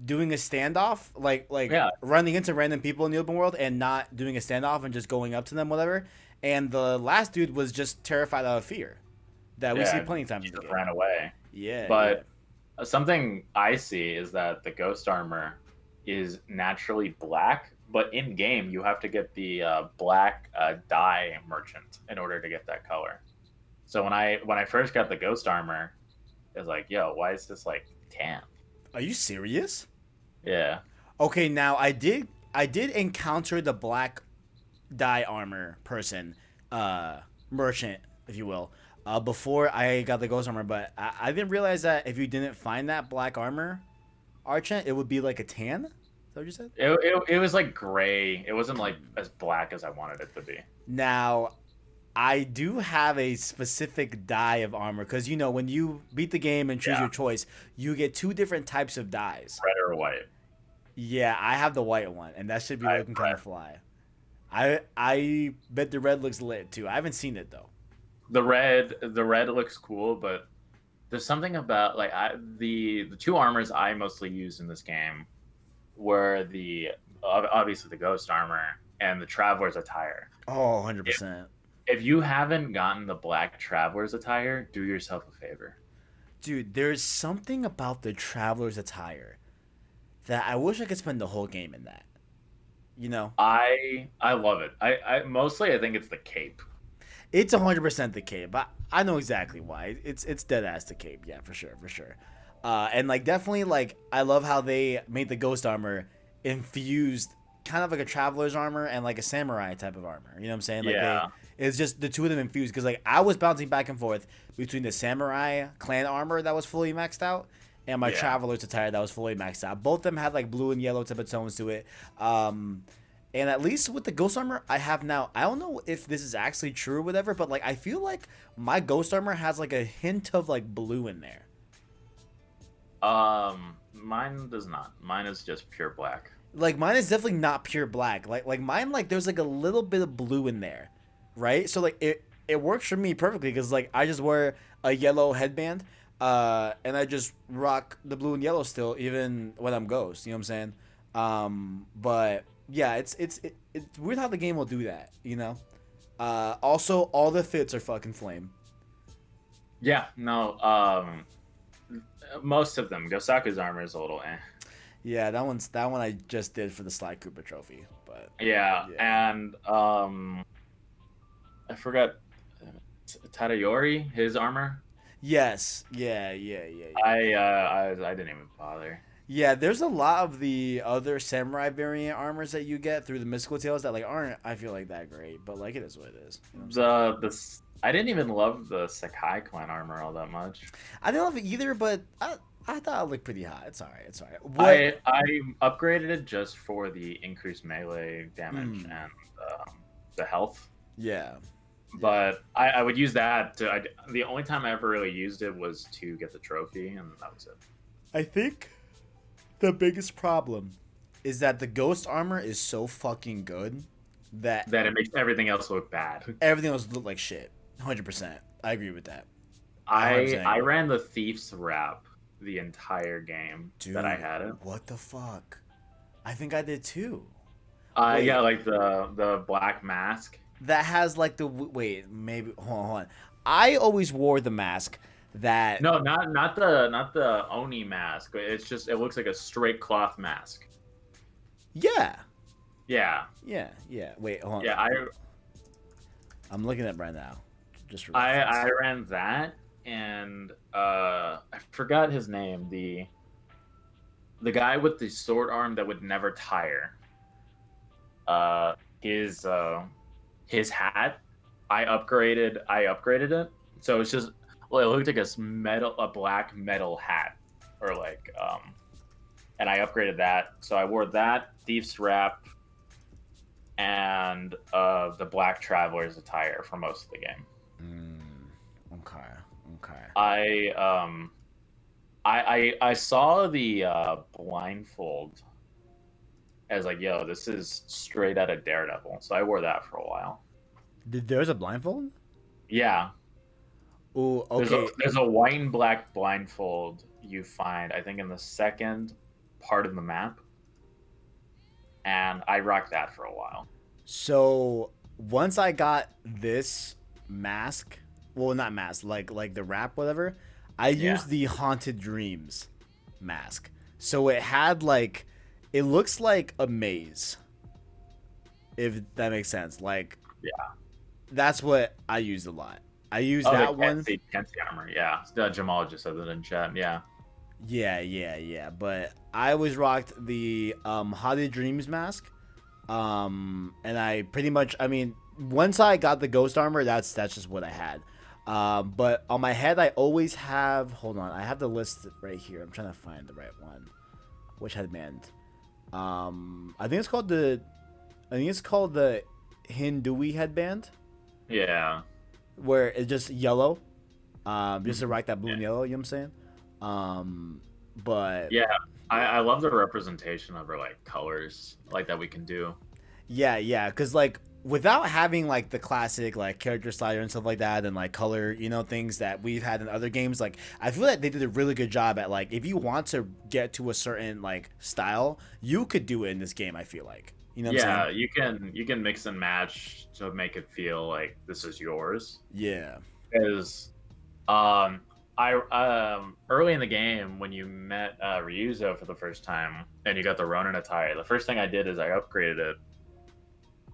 [SPEAKER 1] doing a standoff, like
[SPEAKER 2] yeah,
[SPEAKER 1] running into random people in the open world and not doing a standoff and just going up to them, whatever. And the last dude was just terrified out of fear that we see
[SPEAKER 2] yeah,
[SPEAKER 1] plenty of times
[SPEAKER 2] he
[SPEAKER 1] in the
[SPEAKER 2] just
[SPEAKER 1] game.
[SPEAKER 2] ran away.
[SPEAKER 1] Yeah, yeah.
[SPEAKER 2] But something I see is that the ghost armor is naturally black, but in game you have to get the black dye merchant in order to get that color. So when I first got the ghost armor, it was like, yo, why is this like tan?
[SPEAKER 1] Are you serious?
[SPEAKER 2] Yeah,
[SPEAKER 1] Okay, now I did encounter the black dye armor person, merchant, if you will, before I got the ghost armor. But I didn't realize that if you didn't find that black armor, Archant, it would be like a tan. Is that what you said?
[SPEAKER 2] it was like gray. It wasn't like as black as I wanted it to be.
[SPEAKER 1] Now, I do have a specific dye of armor because you know when you beat the game and choose
[SPEAKER 2] Yeah,
[SPEAKER 1] your choice, you get two different types of dyes.
[SPEAKER 2] red or white.
[SPEAKER 1] Yeah, I have the white one, and that should be
[SPEAKER 2] I have
[SPEAKER 1] looking kind
[SPEAKER 2] red.
[SPEAKER 1] of fly. I bet the red looks lit too. I haven't seen it though.
[SPEAKER 2] The red looks cool, but there's something about like the two armors I mostly used in this game were obviously the ghost armor and the traveler's attire.
[SPEAKER 1] Oh,
[SPEAKER 2] If
[SPEAKER 1] 100%.
[SPEAKER 2] if you haven't gotten the black traveler's attire, do yourself a favor.
[SPEAKER 1] Dude, there's something about the traveler's attire that I wish I could spend the whole game in that. You know?
[SPEAKER 2] I love it. I think it's the cape.
[SPEAKER 1] It's 100% the cape. I know exactly why. It's dead ass the cape. Yeah, for sure, for sure. And like definitely like I love how they made the ghost armor infused kind of like a traveler's armor and like a samurai type of armor. You know what I'm saying? Like
[SPEAKER 2] Yeah,
[SPEAKER 1] it's just the two of them infused because like I was bouncing back and forth between the samurai clan armor that was fully maxed out and my
[SPEAKER 2] yeah.
[SPEAKER 1] traveler's attire that was fully maxed out. Both of them had like blue and yellow type of tones to it. And at least with the ghost armor I have now, I don't know if this is actually true or whatever, but like I feel like my ghost armor has like a hint of like blue in there.
[SPEAKER 2] Mine does not. Mine is just pure black.
[SPEAKER 1] Like mine is definitely not pure black. Like mine like there's like a little bit of blue in there, right? So like it works for me perfectly because like I just wear a yellow headband, and I just rock the blue and yellow still even when I'm Ghost. You know what I'm saying? But yeah, it's weird how the game will do that. You know. Also, all the fits are fucking flame.
[SPEAKER 2] Yeah, no. Most of them. Gosaku's armor is a little eh.
[SPEAKER 1] Yeah, that one I just did for the Sly Cooper trophy, but
[SPEAKER 2] Yeah,
[SPEAKER 1] yeah.
[SPEAKER 2] and I forgot Tadayori, his armor.
[SPEAKER 1] Yes, yeah.
[SPEAKER 2] I didn't even bother.
[SPEAKER 1] Yeah, there's a lot of the other samurai variant armors that you get through the mystical tales that like aren't I feel like that great, but like it is what it is. You know what I'm saying?
[SPEAKER 2] I didn't even love the Sakai clan armor all that much.
[SPEAKER 1] I didn't love it either, but I thought it looked pretty hot. It's alright. It's alright. What?
[SPEAKER 2] I upgraded it just for the increased melee damage and the health.
[SPEAKER 1] Yeah.
[SPEAKER 2] But I would use that to. The only time I ever really used it was to get the trophy, and that was it.
[SPEAKER 1] I think the biggest problem is that the ghost armor is so fucking good that
[SPEAKER 2] That it makes everything else look bad.
[SPEAKER 1] everything else look like shit. 100%. I agree with that.
[SPEAKER 2] I ran the Thief's Wrap the entire game
[SPEAKER 1] Dude,
[SPEAKER 2] that I had it.
[SPEAKER 1] what the fuck? I think I did too.
[SPEAKER 2] Yeah, like the black mask.
[SPEAKER 1] That has like the wait, maybe hold on. I always wore the mask that
[SPEAKER 2] No, not the Oni mask. It's just it looks like a straight cloth mask.
[SPEAKER 1] yeah.
[SPEAKER 2] Yeah.
[SPEAKER 1] Yeah. Wait, hold on.
[SPEAKER 2] Yeah,
[SPEAKER 1] I'm looking at it right now. Just for
[SPEAKER 2] I ran that and I forgot his name. The guy with the sword arm that would never tire. His hat, I upgraded it. So it's just well, it looked like a black metal hat, or like and I upgraded that. So I wore that Thief's Wrap and the Black Traveler's attire for most of the game.
[SPEAKER 1] Okay.
[SPEAKER 2] I saw the blindfold as like, yo, this is straight out of Daredevil. So I wore that for a while.
[SPEAKER 1] There's a blindfold?
[SPEAKER 2] Yeah.
[SPEAKER 1] Oh, okay.
[SPEAKER 2] There's a white and black blindfold you find, I think, in the second part of the map. And I rocked that for a while.
[SPEAKER 1] So once I got this mask, well, not mask, like the wrap, whatever, I used the Haunted Dreams mask. So it had like, it looks like a maze, if that makes sense. Like,
[SPEAKER 2] yeah,
[SPEAKER 1] that's what I used a lot. I used that one.
[SPEAKER 2] Kenzie armor, yeah. Jamal just said that in chat, yeah.
[SPEAKER 1] Yeah. But I always rocked the Haunted Dreams mask. And I pretty much, I mean, once I got the ghost armor, that's just what I had. But on my head, I always have. Hold on, I have the list right here. I'm trying to find the right one. Which headband? I think it's called the Hindui headband.
[SPEAKER 2] Yeah.
[SPEAKER 1] Where it's just yellow. Just to rock that blue and yellow. You know what I'm saying? But
[SPEAKER 2] yeah, I love the representation of our like colors like that we can do.
[SPEAKER 1] Yeah, because like without having like the classic like character slider and stuff like that and like color, you know, things that we've had in other games, like I feel like they did a really good job at like if you want to get to a certain like style, you could do it in this game. I feel like, you know what I'm saying?
[SPEAKER 2] you can mix and match to make it feel like this is yours.
[SPEAKER 1] Yeah,
[SPEAKER 2] because early in the game when you met Ryuzo for the first time and you got the Ronin attire, the first thing I did is I upgraded it.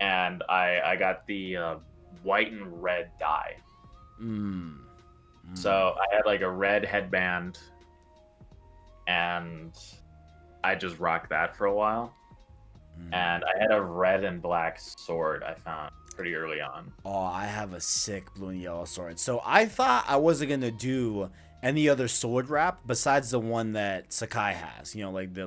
[SPEAKER 2] And I got the white and red dye. So I had like a red headband, and I just rocked that for a while. And I had a red and black sword I found pretty early on.
[SPEAKER 1] Oh, I have a sick blue and yellow sword. So I thought I wasn't gonna do any other sword wrap besides the one that Sakai has, you know, like the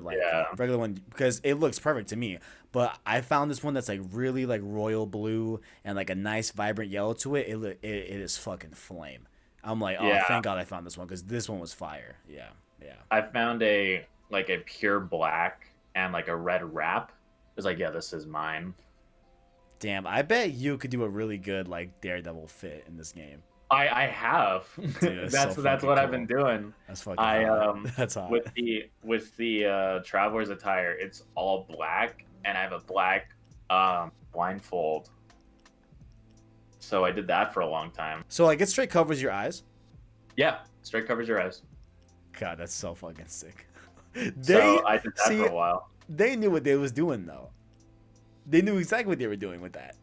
[SPEAKER 1] regular one, because it looks perfect to me. But I found this one that's like really like royal blue and like a nice vibrant yellow to it. It is fucking flame. I'm like, oh, thank God I found this one because this one was fire. Yeah.
[SPEAKER 2] I found a pure black and like a red wrap. It was like, yeah, this is mine.
[SPEAKER 1] Damn, I bet you could do a really good like Daredevil fit in this game.
[SPEAKER 2] I have.
[SPEAKER 1] Dude, that's so
[SPEAKER 2] That's
[SPEAKER 1] fucking
[SPEAKER 2] what I've been
[SPEAKER 1] cool.
[SPEAKER 2] doing.
[SPEAKER 1] That's fucking
[SPEAKER 2] I
[SPEAKER 1] hot. That's hot.
[SPEAKER 2] with the traveler's attire, it's all black, and I have a black blindfold. So I did that for a long time.
[SPEAKER 1] So like it straight covers your eyes.
[SPEAKER 2] Yeah, straight covers your eyes.
[SPEAKER 1] God, that's so fucking sick.
[SPEAKER 2] So I did that for a while.
[SPEAKER 1] They knew what they was doing though. They knew exactly what they were doing with that.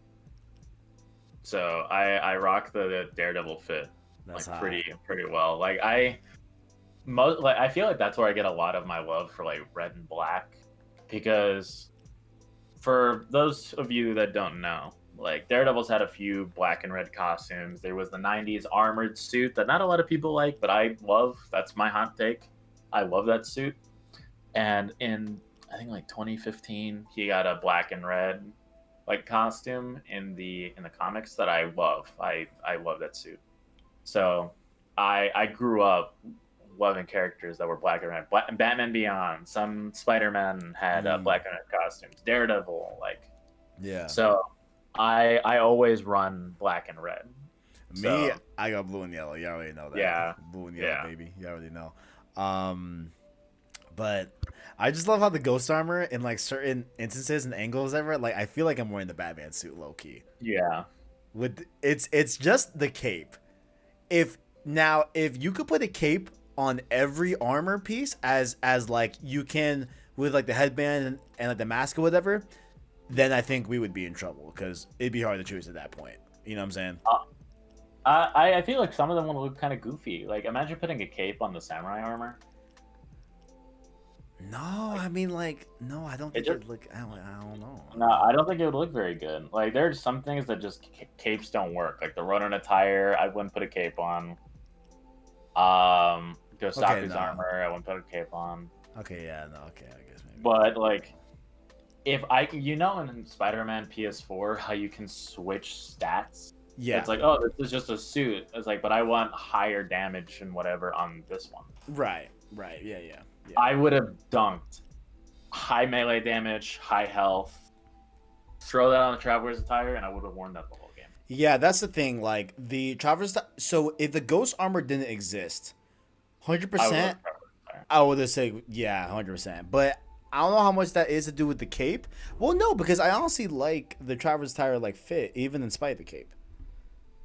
[SPEAKER 2] So I rock the Daredevil fit
[SPEAKER 1] That's
[SPEAKER 2] like
[SPEAKER 1] hot.
[SPEAKER 2] pretty well. Like I feel like that's where I get a lot of my love for like red and black, because for those of you that don't know, like Daredevil's had a few black and red costumes. There was the 90s armored suit that not a lot of people like, but I love. That's my hot take. I love that suit. And in I think like 2015, he got a black and red like costume in the comics that I love. I love that suit. So I grew up loving characters that were black and red. Batman Beyond, some Spider-Man had black and red costumes. Daredevil, like
[SPEAKER 1] Yeah.
[SPEAKER 2] So I always run black and red.
[SPEAKER 1] Me,
[SPEAKER 2] So,
[SPEAKER 1] I got blue and yellow. You already know that.
[SPEAKER 2] Yeah.
[SPEAKER 1] Blue and yellow,
[SPEAKER 2] Yeah.
[SPEAKER 1] baby. You already know. But I just love how the ghost armor in like certain instances and angles ever, like I feel like I'm wearing the Batman suit low key.
[SPEAKER 2] yeah.
[SPEAKER 1] With it's just the cape. If you could put a cape on every armor piece as like you can with like the headband and like the mask or whatever, then I think we would be in trouble because it'd be hard to choose at that point. You know what I'm saying?
[SPEAKER 2] I feel like some of them would look kind of goofy. Like imagine putting a cape on the samurai armor.
[SPEAKER 1] No, I mean like no, I don't think
[SPEAKER 2] just-
[SPEAKER 1] it'd look. I don't know.
[SPEAKER 2] No, I don't think it would look very good. Like there's some things that just capes don't work. Like the Ronin attire, I wouldn't put a cape on. Gosaku's armor, I wouldn't put a cape on.
[SPEAKER 1] Okay, yeah, no, okay, I guess maybe.
[SPEAKER 2] But like, if I can, in Spider-Man PS4, how you can switch stats.
[SPEAKER 1] Yeah,
[SPEAKER 2] It's like, oh, this is just a suit. It's like, but I want higher damage and whatever on this one.
[SPEAKER 1] right, yeah.
[SPEAKER 2] I would have dunked high melee damage, high health, throw that on the Traveler's attire, and I would have worn that the whole game.
[SPEAKER 1] Yeah, that's the thing. Like the Traveler's. So if the ghost armor didn't exist, 100%, I would have said yeah, 100%. But I don't know how much that is to do with the cape. Well, no, because I honestly like the Traveler's attire like fit even in spite of the cape.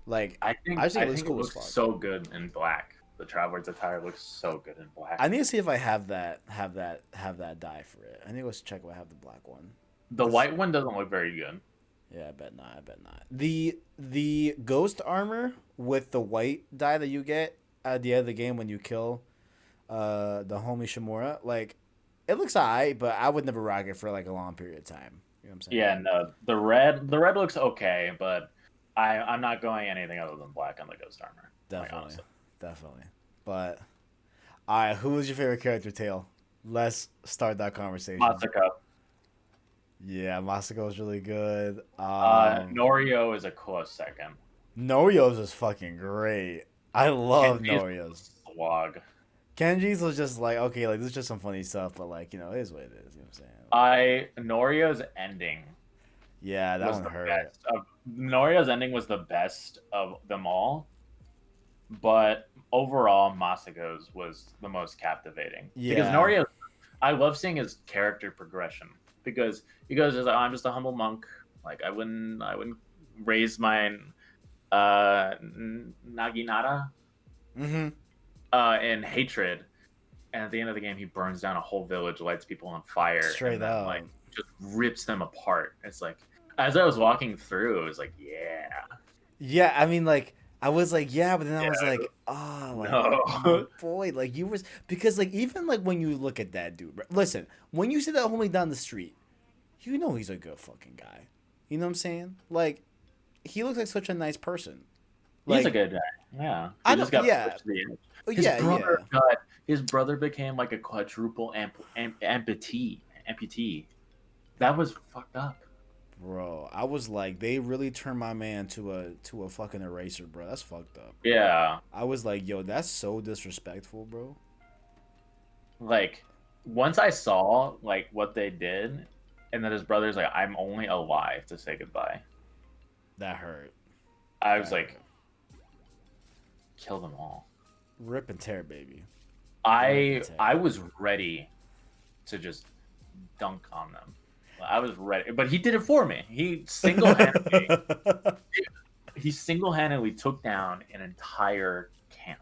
[SPEAKER 1] Like
[SPEAKER 2] I think
[SPEAKER 1] it looks cool as fuck.
[SPEAKER 2] so good in black. The Traveler's attire looks so good in black.
[SPEAKER 1] I need to see if I have that dye for it. I need to go check if I have the black one.
[SPEAKER 2] The white one doesn't look very good.
[SPEAKER 1] Yeah, I bet not. The ghost armor with the white dye that you get at the end of the game when you kill the homie Shimura, like it looks alright, but I would never rock it for like a long period of time. You know what I'm saying?
[SPEAKER 2] Yeah, no. The red looks okay, but I'm not going anything other than black on the ghost armor.
[SPEAKER 1] Definitely. But alright, who was your favorite character, Tail? Let's start that conversation.
[SPEAKER 2] Masako.
[SPEAKER 1] Yeah, Masako is really good.
[SPEAKER 2] Norio is a close second.
[SPEAKER 1] Norio's is fucking great. I love
[SPEAKER 2] Kenji's
[SPEAKER 1] Norio's.
[SPEAKER 2] Slog.
[SPEAKER 1] Kenji's was just like, okay, like this is just some funny stuff, but like, it is what it is. You know what I'm saying?
[SPEAKER 2] Norio's ending.
[SPEAKER 1] Yeah, that one hurt.
[SPEAKER 2] Norio's ending was the best of them all, but overall, Masako's was the most captivating.
[SPEAKER 1] Yeah.
[SPEAKER 2] Because Norio, I love seeing his character progression because he goes, "I'm just a humble monk. Like I wouldn't raise mine, naginata, in hatred." And at the end of the game, he burns down a whole village, lights people on fire,
[SPEAKER 1] Straight up,
[SPEAKER 2] like just rips them apart. It's like, as I was walking through, it was like, yeah.
[SPEAKER 1] Yeah, I mean, like, I was like, yeah, but then I was like, oh, like,
[SPEAKER 2] No.
[SPEAKER 1] oh, boy, like, you was, because, like, even, like, when you look at that dude, listen, when you see that homie down the street, you know he's a good fucking guy. You know what I'm saying? Like, he looks like such a nice person.
[SPEAKER 2] He's
[SPEAKER 1] Like,
[SPEAKER 2] a good guy. Yeah.
[SPEAKER 1] I
[SPEAKER 2] He
[SPEAKER 1] know,
[SPEAKER 2] just got
[SPEAKER 1] yeah.
[SPEAKER 2] pushed to the edge.
[SPEAKER 1] Yeah.
[SPEAKER 2] His brother became like a quadruple amputee. That was fucked up.
[SPEAKER 1] Bro, I was like, they really turned my man to a fucking eraser, bro. That's fucked up.
[SPEAKER 2] Yeah.
[SPEAKER 1] I was like, yo, that's so disrespectful, bro.
[SPEAKER 2] Like, once I saw like what they did, and then his brother's like, I'm only alive to say goodbye.
[SPEAKER 1] That hurt.
[SPEAKER 2] I was like, kill them all.
[SPEAKER 1] Rip and tear, baby.
[SPEAKER 2] I was ready to just dunk on them. I was ready, but he did it for me. He single-handedly took down an entire camp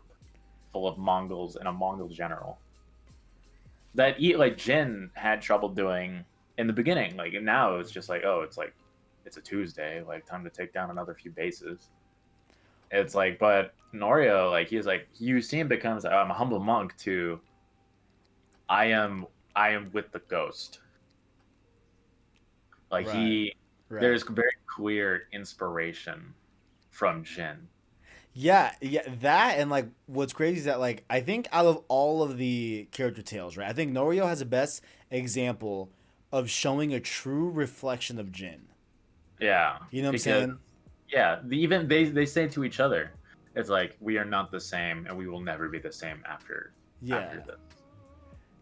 [SPEAKER 2] full of Mongols and a Mongol general that like Jin had trouble doing in the beginning. Like, and now it's just like, oh, it's a Tuesday, like time to take down another few bases. It's like, but Norio, like, he's like, you see him becomes, I'm a humble monk to I am with the ghost. Like,
[SPEAKER 1] Right.
[SPEAKER 2] there's very clear inspiration from Jin.
[SPEAKER 1] Yeah, that and like what's crazy is that like I think out of all of the character tales, right? I think Norio has the best example of showing a true reflection of Jin.
[SPEAKER 2] Yeah,
[SPEAKER 1] You know what I'm saying?
[SPEAKER 2] Yeah, even they say to each other, it's like, we are not the same, and we will never be the same after this.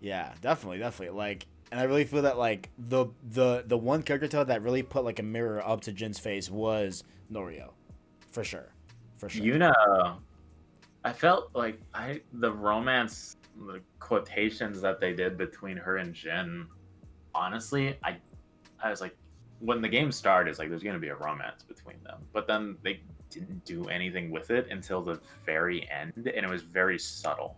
[SPEAKER 1] Yeah, definitely. Like, and I really feel that like the one character tale that really put like a mirror up to Jin's face was Norio, for sure.
[SPEAKER 2] You know, I felt like the romance, the quotations that they did between her and Jin. Honestly, I was like, when the game started, it's like there's gonna be a romance between them, but then they didn't do anything with it until the very end, and it was very subtle.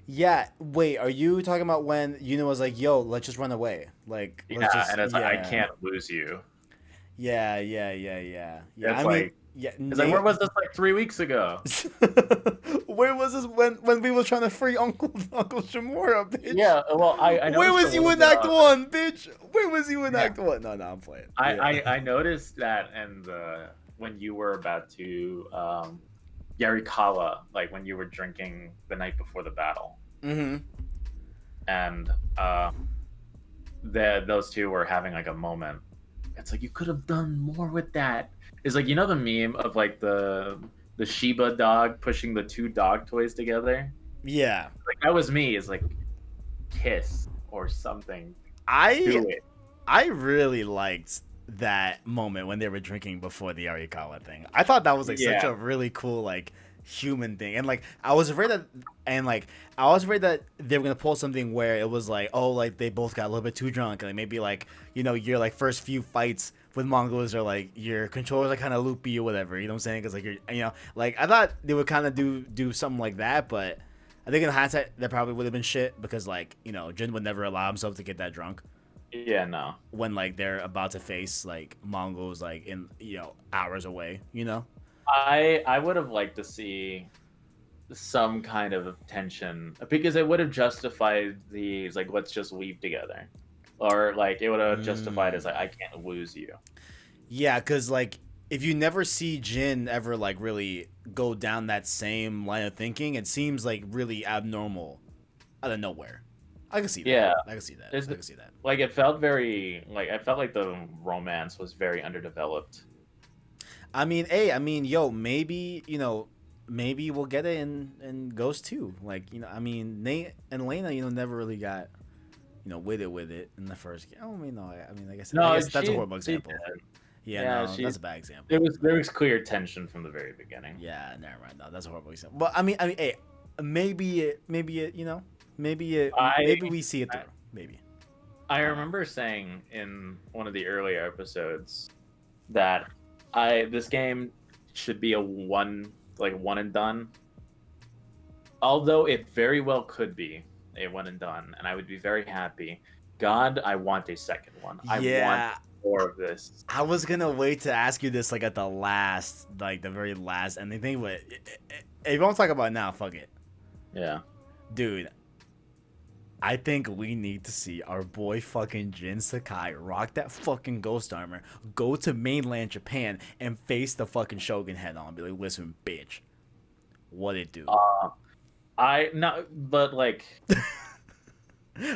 [SPEAKER 1] Yeah, wait, are you talking about when Yuna was like, "Yo, let's just run away"? Like, let's just,
[SPEAKER 2] and it's like, I can't lose you.
[SPEAKER 1] Yeah.
[SPEAKER 2] It's like, it's like, where was this like 3 weeks ago?
[SPEAKER 1] Where was this when we was trying to free Uncle Shimura, bitch?
[SPEAKER 2] Yeah, well, I
[SPEAKER 1] where was you in Act 1, bitch? Where was you in Act 1? No, I'm playing.
[SPEAKER 2] I noticed that, and when you were about to Yarikawa, like when you were drinking the night before the battle.
[SPEAKER 1] Mm-hmm.
[SPEAKER 2] And those two were having like a moment. It's like, you could have done more with that. It's like, you know the meme of like the Shiba dog pushing the two dog toys together?
[SPEAKER 1] Yeah.
[SPEAKER 2] Like, that was me. It's like, kiss or something.
[SPEAKER 1] Do it. I really liked that moment when they were drinking before the Arikawa thing. I thought that was like such a really cool like human thing, and like I was afraid that they were gonna pull something where it was like, oh, like they both got a little bit too drunk, and like, maybe like, you know, your like first few fights with Mongols are like your controllers are kind of loopy or whatever, you know what I'm saying? Because like, you're, you know, like I thought they would kind of do something like that, but I think in hindsight that probably would have been shit, because like, you know, Jin would never allow himself to get that drunk.
[SPEAKER 2] Yeah, no.
[SPEAKER 1] When like they're about to face like Mongols like in, you know, hours away, you know.
[SPEAKER 2] I would have liked to see some kind of tension, because it would have justified these like, let's just leave together, or like it would have justified as like, I can't lose you.
[SPEAKER 1] Yeah, because like if you never see Jin ever like really go down that same line of thinking, it seems like really abnormal out of nowhere. I can see that.
[SPEAKER 2] Yeah,
[SPEAKER 1] I can see that.
[SPEAKER 2] I can see that. Like, it felt very like, I felt like the romance was very underdeveloped.
[SPEAKER 1] I mean, yo, maybe, you know, maybe we'll get it in Ghost 2. Like, you know, I mean, Nate and Lena, you know, never really got, you know, with it in the first game. Oh, I mean, no, I mean, I guess that's a horrible example. Yeah, no, that's a bad example.
[SPEAKER 2] There was clear tension from the very beginning.
[SPEAKER 1] Yeah, never mind. No, that's a horrible example. But I mean, hey, maybe it, you know, maybe we see it through. Maybe.
[SPEAKER 2] I remember saying in one of the earlier episodes that this game should be a one and done. Although it very well could be a one and done, and I would be very happy. God, I want a second one. I want more of this.
[SPEAKER 1] I was gonna wait to ask you this like at the last, like the very last ending thing, but if you want to talk about it now, fuck it.
[SPEAKER 2] Yeah.
[SPEAKER 1] Dude, I think we need to see our boy fucking Jin Sakai rock that fucking ghost armor, go to mainland Japan, and face the fucking Shogun head on. Be like, listen, bitch, what it do?
[SPEAKER 2] But like,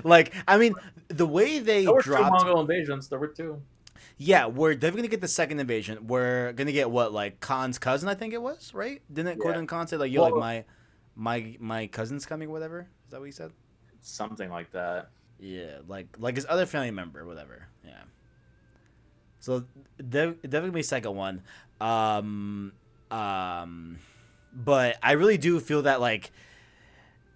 [SPEAKER 1] like, I mean, the way they
[SPEAKER 2] there were
[SPEAKER 1] dropped
[SPEAKER 2] 2 Mongol invasions. There were 2.
[SPEAKER 1] Yeah, we're definitely gonna get the second invasion. We're gonna get what, like Khan's cousin, I think it was, right? Didn't Gordon Khan say like, yo, like my cousin's coming, whatever? Is that what he said?
[SPEAKER 2] Something like that.
[SPEAKER 1] Yeah, like his other family member, whatever. Yeah. So definitely second one. Um, but I really do feel that like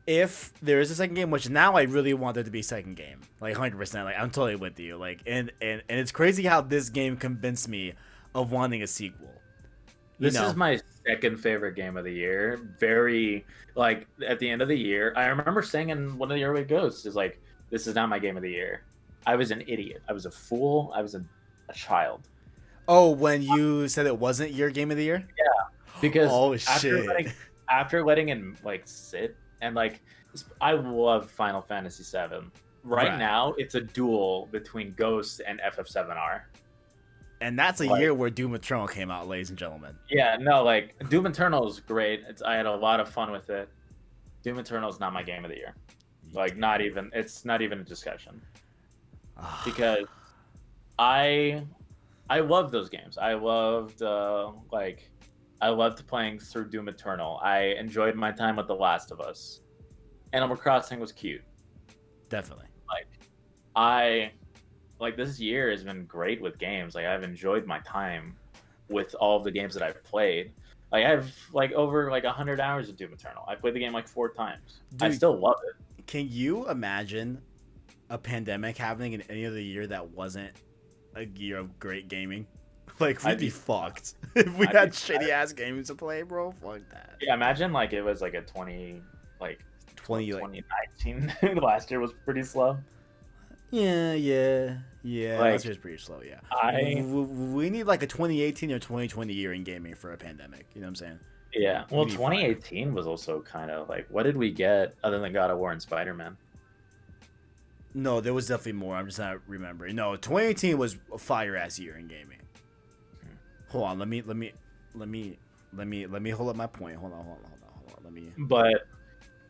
[SPEAKER 1] if there is a second game, which now I really want there to be a second game, like 100%, like I'm totally with you. Like and it's crazy how this game convinced me of wanting a sequel.
[SPEAKER 2] This is my second favorite game of the year. Very like at the end of the year, I remember saying in one of the early ghosts is like, this is not my game of the year. I was an idiot. I was a fool. I was a child.
[SPEAKER 1] Oh, when you said it wasn't your game of the year?
[SPEAKER 2] Yeah, because
[SPEAKER 1] Oh shit.
[SPEAKER 2] after letting it like sit and like I love Final Fantasy VII. Right now, it's a duel between Ghost and FF7R.
[SPEAKER 1] And that's a year where Doom Eternal came out, ladies and gentlemen.
[SPEAKER 2] Yeah, no, like Doom Eternal is great. I had a lot of fun with it. Doom Eternal is not my game of the year. Like, it's not even a discussion. Because I love those games. I loved playing through Doom Eternal. I enjoyed my time with The Last of Us. Animal Crossing was cute.
[SPEAKER 1] Definitely.
[SPEAKER 2] Like this year has been great with games. Like I've enjoyed my time with all of the games that I've played. Like I have like over like 100 hours of Doom Eternal. I played the game like 4 times. Dude, I still love it.
[SPEAKER 1] Can you imagine a pandemic happening in any other year that wasn't a year of great gaming? Like we'd be fucked if we had shitty ass games to play, bro. Fuck that.
[SPEAKER 2] Yeah, imagine like it was like a 2019. Last year was pretty slow.
[SPEAKER 1] Yeah. Like, last year's pretty slow. Yeah, we need like a 2018 or 2020 year in gaming for a pandemic. You know what I'm saying?
[SPEAKER 2] Yeah. Well, 2018 was also kind of like, what did we get other than God of War and Spider-Man?
[SPEAKER 1] No, there was definitely more. I'm just not remembering. No, 2018 was a fire ass year in gaming. Hold on, let me hold up my point. Hold on. Let me.
[SPEAKER 2] But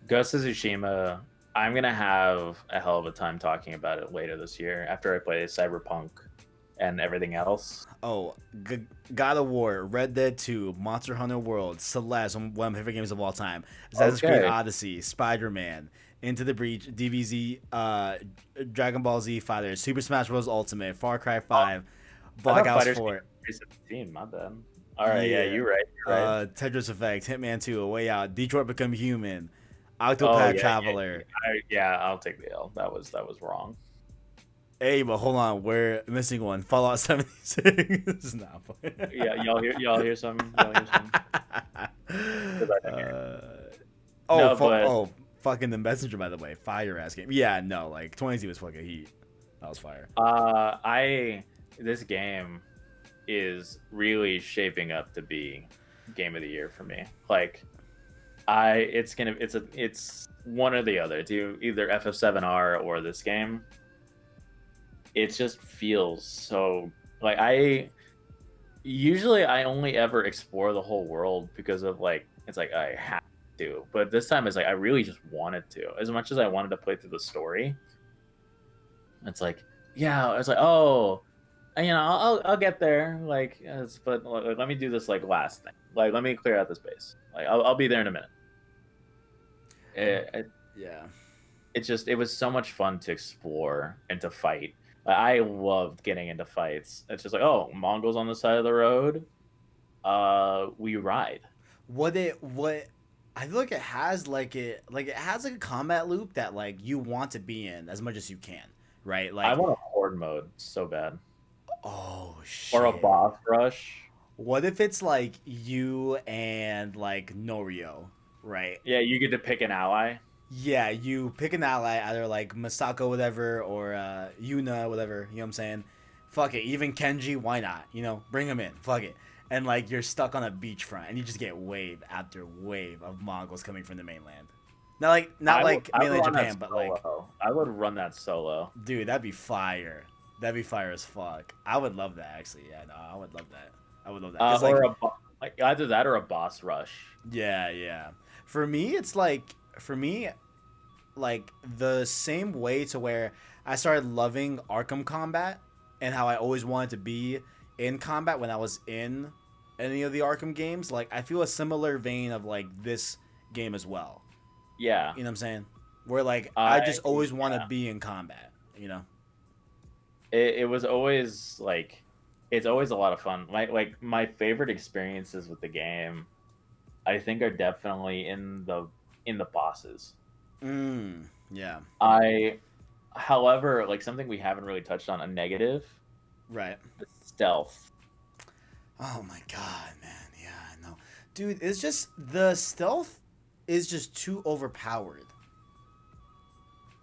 [SPEAKER 2] Ghost of Tsushima, I'm gonna have a hell of a time talking about it later this year after I play Cyberpunk and everything else.
[SPEAKER 1] Oh, God of War, Red Dead 2, Monster Hunter World, Celeste, one of my favorite games of all time, Assassin's Creed Odyssey, Spider-Man, Into the Breach, DBZ, Dragon Ball Z Fighters, Super Smash Bros. Ultimate, Far Cry 5, Black Ops 4.
[SPEAKER 2] 2017, my bad. All right, yeah, you're right.
[SPEAKER 1] Tetris Effect, Hitman 2, A Way Out, Detroit Become Human, Octopath Traveler.
[SPEAKER 2] Yeah, I'll take the L. That was wrong.
[SPEAKER 1] Hey, but hold on, we're missing one. Fallout 76. Nah,
[SPEAKER 2] yeah, y'all hear something?
[SPEAKER 1] Fucking The Messenger, by the way, fire ass game. Yeah, no, like 22 was fucking heat. That was fire.
[SPEAKER 2] This game is really shaping up to be game of the year for me. Like, it's one or the other. It's either FF7R or this game. It just feels so like I only ever explore the whole world because of like it's like I have to, but this time it's like I really just wanted to. As much as I wanted to play through the story, it's like I'll get there. But let me do this like last thing. Like let me clear out this base. Like I'll be there in a minute. It was so much fun to explore and to fight. I loved getting into fights. It's just like, oh, Mongols on the side of the road. We ride.
[SPEAKER 1] I feel like it has it has like a combat loop that like you want to be in as much as you can, right? Like
[SPEAKER 2] I want a horde mode so bad.
[SPEAKER 1] Oh shit.
[SPEAKER 2] Or a boss rush.
[SPEAKER 1] What if it's like you and like Norio, right?
[SPEAKER 2] Yeah, you get to pick an ally.
[SPEAKER 1] Yeah, you pick an ally, either like Masako, whatever, or Yuna, whatever. You know what I'm saying? Fuck it. Even Kenji, why not? You know, bring him in. Fuck it. And like you're stuck on a beachfront, and you just get wave after wave of Mongols coming from the mainland. Not mainland Japan, but like
[SPEAKER 2] I would run that solo.
[SPEAKER 1] Dude, that'd be fire. That'd be fire as fuck. I would love that actually. Yeah, no, I would love that.
[SPEAKER 2] Either that or a boss rush.
[SPEAKER 1] Yeah. For me, it's like the same way to where I started loving Arkham combat and how I always wanted to be in combat when I was in any of the Arkham games. Like I feel a similar vein of like this game as well.
[SPEAKER 2] Yeah.
[SPEAKER 1] You know what I'm saying? Where like I just always want to be in combat, you know?
[SPEAKER 2] It was always like it's always a lot of fun. My favorite experiences with the game, I think, are definitely in the bosses.
[SPEAKER 1] Yeah.
[SPEAKER 2] I, however, like something we haven't really touched on, a negative,
[SPEAKER 1] Right.
[SPEAKER 2] stealth.
[SPEAKER 1] Oh my god, man. Yeah, I know. Dude, it's just the stealth is just too overpowered.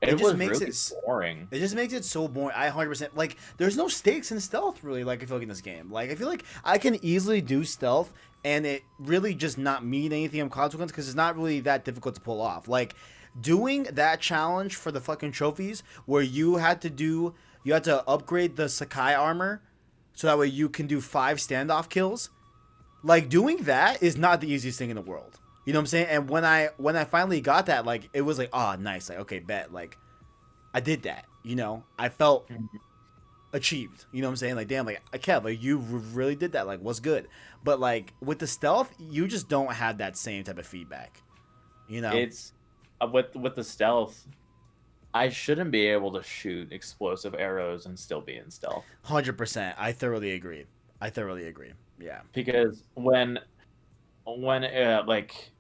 [SPEAKER 1] It
[SPEAKER 2] It
[SPEAKER 1] just
[SPEAKER 2] was
[SPEAKER 1] makes
[SPEAKER 2] really
[SPEAKER 1] it
[SPEAKER 2] boring.
[SPEAKER 1] it just makes it so boring. I 100% like there's no stakes in stealth really like I feel like in this game. Like I feel like I can easily do stealth and it really just not mean anything of consequence because it's not really that difficult to pull off. Like doing that challenge for the fucking trophies where you had to upgrade the Sakai armor so that way you can do 5 standoff kills. Like doing that is not the easiest thing in the world. You know what I'm saying? And when I finally got that, like it was like, oh nice, like okay, bet. Like I did that, you know? I felt
[SPEAKER 2] Mhm.
[SPEAKER 1] achieved. You know what I'm saying? Like damn, like I can't, like you really did that. Like what's good? But like with the stealth, you just don't have that same type of feedback. You know?
[SPEAKER 2] It's with the stealth. I shouldn't be able to shoot explosive arrows and still be in stealth
[SPEAKER 1] 100%. I thoroughly agree. I thoroughly agree. Yeah.
[SPEAKER 2] because when like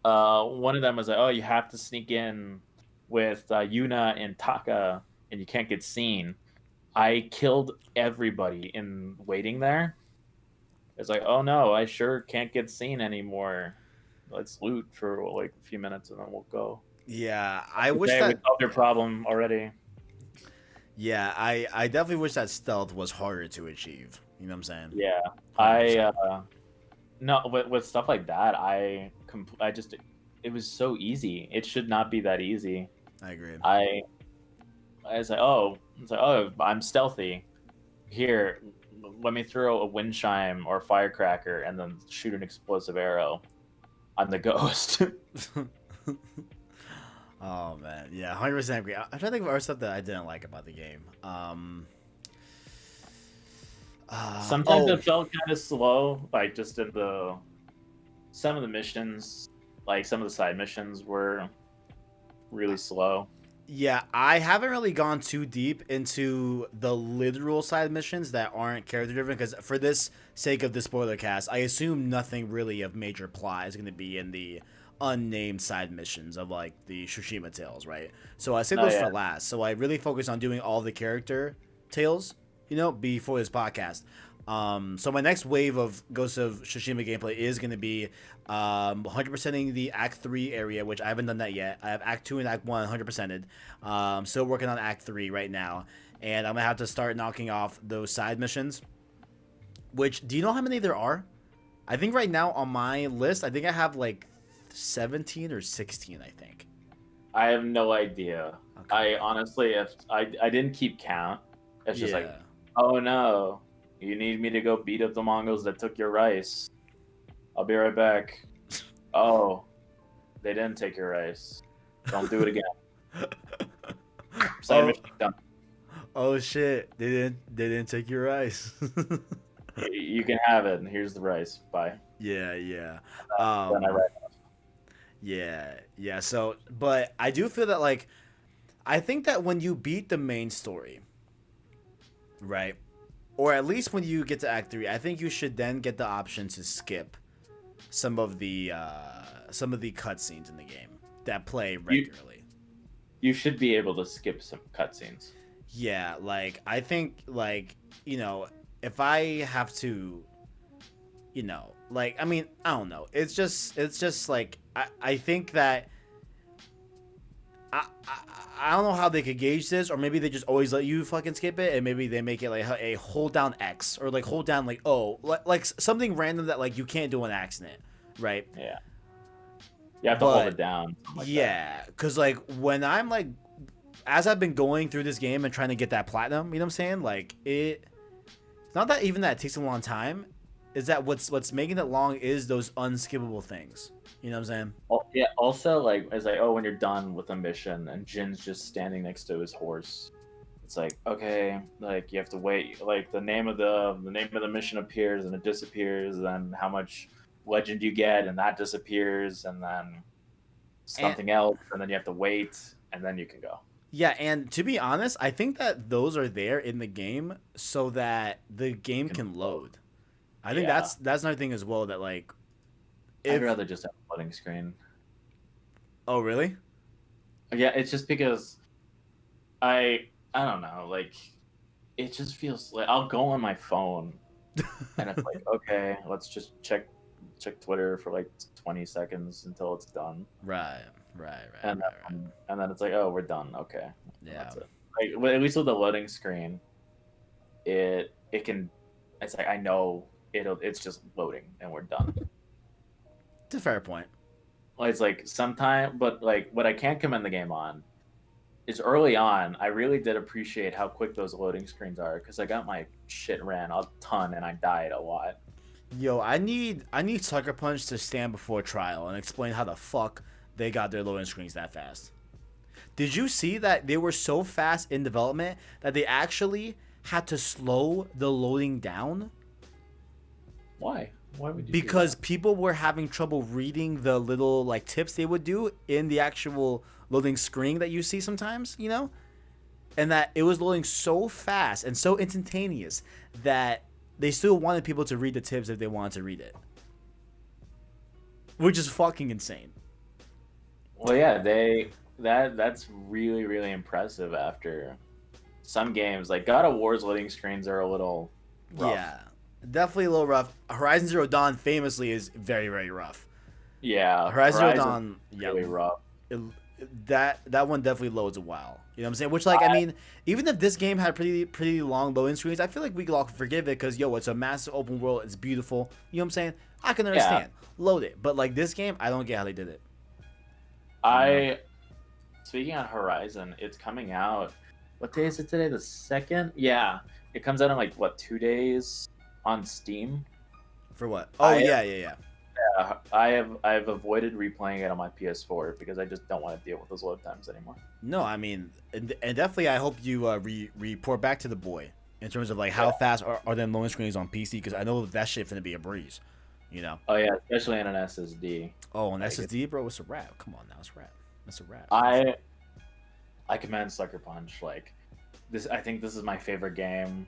[SPEAKER 2] one of them was like, oh, you have to sneak in with Yuna and Taka, and you can't get seen. I killed everybody in waiting there. It's like, oh no, I sure can't get seen anymore. Let's loot for like a few minutes and then we'll go.
[SPEAKER 1] Yeah. I wish
[SPEAKER 2] Okay, we
[SPEAKER 1] that.
[SPEAKER 2] solved your
[SPEAKER 1] Yeah.
[SPEAKER 2] problem already.
[SPEAKER 1] Yeah. I definitely wish that stealth was harder to achieve. You know what I'm saying?
[SPEAKER 2] Yeah, I
[SPEAKER 1] 100%.
[SPEAKER 2] no, with stuff like that, I just, it was so easy. It should not be that easy.
[SPEAKER 1] I agree.
[SPEAKER 2] I I was like, oh, I'm stealthy. Here, let me throw a wind chime or firecracker and then shoot an explosive arrow. I'm the ghost.
[SPEAKER 1] Oh man, yeah, 100% agree. I'm trying to think of other stuff that I didn't like about the game.
[SPEAKER 2] Sometimes
[SPEAKER 1] Oh
[SPEAKER 2] it felt kind of slow, like just in the some of the missions, like some of the side missions were really slow.
[SPEAKER 1] yeah, I haven't really gone too deep into the literal side missions that aren't character driven because for this sake of the spoiler cast, I assume nothing really of major plot is going to be in the unnamed side missions of like the Tsushima tales, right? So I saved
[SPEAKER 2] Oh
[SPEAKER 1] those
[SPEAKER 2] yeah,
[SPEAKER 1] for last. So I really focus on doing all the character tales, you know, before this podcast. So my next wave of Ghost of Tsushima gameplay is going to be 100%ing the Act 3 area, which I haven't done that yet. I have Act 2 and Act 1 100%ed. Still working on Act 3 right now. And I'm going to have to start knocking off those side missions. Which, do you know how many there are? I think right now on my list, I think I have like 17 or 16, I think.
[SPEAKER 2] I have no idea.
[SPEAKER 1] Okay.
[SPEAKER 2] I honestly, if I didn't keep count, it's just like,
[SPEAKER 1] Yeah.
[SPEAKER 2] oh no, you need me to go beat up the Mongols that took your rice. I'll be right back. Oh, they didn't take your rice. Don't do it again. Side
[SPEAKER 1] oh,
[SPEAKER 2] mission done.
[SPEAKER 1] oh shit. They didn't take your rice.
[SPEAKER 2] You can have it, and here's the rice. Bye.
[SPEAKER 1] Yeah, yeah.
[SPEAKER 2] Then I
[SPEAKER 1] Um
[SPEAKER 2] write.
[SPEAKER 1] yeah, yeah. So, but I do feel that like I think that when you beat the main story, right? Or at least when you get to Act 3, I think you should then get the option to skip some of the cutscenes in the game that play
[SPEAKER 2] You
[SPEAKER 1] regularly.
[SPEAKER 2] you should be able to skip some cutscenes.
[SPEAKER 1] Yeah, like I think like, you know, if I have to, you know, like I mean, I don't know. It's just like I think that I don't know how they could gauge this, or maybe they just always let you fucking skip it, and maybe they make it like a hold down X, or like hold down like O, like something random that like you can't do an accident, right?
[SPEAKER 2] Yeah, you have to hold
[SPEAKER 1] But
[SPEAKER 2] it down. Something like that.
[SPEAKER 1] yeah, because like when I'm like, as I've been going through this game and trying to get that platinum, you know what I'm saying? Like it's not that even that it takes a long time, is that what's making it long is those unskippable things. You know what I'm saying?
[SPEAKER 2] Yeah. Also, like, it's like, oh, when you're done with a mission and Jin's just standing next to his horse, it's like, okay, like you have to wait. Like the name of the mission appears and it disappears. Then how much legend you get and that disappears, and then
[SPEAKER 1] And
[SPEAKER 2] something else, and then you have to wait, and then you can go.
[SPEAKER 1] Yeah, and to be honest, I think that those are there in the game so that the game can load. I think
[SPEAKER 2] Yeah,
[SPEAKER 1] that's another thing as well that like
[SPEAKER 2] I'd
[SPEAKER 1] if
[SPEAKER 2] rather just have a loading screen.
[SPEAKER 1] oh really?
[SPEAKER 2] Yeah, it's just because I don't know, like it just feels like I'll go on my phone and it's like, okay, let's just check Twitter for like 20 seconds until it's done.
[SPEAKER 1] Right, right, right,
[SPEAKER 2] And
[SPEAKER 1] right, right.
[SPEAKER 2] and then it's like, oh, we're done. Okay. And
[SPEAKER 1] Yeah.
[SPEAKER 2] that's it. Like at least with the loading screen, it can it's like I know it's just loading and we're done.
[SPEAKER 1] It's a fair point.
[SPEAKER 2] Well, it's like sometime, but like what I can't commend the game on is early on. I really did appreciate how quick those loading screens are because I got my shit ran a ton and I died a lot.
[SPEAKER 1] Yo, I need Sucker Punch to stand before trial and explain how the fuck they got their loading screens that fast. Did you see that they were so fast in development that they actually had to slow the loading down
[SPEAKER 2] Why? Why would you do
[SPEAKER 1] because
[SPEAKER 2] that?
[SPEAKER 1] people were having trouble reading the little like tips they would do in the actual loading screen that you see sometimes, you know? And that it was loading so fast and so instantaneous that they still wanted people to read the tips if they wanted to read it. Which is fucking insane.
[SPEAKER 2] Well, yeah, that's really impressive. After some games, like God of War's loading screens are a little rough.
[SPEAKER 1] Yeah. Definitely a little rough. Horizon Zero Dawn famously is very, very rough.
[SPEAKER 2] Yeah,
[SPEAKER 1] Horizon Zero
[SPEAKER 2] Horizon's
[SPEAKER 1] Dawn, yeah,
[SPEAKER 2] really rough.
[SPEAKER 1] it, that one definitely loads a while. You know what I'm saying? Which, like, I mean, even if this game had pretty long loading screens, I feel like we could all forgive it because, yo, it's a massive open world. It's beautiful. You know what I'm saying? I can understand. Load it. But, like, this game, I don't get how they did it.
[SPEAKER 2] Speaking on Horizon, it's coming out. What day is it today? The 2nd? Yeah, it comes out in like what 2 days on Steam.
[SPEAKER 1] For what? Oh, yeah.
[SPEAKER 2] I've avoided replaying it on my PS4 because I just don't want to deal with those load times anymore.
[SPEAKER 1] No, I mean, and definitely I hope you report back to the boy in terms of, like, how fast are them loading screens on PC because I know that shit's going to be a breeze, you know?
[SPEAKER 2] Oh yeah, especially in an SSD.
[SPEAKER 1] Oh, an SSD, bro, it's a wrap. Come on now, it's a wrap. It's a wrap.
[SPEAKER 2] I commend Sucker Punch. Like this, I think this is my favorite game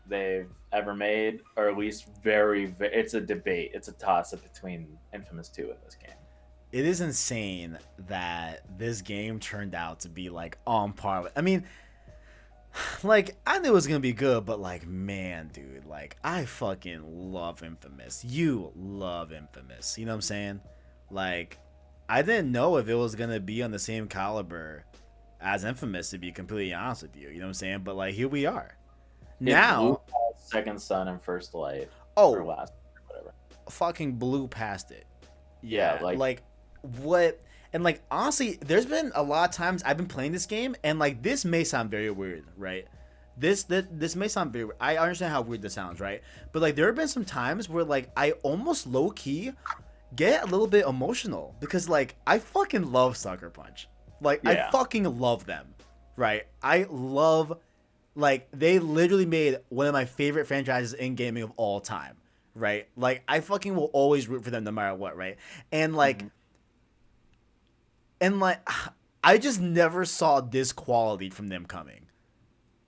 [SPEAKER 2] they've ever made, or at least it's a debate. It's a toss-up between Infamous 2 and this game.
[SPEAKER 1] It is insane that this game turned out to be, like, on par with, I mean, like, I knew it was gonna be good, but, like, man, dude, like, I fucking love Infamous. You love Infamous. You know what I'm saying? Like, I didn't know if it was gonna be on the same caliber as Infamous, to be completely honest with you. You know what I'm saying? But, like, here we are. Now,
[SPEAKER 2] blew past Second Son and First Light.
[SPEAKER 1] oh,
[SPEAKER 2] or last, whatever.
[SPEAKER 1] fucking blew past it.
[SPEAKER 2] Yeah,
[SPEAKER 1] like what? And, like, honestly, there's been a lot of times I've been playing this game, and, like, this may sound very weird, right? This may sound very weird. I understand how weird this sounds, right? But, like, there have been some times where, like, I almost low key get a little bit emotional because, like, I fucking love Sucker Punch. Like, I fucking love them, right? I love, like, they literally made one of my favorite franchises in gaming of all time, right? Like, I fucking will always root for them no matter what, right? And, like, I just never saw this quality from them coming.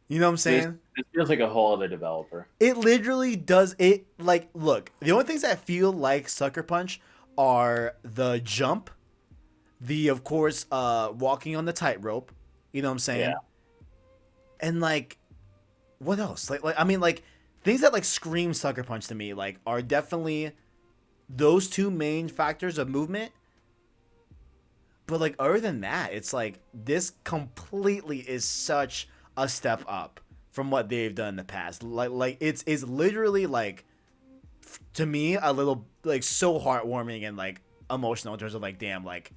[SPEAKER 1] You know what I'm saying?
[SPEAKER 2] This feels like a whole other developer.
[SPEAKER 1] It literally does. It, like, look, the only things that feel like Sucker Punch are the jump, of course, walking on the tightrope. You know what I'm saying?
[SPEAKER 2] Yeah.
[SPEAKER 1] And, like, what else? Like, I mean, like, things that, like, scream Sucker Punch to me, like, are definitely those two main factors of movement. But, like, other than that, it's like this completely is such a step up from what they've done in the past. Like it's literally, like, to me, a little, like, so heartwarming and, like, emotional in terms of, like, damn, like,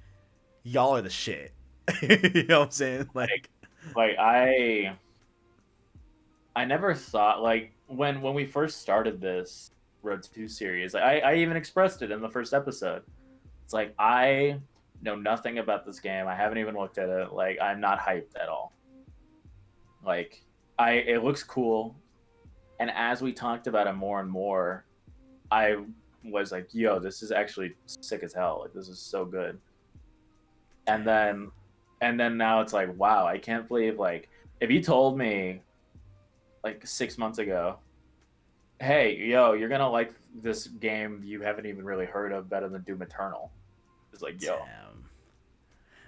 [SPEAKER 1] y'all are the shit. You know what I'm saying? Like
[SPEAKER 2] I never thought, like, when we first started this Road to 2 series, I even expressed it in the first episode. It's like, I know nothing about this game. I haven't even looked at it. Like, I'm not hyped at all. Like, it looks cool. And as we talked about it more and more, I was like, yo, this is actually sick as hell. Like, this is so good. And then And then now it's like, wow, I can't believe, like, if you told me like 6 months ago, hey, yo, you're gonna like this game you haven't even really heard of better than Doom Eternal. It's like, yo.
[SPEAKER 1] Damn.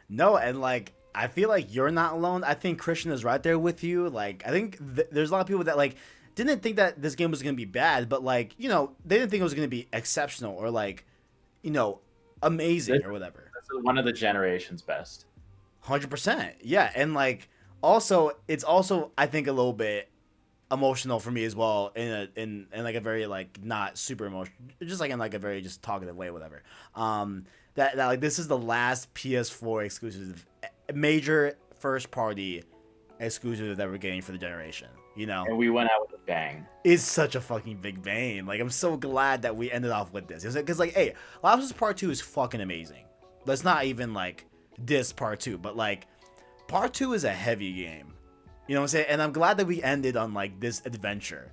[SPEAKER 1] No, and like I feel like you're not alone. I think Christian is right there with you. Like I think there's a lot of people that like didn't think that this game was gonna be bad, but like they didn't think it was gonna be exceptional or like you know amazing
[SPEAKER 2] This,
[SPEAKER 1] or whatever.
[SPEAKER 2] this is one of the generation's best.
[SPEAKER 1] 100%. Yeah, and like also it's also I think a little bit emotional for me as well in like a very like not super emotional, just like in like a very just talkative way, whatever. That like this is the last PS4 exclusive, major first party exclusive that we're getting for the generation.
[SPEAKER 2] And we went out with a bang.
[SPEAKER 1] It's such a fucking big bang. Like I'm so glad that we ended off with this. Because like, hey, Last of Us Part 2 is fucking amazing. Let's not even like diss Part 2, but like Part 2 is a heavy game. You know what I'm saying? And I'm glad that we ended on like this adventure.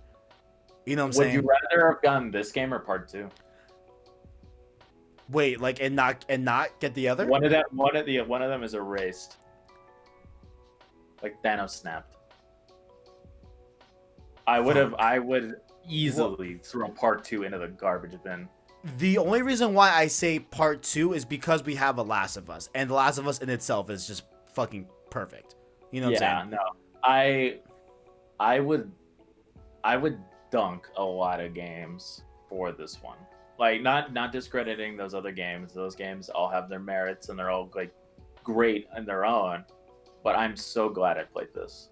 [SPEAKER 1] You know what I'm saying?
[SPEAKER 2] Would you rather have gotten this game or Part 2?
[SPEAKER 1] Wait, like and not get the other?
[SPEAKER 2] One of them is erased. Like Thanos snapped. I would easily throw Part 2 into the garbage bin.
[SPEAKER 1] The only reason why I say Part 2 is because we have a Last of Us, and the Last of Us in itself is just fucking perfect. You know what I'm saying?
[SPEAKER 2] No. I would dunk a lot of games for this one. Like not discrediting those other games. Those games all have their merits and they're all like great in their own. But I'm so glad I played this.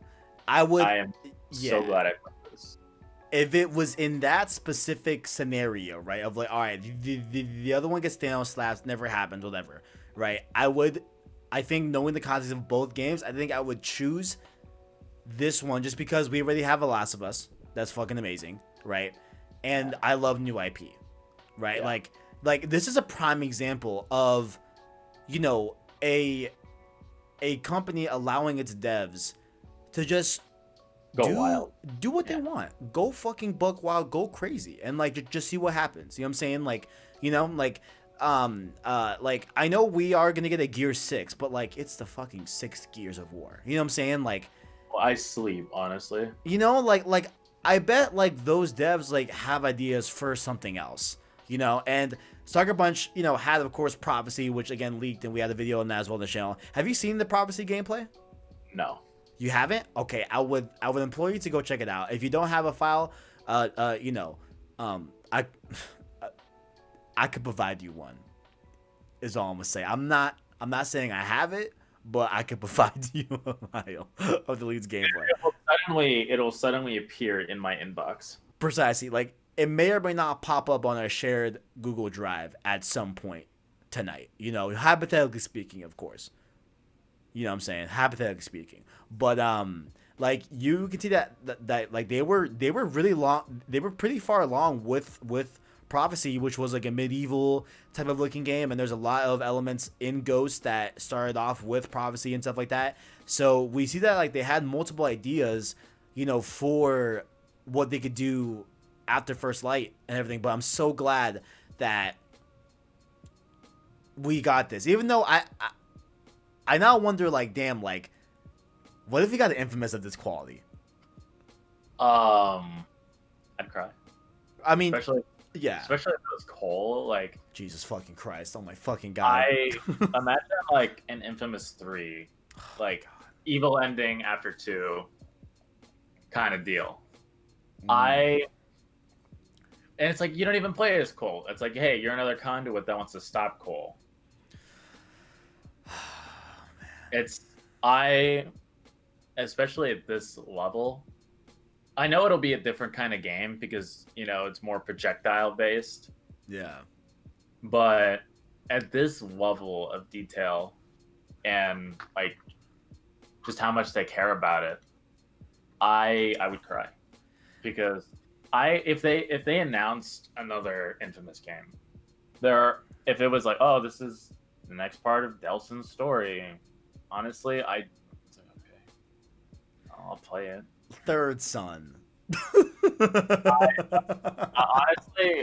[SPEAKER 2] I am so glad I played this.
[SPEAKER 1] If it was in that specific scenario, right? Of like, all right, the other one gets Thanos slaps, never happens, whatever, right? I think knowing the context of both games, I think I would choose this one just because we already have a Last of Us. That's fucking amazing, right? And I love new IP, right? Yeah. Like this is a prime example of, a company allowing its devs to just do what they want. Go fucking buck wild, go crazy, and like just see what happens. You know what I'm saying? Like, like I know we are gonna get a Gear 6, but like it's the fucking 6th Gears of War. You know what I'm saying? Like,
[SPEAKER 2] well, I sleep, honestly.
[SPEAKER 1] Like I bet like those devs like have ideas for something else. And Sucker Punch, had of course Prophecy, which again leaked, and we had a video on that as well on the channel. Have you seen the Prophecy gameplay?
[SPEAKER 2] No.
[SPEAKER 1] You haven't? Okay, I would implore you to go check it out. If you don't have a file, I could provide you one. Is all I'm gonna say. I'm not saying I have it, but I could provide you a file of the lead's gameplay.
[SPEAKER 2] It'll suddenly appear in my inbox.
[SPEAKER 1] Precisely. Like it may or may not pop up on a shared Google Drive at some point tonight. Hypothetically speaking, of course. You know what I'm saying? Hypothetically speaking. But like you can see that like they were really long. They were pretty far along with Prophecy, which was like a medieval type of looking game, and there's a lot of elements in Ghost that started off with Prophecy and stuff like that. So we see that like they had multiple ideas, for what they could do after First Light and everything. But I'm so glad that we got this, even though I now wonder, like, damn, like, what if we got an Infamous of this quality?
[SPEAKER 2] I'd cry.
[SPEAKER 1] I mean,
[SPEAKER 2] especially
[SPEAKER 1] if
[SPEAKER 2] it was Cole, like,
[SPEAKER 1] Jesus fucking Christ, oh my fucking God.
[SPEAKER 2] I imagine like an Infamous 3, like evil ending after 2 kind of deal. And it's like you don't even play as Cole. It's like, hey, you're another conduit that wants to stop Cole. Especially at this level, I know it'll be a different kind of game because, it's more projectile based.
[SPEAKER 1] Yeah.
[SPEAKER 2] But at this level of detail and like just how much they care about it, I would cry. Because if they announced another Infamous game, if it was like, oh, this is the next part of Delson's story, honestly, it's like, okay, I'll play it.
[SPEAKER 1] Third Son.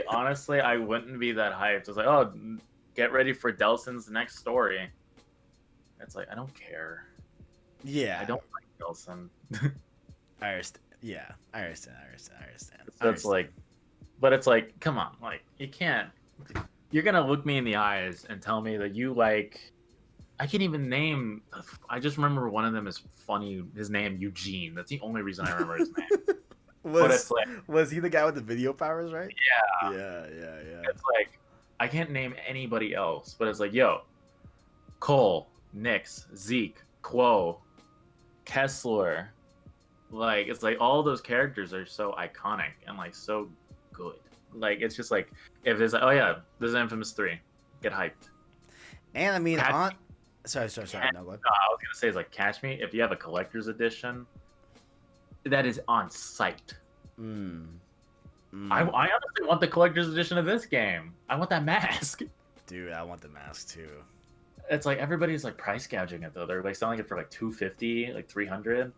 [SPEAKER 2] Honestly, I wouldn't be that hyped. I was like, oh, get ready for Delson's next story. It's like I don't care.
[SPEAKER 1] Yeah.
[SPEAKER 2] I don't like Nelson.
[SPEAKER 1] I understand. Yeah, I understand.
[SPEAKER 2] So it's like, but it's like, come on, like you can't. You're gonna look me in the eyes and tell me that you like. I can't even name. I just remember one of them is funny. His name Eugene. That's the only reason I remember his name. But it's like,
[SPEAKER 1] was he the guy with the video powers, right?
[SPEAKER 2] yeah,
[SPEAKER 1] Yeah.
[SPEAKER 2] it's like I can't name anybody else. But it's like, yo, Cole, Nix, Zeke, Quo, Kessler. Like it's like all those characters are so iconic and like so good. Like it's just like if there's like, oh yeah, this is Infamous 3. Get hyped.
[SPEAKER 1] And I mean,
[SPEAKER 2] Catch
[SPEAKER 1] sorry. No, go ahead.
[SPEAKER 2] I was gonna say is like catch me if you have a collector's edition. That is on site. I honestly want the collector's edition of this game. I want that mask.
[SPEAKER 1] Dude, I want the mask too.
[SPEAKER 2] It's like everybody's like price gouging it though. They're like selling it for like 250, like 300.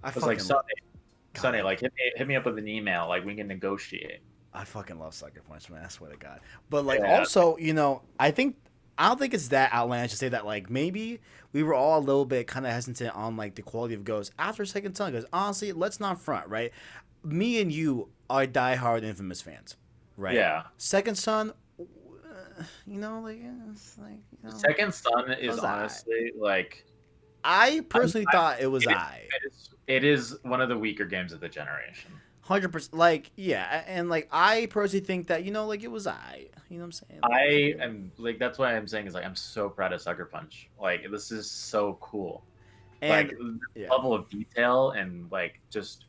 [SPEAKER 2] It's like Sunday, like hit me up with an email, like we can negotiate.
[SPEAKER 1] I fucking love Sucker Punch, man. I swear to God. But like, also, you know, I don't think it's that outlandish to say that like maybe we were all a little bit kind of hesitant on like the quality of Ghost after Second Son. Because honestly, let's not front, right? Me and you are diehard Infamous fans, right?
[SPEAKER 2] Yeah.
[SPEAKER 1] Second Son, you know, like it's like
[SPEAKER 2] Second Son is honestly like.
[SPEAKER 1] I personally thought it was
[SPEAKER 2] It is one of the weaker games of the generation.
[SPEAKER 1] 100%. Like, yeah, and like I personally think that you know, like it was you know what I'm saying? Like,
[SPEAKER 2] I am like that's why I'm saying is like I'm so proud of Sucker Punch. Like this is so cool. And like level of detail and like just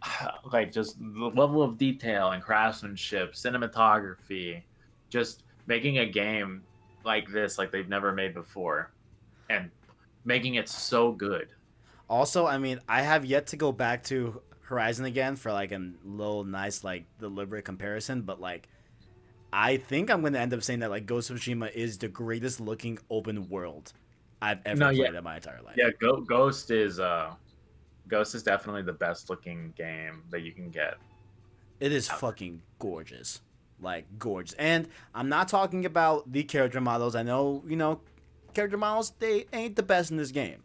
[SPEAKER 2] the level of detail and craftsmanship, cinematography, just making a game like this like they've never made before, and making it so good.
[SPEAKER 1] Also, I mean, I have yet to go back to Horizon again for like a little nice like deliberate comparison, but like I think I'm going to end up saying that like Ghost of Tsushima is the greatest looking open world I've ever played in my entire life.
[SPEAKER 2] Yeah, Ghost is definitely the best looking game that you can get.
[SPEAKER 1] It is fucking gorgeous. Like gorgeous. And I'm not talking about the character models. I know, you know, character models, they ain't the best in this game.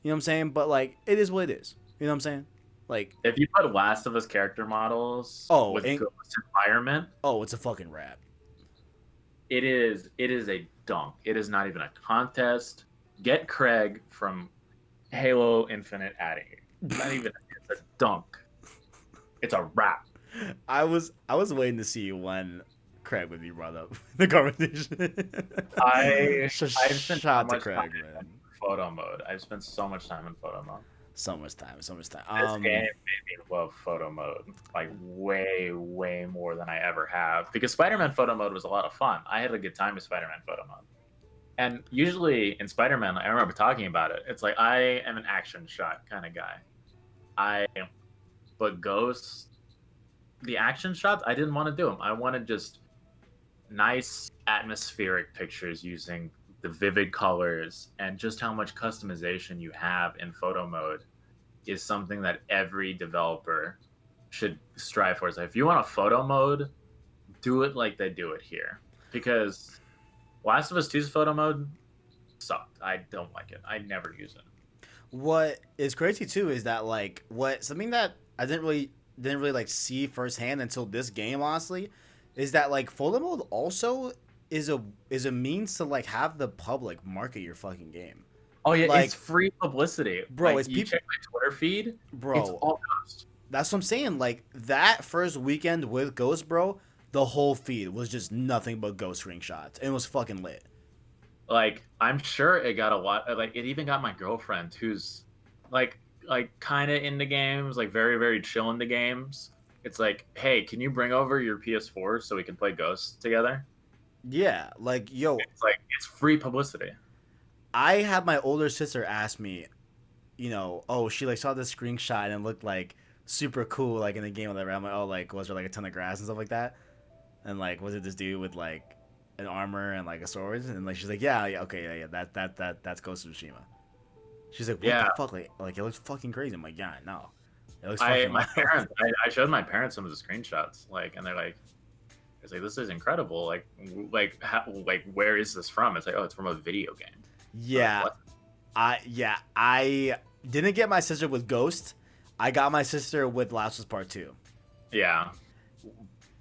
[SPEAKER 1] You know what I'm saying? But like it is what it is. You know what I'm saying? Like
[SPEAKER 2] if you put Last of Us character models with Ghost environment,
[SPEAKER 1] it's a fucking wrap.
[SPEAKER 2] It is a dunk. It is not even a contest. Get Craig from Halo Infinite out of here. Not even it's a dunk. It's a wrap.
[SPEAKER 1] I was waiting to see when Craig would be brought up in the conversation.
[SPEAKER 2] I've spent
[SPEAKER 1] so much time
[SPEAKER 2] in photo mode. I've spent so much time in photo mode.
[SPEAKER 1] So much time.
[SPEAKER 2] This game made me love photo mode like way more than I ever have, because Spider-Man photo mode was a lot of fun. I had a good time with Spider-Man photo mode, and usually in Spider-Man, I remember talking about it. It's like I am an action shot kind of guy. But Ghost, the action shots, I didn't want to do them. I wanted just nice atmospheric pictures using the vivid colors, and just how much customization you have in photo mode is something that every developer should strive for. So if you want a photo mode, do it like they do it here, because Last of Us 2's photo mode sucked. I don't like it. I never use it.
[SPEAKER 1] What is crazy too is that like something that I didn't really like see firsthand until this game, honestly, is that like photo mode also is a means to like have the public market your fucking game.
[SPEAKER 2] Oh yeah, like, it's free publicity,
[SPEAKER 1] bro.
[SPEAKER 2] Like,
[SPEAKER 1] it's
[SPEAKER 2] you check my Twitter feed,
[SPEAKER 1] bro.
[SPEAKER 2] It's all Ghost.
[SPEAKER 1] That's what I'm saying. Like that first weekend with Ghost, bro, the whole feed was just nothing but Ghost screenshots. It was fucking lit.
[SPEAKER 2] Like I'm sure it got a lot. Like it even got my girlfriend, who's like kind of into games, like very very chill into games. It's like, hey, can you bring over your PS4 so we can play Ghost together?
[SPEAKER 1] Yeah, like yo,
[SPEAKER 2] it's like it's free publicity.
[SPEAKER 1] I had my older sister ask me, you know, oh, she like saw this screenshot and it looked like super cool, like in the game or whatever. I'm like, oh, like was there like a ton of grass and stuff like that? And like, was it this dude with like an armor and like a sword? And like, she's like, yeah, okay, yeah, that's Ghost of Tsushima. She's like, what the fuck, like it looks fucking crazy. I'm like, yeah, no, it looks fucking.
[SPEAKER 2] I showed my parents some of the screenshots, like, and they're like. It's like, this is incredible. Like, where is this from? It's like, oh, it's from a video game.
[SPEAKER 1] Yeah, I didn't get my sister with Ghost. I got my sister with Last of Us Part 2.
[SPEAKER 2] Yeah.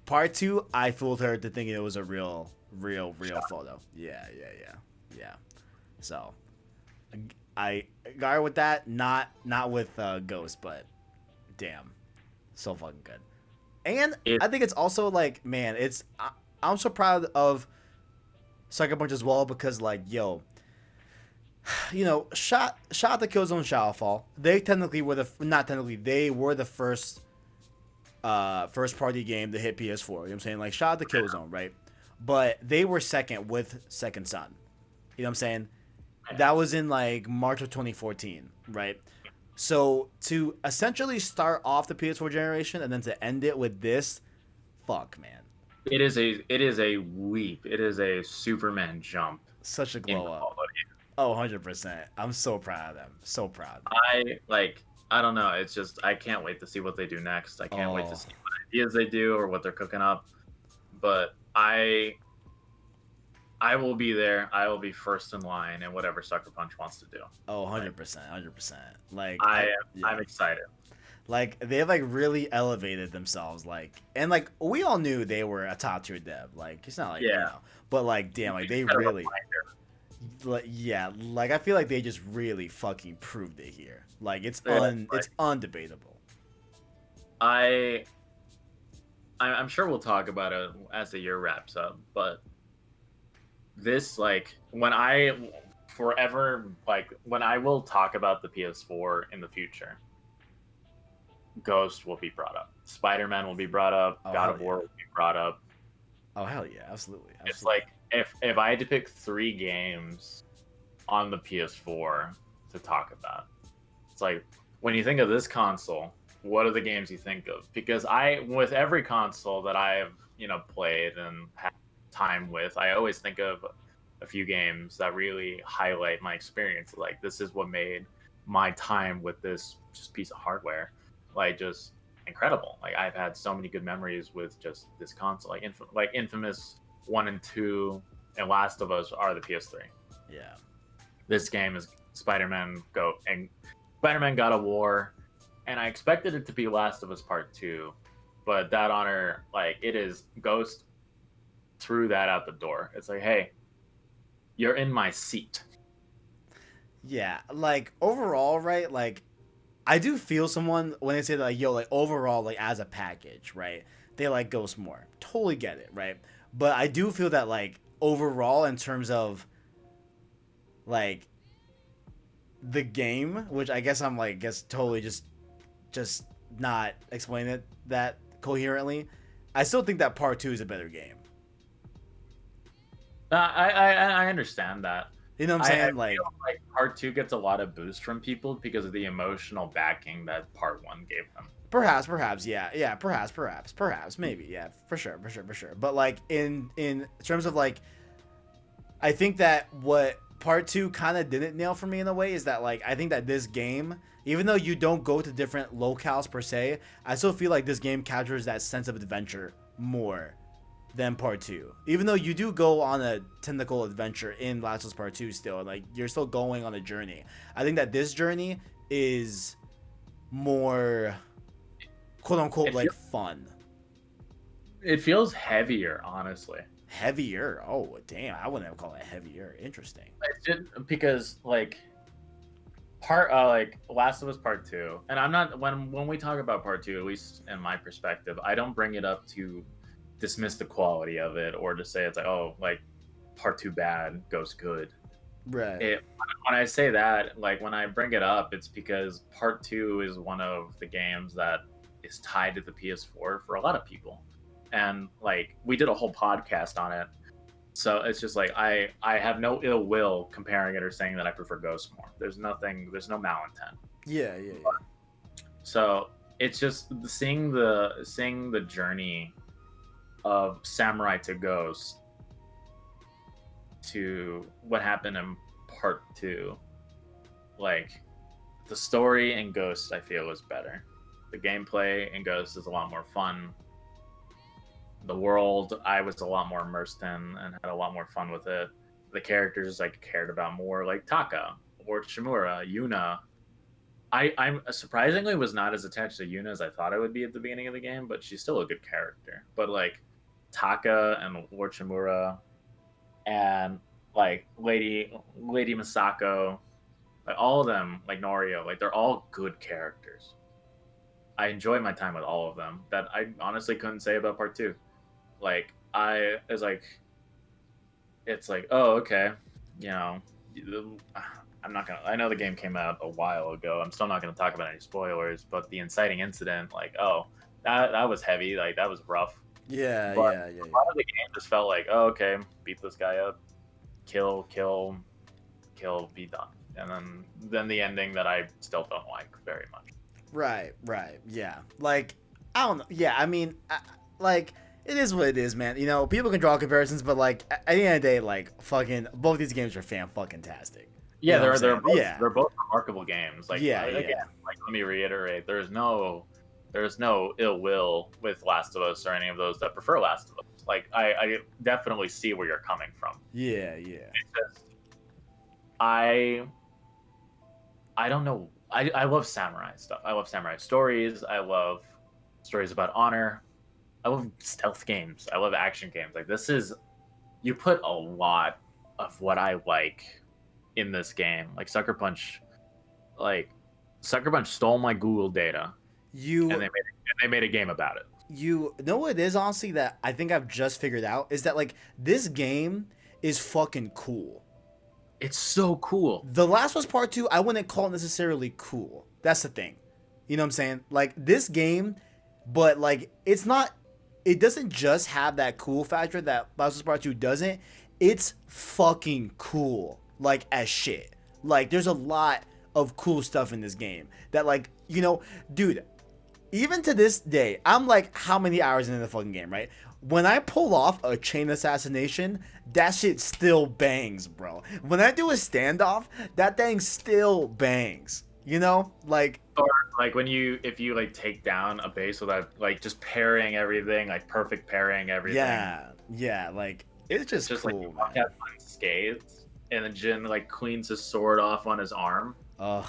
[SPEAKER 1] Part 2, I fooled her to thinking it was a real photo. Yeah. So, I got her with that. Not with Ghost, but damn, so fucking good. And I think it's also like, man, I'm so proud of Sucker Punch as well because like, yo, you know, shot the Killzone Shadowfall. They technically were they were the first party game to hit PS4. You know what I'm saying? Like, shot the Killzone, right? But they were second with Second Son. You know what I'm saying? That was in like March of 2014, right? So to essentially start off the PS4 generation and then to end it with this, fuck, man.
[SPEAKER 2] It is a leap. It is a Superman jump.
[SPEAKER 1] Such a glow up. Oh, 100%. I'm so proud of them. So proud.
[SPEAKER 2] I don't know. It's just, I can't wait to see what they do next. I can't wait to see what ideas they do or what they're cooking up. But I will be there. I will be first in line in whatever Sucker Punch wants to do.
[SPEAKER 1] Oh, 100%. Like,
[SPEAKER 2] I'm excited.
[SPEAKER 1] Like, they've like really elevated themselves. Like, and like we all knew they were a top tier dev. Like, it's not like, you know, but like, damn, like they really, like, yeah, like I feel like they just really fucking proved it here. Like, it's undebatable.
[SPEAKER 2] I'm sure we'll talk about it as the year wraps up, but this, like, when I will talk about the PS4 in the future, Ghost will be brought up. Spider-Man will be brought up. God of War will be brought up.
[SPEAKER 1] Oh, hell yeah, absolutely.
[SPEAKER 2] It's like, if I had to pick 3 games on the PS4 to talk about, it's like, when you think of this console, what are the games you think of? Because with every console that I've, played and had time with, I always think of a few games that really highlight my experience. Like, this is what made my time with this just piece of hardware, like, just incredible. Like, I've had so many good memories with just this console. Like Infamous 1 and 2 and Last of Us are the PS3.
[SPEAKER 1] Yeah. This
[SPEAKER 2] game is Spider-Man God of War, and I expected it to be Last of Us Part 2, but that honor, like, it is Ghost threw that out the door. It's like, hey, you're in my seat.
[SPEAKER 1] Yeah, like, overall, right, like, I do feel someone when they say that, like, yo, like, overall, like, as a package, right, they like Ghost more. Totally get it, right? But I do feel that, like, overall, in terms of, like, the game, which I guess I'm, like, totally just not explaining it that coherently, I still think that Part 2 is a better game.
[SPEAKER 2] I understand that.
[SPEAKER 1] You know what I'm saying?
[SPEAKER 2] Like Part 2 gets a lot of boost from people because of the emotional backing that Part 1 gave them.
[SPEAKER 1] Perhaps, yeah, perhaps, maybe, yeah, for sure. But like in terms of, like, I think that what Part 2 kind of didn't nail for me in a way is that, like, I think that this game, even though you don't go to different locales per se, I still feel like this game captures that sense of adventure more than Part 2. Even though you do go on a tentacle adventure in Last of Us Part 2 still, like, you're still going on a journey. I think that this journey is more, quote unquote, like, fun.
[SPEAKER 2] It feels heavier, honestly.
[SPEAKER 1] Heavier? Oh, damn. I wouldn't have called it heavier. Interesting.
[SPEAKER 2] Because, like, Last of Us Part 2, and I'm not, when we talk about Part 2, at least in my perspective, I don't bring it up to dismiss the quality of it or to say it's like, oh, like, Part 2 bad, Ghost good.
[SPEAKER 1] Right.
[SPEAKER 2] When I say that, like, when I bring it up, it's because Part 2 is one of the games that is tied to the PS4 for a lot of people. And, like, we did a whole podcast on it. So it's just like, I have no ill will comparing it or saying that I prefer Ghost more. There's no malintent.
[SPEAKER 1] Yeah.
[SPEAKER 2] So it's just seeing the journey of Samurai to Ghost to what happened in Part 2. Like, the story in Ghost, I feel, is better. The gameplay in Ghost is a lot more fun. The world, I was a lot more immersed in and had a lot more fun with it. the characters I cared about more, like Taka or Shimura, Yuna. I'm surprisingly was not as attached to Yuna as I thought I would be at the beginning of the game, but she's still a good character. But like Taka and Lord Shimura and like Lady Masako, like all of them, like Norio, like they're all good characters. I enjoy my time with all of them. That I honestly couldn't say about part two. Like I is like it's like, oh, okay, you know, I'm not gonna. I know the game came out a while ago. I'm still not gonna talk about any spoilers, but the inciting incident, like, oh, that was heavy. Like that was rough.
[SPEAKER 1] Yeah,
[SPEAKER 2] But
[SPEAKER 1] yeah, yeah,
[SPEAKER 2] a
[SPEAKER 1] yeah.
[SPEAKER 2] lot of the game just felt like, oh, okay, beat this guy up, kill, kill, kill, be done. And then the ending that I still don't like very much.
[SPEAKER 1] Right, right, yeah. Like, I don't know. Yeah, I mean, like, it is what it is, man. You know, people can draw comparisons, but like, at the end of the day, like, fucking, both these games are fan-fucking-tastic. You
[SPEAKER 2] Yeah,
[SPEAKER 1] know what I'm
[SPEAKER 2] they're
[SPEAKER 1] saying?
[SPEAKER 2] both
[SPEAKER 1] Yeah,
[SPEAKER 2] they're both remarkable games. Like
[SPEAKER 1] yeah,
[SPEAKER 2] again,
[SPEAKER 1] yeah.
[SPEAKER 2] like let me reiterate, there's no ill will with Last of Us or any of those that prefer Last of Us. Like I definitely see where you're coming from.
[SPEAKER 1] Yeah, yeah.
[SPEAKER 2] It's just I don't know. I love samurai stuff. I love samurai stories. I love stories about honor. I love stealth games. I love action games. Like this is you put a lot of what I like in this game. Like Sucker Punch stole my Google data and
[SPEAKER 1] You,
[SPEAKER 2] they made a game about it.
[SPEAKER 1] you know what it is, honestly, that I think I've just figured out? Is that, like, this game is fucking cool.
[SPEAKER 2] It's so cool.
[SPEAKER 1] The Last of Us Part 2, I wouldn't call necessarily cool. That's the thing. You know what I'm saying? Like, this game, but, like, it's not, it doesn't just have that cool factor that Last of Us Part 2 doesn't. It's fucking cool. Like, as shit. Like, there's a lot of cool stuff in this game that, like, you know, dude, even to this day, I'm like, how many hours into the fucking game, right? When I pull off a chain assassination, that shit still bangs, bro. When I do a standoff, that thing still bangs. You know? Like,
[SPEAKER 2] Or like if you like take down a base without like just pairing everything, like perfect pairing everything.
[SPEAKER 1] yeah, yeah, like, it's just
[SPEAKER 2] Just
[SPEAKER 1] cool,
[SPEAKER 2] like you walk
[SPEAKER 1] man.
[SPEAKER 2] out unscathed, and then Jin like cleans his sword off on his arm.
[SPEAKER 1] Ugh,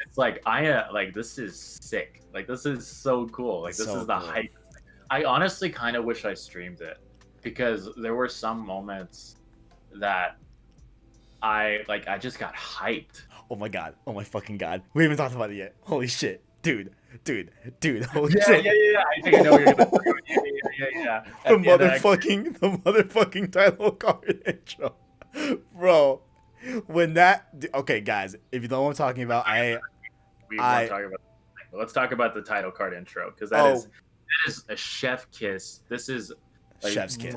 [SPEAKER 2] It's like like this is sick. Like this is so cool. Like this
[SPEAKER 1] so
[SPEAKER 2] is the
[SPEAKER 1] cool.
[SPEAKER 2] hype. I honestly kind of wish I streamed it because there were some moments that I just got hyped.
[SPEAKER 1] Oh my god. Oh my fucking god. We haven't talked about it yet. Holy shit. Dude. Holy
[SPEAKER 2] Yeah,
[SPEAKER 1] shit.
[SPEAKER 2] yeah, yeah, yeah. I think I know what you're gonna do. Yeah, yeah, yeah, yeah.
[SPEAKER 1] The
[SPEAKER 2] At the end of that,
[SPEAKER 1] motherfucking title card intro. Bro. When that, okay, guys, if you don't know what I'm talking about,
[SPEAKER 2] we
[SPEAKER 1] I
[SPEAKER 2] won't talk about the thing, but let's talk about the title card intro because
[SPEAKER 1] oh,
[SPEAKER 2] that is a chef kiss. This is like,
[SPEAKER 1] chef's kiss.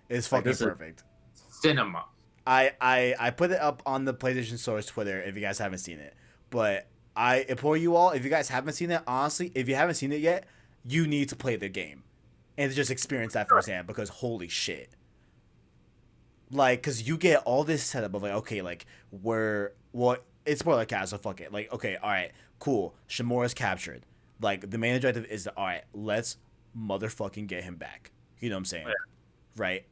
[SPEAKER 1] It's
[SPEAKER 2] like
[SPEAKER 1] fucking
[SPEAKER 2] this is
[SPEAKER 1] perfect.
[SPEAKER 2] cinema.
[SPEAKER 1] I put it up on the PlayStation Store's Twitter if you guys haven't seen it. But I implore you all, if you guys haven't seen it, honestly, if you haven't seen it yet, you need to play the game and to just experience that firsthand because holy shit. Like, cause you get all this setup of like, okay, like it's Spoilercast, so fuck it. Like, okay, all right, cool. Shimura's captured. Like, the main objective is all right, let's motherfucking get him back. You know what I'm saying?
[SPEAKER 2] Yeah.
[SPEAKER 1] Right?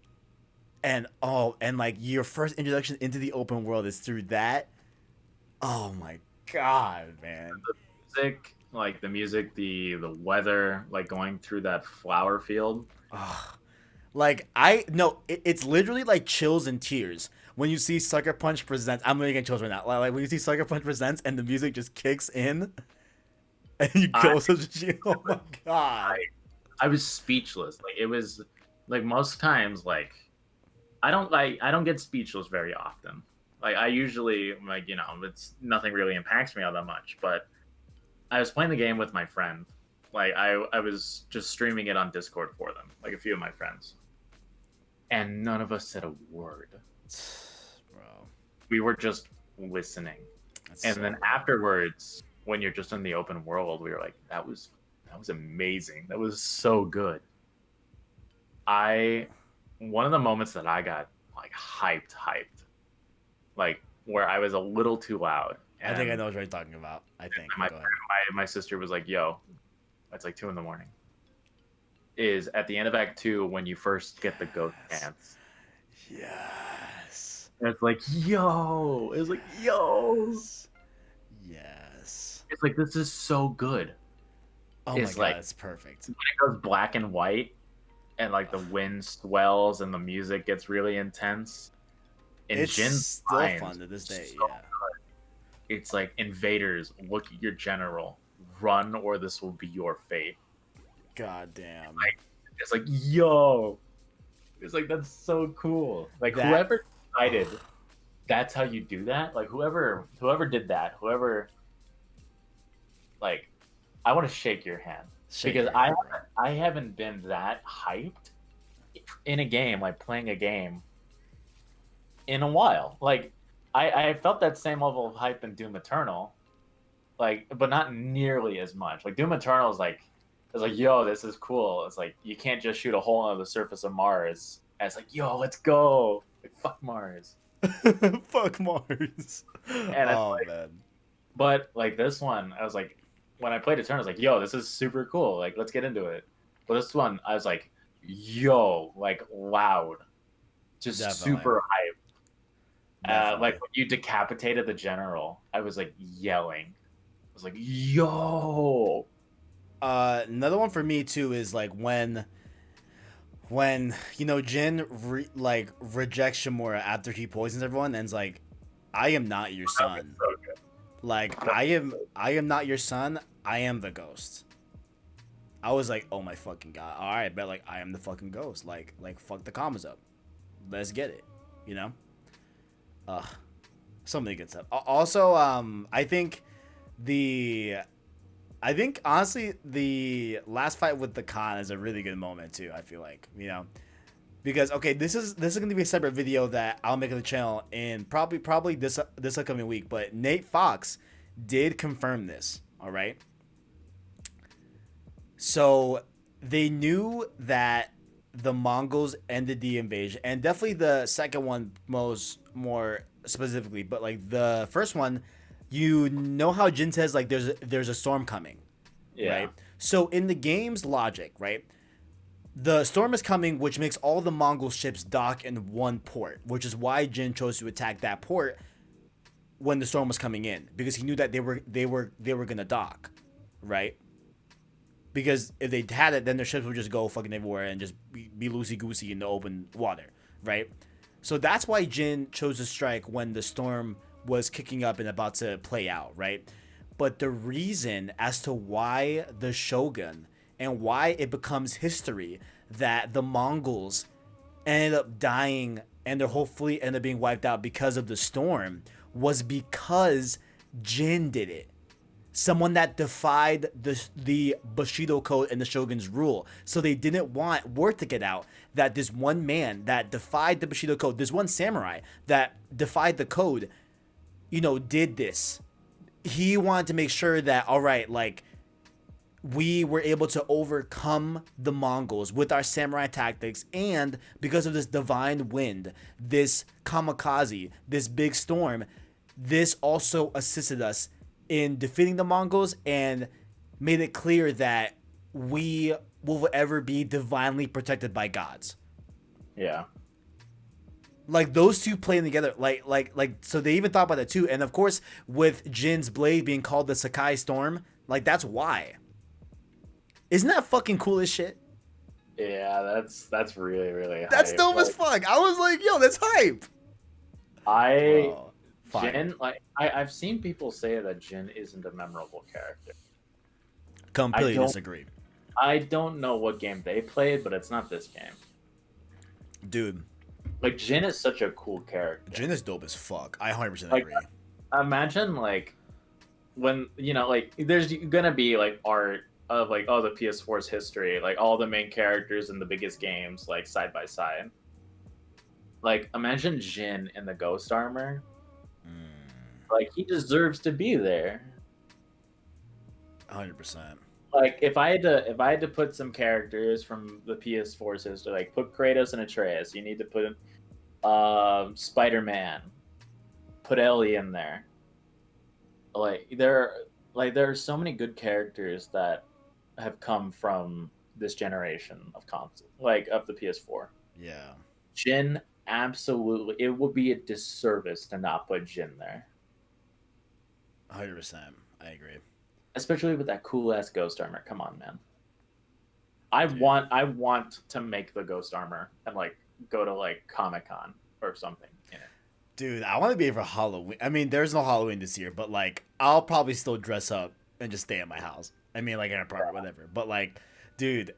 [SPEAKER 1] And like your first introduction into the open world is through that. Oh my god, man.
[SPEAKER 2] The music, the weather, like going through that flower field.
[SPEAKER 1] Ugh. Like it's literally like chills and tears when you see Sucker Punch Presents. I'm gonna get chills right now. Like when you see Sucker Punch Presents and the music just kicks in, and you go oh my god.
[SPEAKER 2] I was speechless. Like it was like most times like I don't get speechless very often. Like I usually like it's nothing really impacts me all that much. But I was playing the game with my friend. Like I was just streaming it on Discord for them, like a few of my friends, and none of us said a word.
[SPEAKER 1] Bro,
[SPEAKER 2] We were just listening, and then afterwards, when you're just in the open world, we were like, that was amazing. That was so good. One of the moments that I got like hyped, like where I was a little too loud.
[SPEAKER 1] I think I know what you're talking about. I think
[SPEAKER 2] my sister was like, "Yo, it's like 2 a.m." Is at the end of Act 2 when you first get the ghost dance.
[SPEAKER 1] Yes.
[SPEAKER 2] And it's like, yo, it's like, yo,
[SPEAKER 1] Yes. Yes.
[SPEAKER 2] it's like this is so good.
[SPEAKER 1] Oh my
[SPEAKER 2] It's
[SPEAKER 1] god,
[SPEAKER 2] like
[SPEAKER 1] it's perfect.
[SPEAKER 2] when it goes black and white, and like the wind swells and the music gets really intense. In
[SPEAKER 1] It's
[SPEAKER 2] Jin's
[SPEAKER 1] still
[SPEAKER 2] mind,
[SPEAKER 1] fun to this day,
[SPEAKER 2] so
[SPEAKER 1] yeah.
[SPEAKER 2] it's like invaders, look at your general, run or this will be your fate.
[SPEAKER 1] God damn.
[SPEAKER 2] It's like, yo, it's like that's so cool. Like
[SPEAKER 1] That
[SPEAKER 2] whoever decided that's how you do that, like whoever did that, whoever like I want to shake your hand
[SPEAKER 1] shake
[SPEAKER 2] because
[SPEAKER 1] your hand, bro.
[SPEAKER 2] I haven't been that hyped in a game, like playing a game in a while. Like I felt that same level of hype in Doom Eternal, like, but not nearly as much. Like Doom Eternal is like, it's like, yo, this is cool. It's like you can't just shoot a hole on the surface of Mars. And it's like, yo, let's go. Like fuck Mars.
[SPEAKER 1] Fuck Mars.
[SPEAKER 2] And it's
[SPEAKER 1] Oh
[SPEAKER 2] like,
[SPEAKER 1] man.
[SPEAKER 2] but like this one, I was like, when I played Eternal, I was like, yo, this is super cool. Like let's get into it. But this one, I was like, yo, like loud, just
[SPEAKER 1] Definitely.
[SPEAKER 2] super hype.
[SPEAKER 1] Definitely.
[SPEAKER 2] Like when you decapitated the general, I was like yelling. I was like, yo.
[SPEAKER 1] Another one for me too is like when you know Jin rejects Shimura after he poisons everyone and is like, I am not your son.
[SPEAKER 2] So good.
[SPEAKER 1] Like I am not your son. I am the ghost. I was like, oh my fucking god. All right, but like I am the fucking ghost. Like fuck the commas up. Let's get it. You know. So many good stuff. Also, the I think honestly the last fight with the Khan is a really good moment too. I feel like because okay, this is going to be a separate video that I'll make on the channel in probably this upcoming week. But Nate Fox did confirm this. All right. So they knew that the Mongols ended the invasion, and definitely the second one more specifically. But like the first one, you know how Jin says like there's a storm coming,
[SPEAKER 2] Yeah.
[SPEAKER 1] right? So in the game's logic, right, the storm is coming, which makes all the Mongol ships dock in one port, which is why Jin chose to attack that port when the storm was coming in, because he knew that they were gonna dock, right? Because if they had it, then their ships would just go fucking everywhere and just be loosey goosey in the open water, right? So that's why Jin chose to strike when the storm was kicking up and about to play out, right? But the reason as to why the Shogun and why it becomes history that the Mongols ended up dying and their whole fleet ended up being wiped out because of the storm was because Jin did it. Someone that defied the Bushido code and the Shogun's rule. So they didn't want word to get out that this one man that defied the Bushido code, this one samurai that defied the code, did this. He wanted to make sure that, all right, like, we were able to overcome the Mongols with our samurai tactics, and because of this divine wind, this kamikaze, this big storm, this also assisted us in defeating the Mongols and made it clear that we will ever be divinely protected by gods.
[SPEAKER 2] Yeah.
[SPEAKER 1] Like those two playing together, so they even thought about that too. And of course, with Jin's blade being called the Sakai Storm, like that's why. Isn't that fucking cool as shit?
[SPEAKER 2] Yeah, that's really really hype.
[SPEAKER 1] That's dope as fuck. I was like, yo, that's hype. Bro,
[SPEAKER 2] Jin, like I've seen people say that Jin isn't a memorable character.
[SPEAKER 1] Completely disagree.
[SPEAKER 2] I don't know what game they played, but it's not this game.
[SPEAKER 1] Dude.
[SPEAKER 2] Like Jin is such a cool character.
[SPEAKER 1] Jin is dope as fuck. I 100%
[SPEAKER 2] like,
[SPEAKER 1] agree.
[SPEAKER 2] Imagine like when like there's gonna be like art of like the PS4's history, like all the main characters in the biggest games like side by side. Like imagine Jin in the ghost armor. Like he deserves to be there.
[SPEAKER 1] 100%.
[SPEAKER 2] Like if I had to put some characters from the PS4 system, like put Kratos and Atreus, you need to put Spider-Man, put Ellie in there. There are so many good characters that have come from this generation of console, like of the PS4.
[SPEAKER 1] Yeah.
[SPEAKER 2] Jin it would be a disservice to not put Jin there.
[SPEAKER 1] 100%. I agree.
[SPEAKER 2] Especially with that cool ass ghost armor. Come on, man.
[SPEAKER 1] Dude.
[SPEAKER 2] I want to make the ghost armor and like go to like Comic-Con or something in it.
[SPEAKER 1] Dude, I want to be here for Halloween. I mean, there's no Halloween this year, but like, I'll probably still dress up and just stay at my house. I mean, like in an apartment, whatever. But like, dude,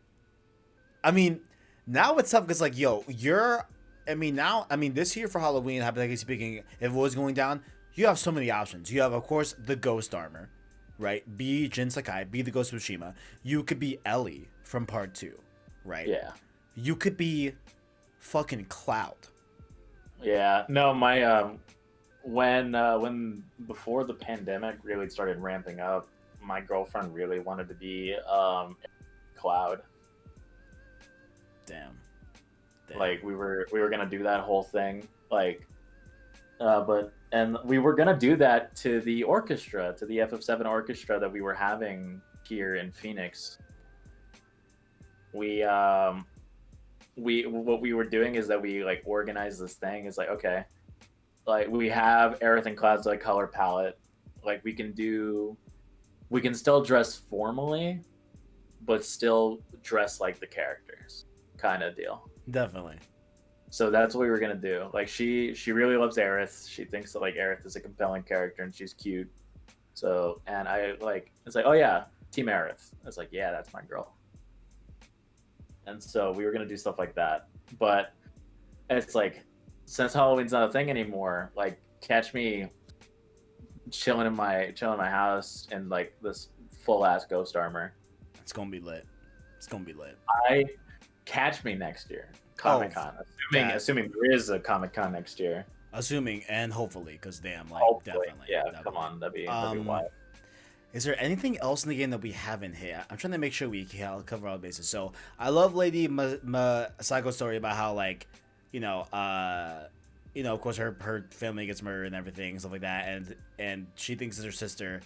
[SPEAKER 1] I mean, now it's tough because like, yo, this year for Halloween, hypothetically speaking, if it was going down, you have so many options. You have, of course, the ghost armor, right? Be Jin Sakai, be the Ghost of Tsushima. You could be Ellie from Part 2, right?
[SPEAKER 2] Yeah.
[SPEAKER 1] You could be fucking Cloud.
[SPEAKER 2] Yeah. No, my when before the pandemic really started ramping up, my girlfriend really wanted to be Cloud.
[SPEAKER 1] Damn.
[SPEAKER 2] Like we were gonna do that whole thing, like, and we were gonna do that to the orchestra, to the FF7 orchestra that we were having here in Phoenix. What we were doing is that we like organized this thing. It's like, okay, like we have Aerith and Cloud's like color palette, like we can still dress formally, but still dress like the characters, kind of deal.
[SPEAKER 1] Definitely.
[SPEAKER 2] So that's what we were gonna do. Like she really loves Aerith. She thinks that like Aerith is a compelling character and she's cute. So, and I like, it's like, oh yeah, Team Aerith. I was like, yeah, that's my girl. And so we were gonna do stuff like that. But it's like, since Halloween's not a thing anymore, like catch me chilling in my house in like this full ass ghost armor.
[SPEAKER 1] It's gonna be lit. It's gonna be lit.
[SPEAKER 2] Catch me next year, Comic-Con. Assuming there is a Comic-Con next year.
[SPEAKER 1] Assuming and hopefully, because damn, like
[SPEAKER 2] Hopefully.
[SPEAKER 1] definitely.
[SPEAKER 2] Yeah,
[SPEAKER 1] definitely.
[SPEAKER 2] come on, that'd be wild.
[SPEAKER 1] Is there anything else in the game that we haven't hit? I'm trying to make sure we cover all bases. So I love Lady Masako's story about how like, of course her family gets murdered and everything, stuff like that, and she thinks it's her sister,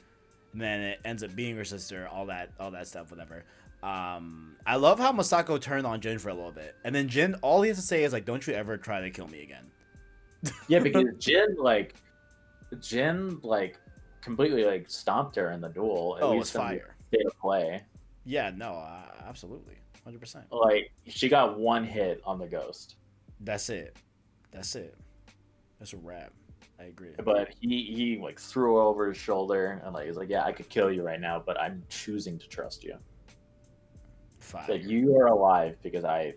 [SPEAKER 1] and then it ends up being her sister. All that stuff, whatever. I love how Masako turned on Jin for a little bit, and then Jin, all he has to say is like, "Don't you ever try to kill me again."
[SPEAKER 2] Yeah, because Jin completely like stomped her in the duel.
[SPEAKER 1] It was fire.
[SPEAKER 2] State of play.
[SPEAKER 1] Yeah, no, absolutely, 100%.
[SPEAKER 2] Like she got one hit on the ghost.
[SPEAKER 1] That's it. That's a wrap. I agree.
[SPEAKER 2] But he like threw her over his shoulder and like he's like, yeah, I could kill you right now, but I'm choosing to trust you.
[SPEAKER 1] Fire.
[SPEAKER 2] Like you are alive because I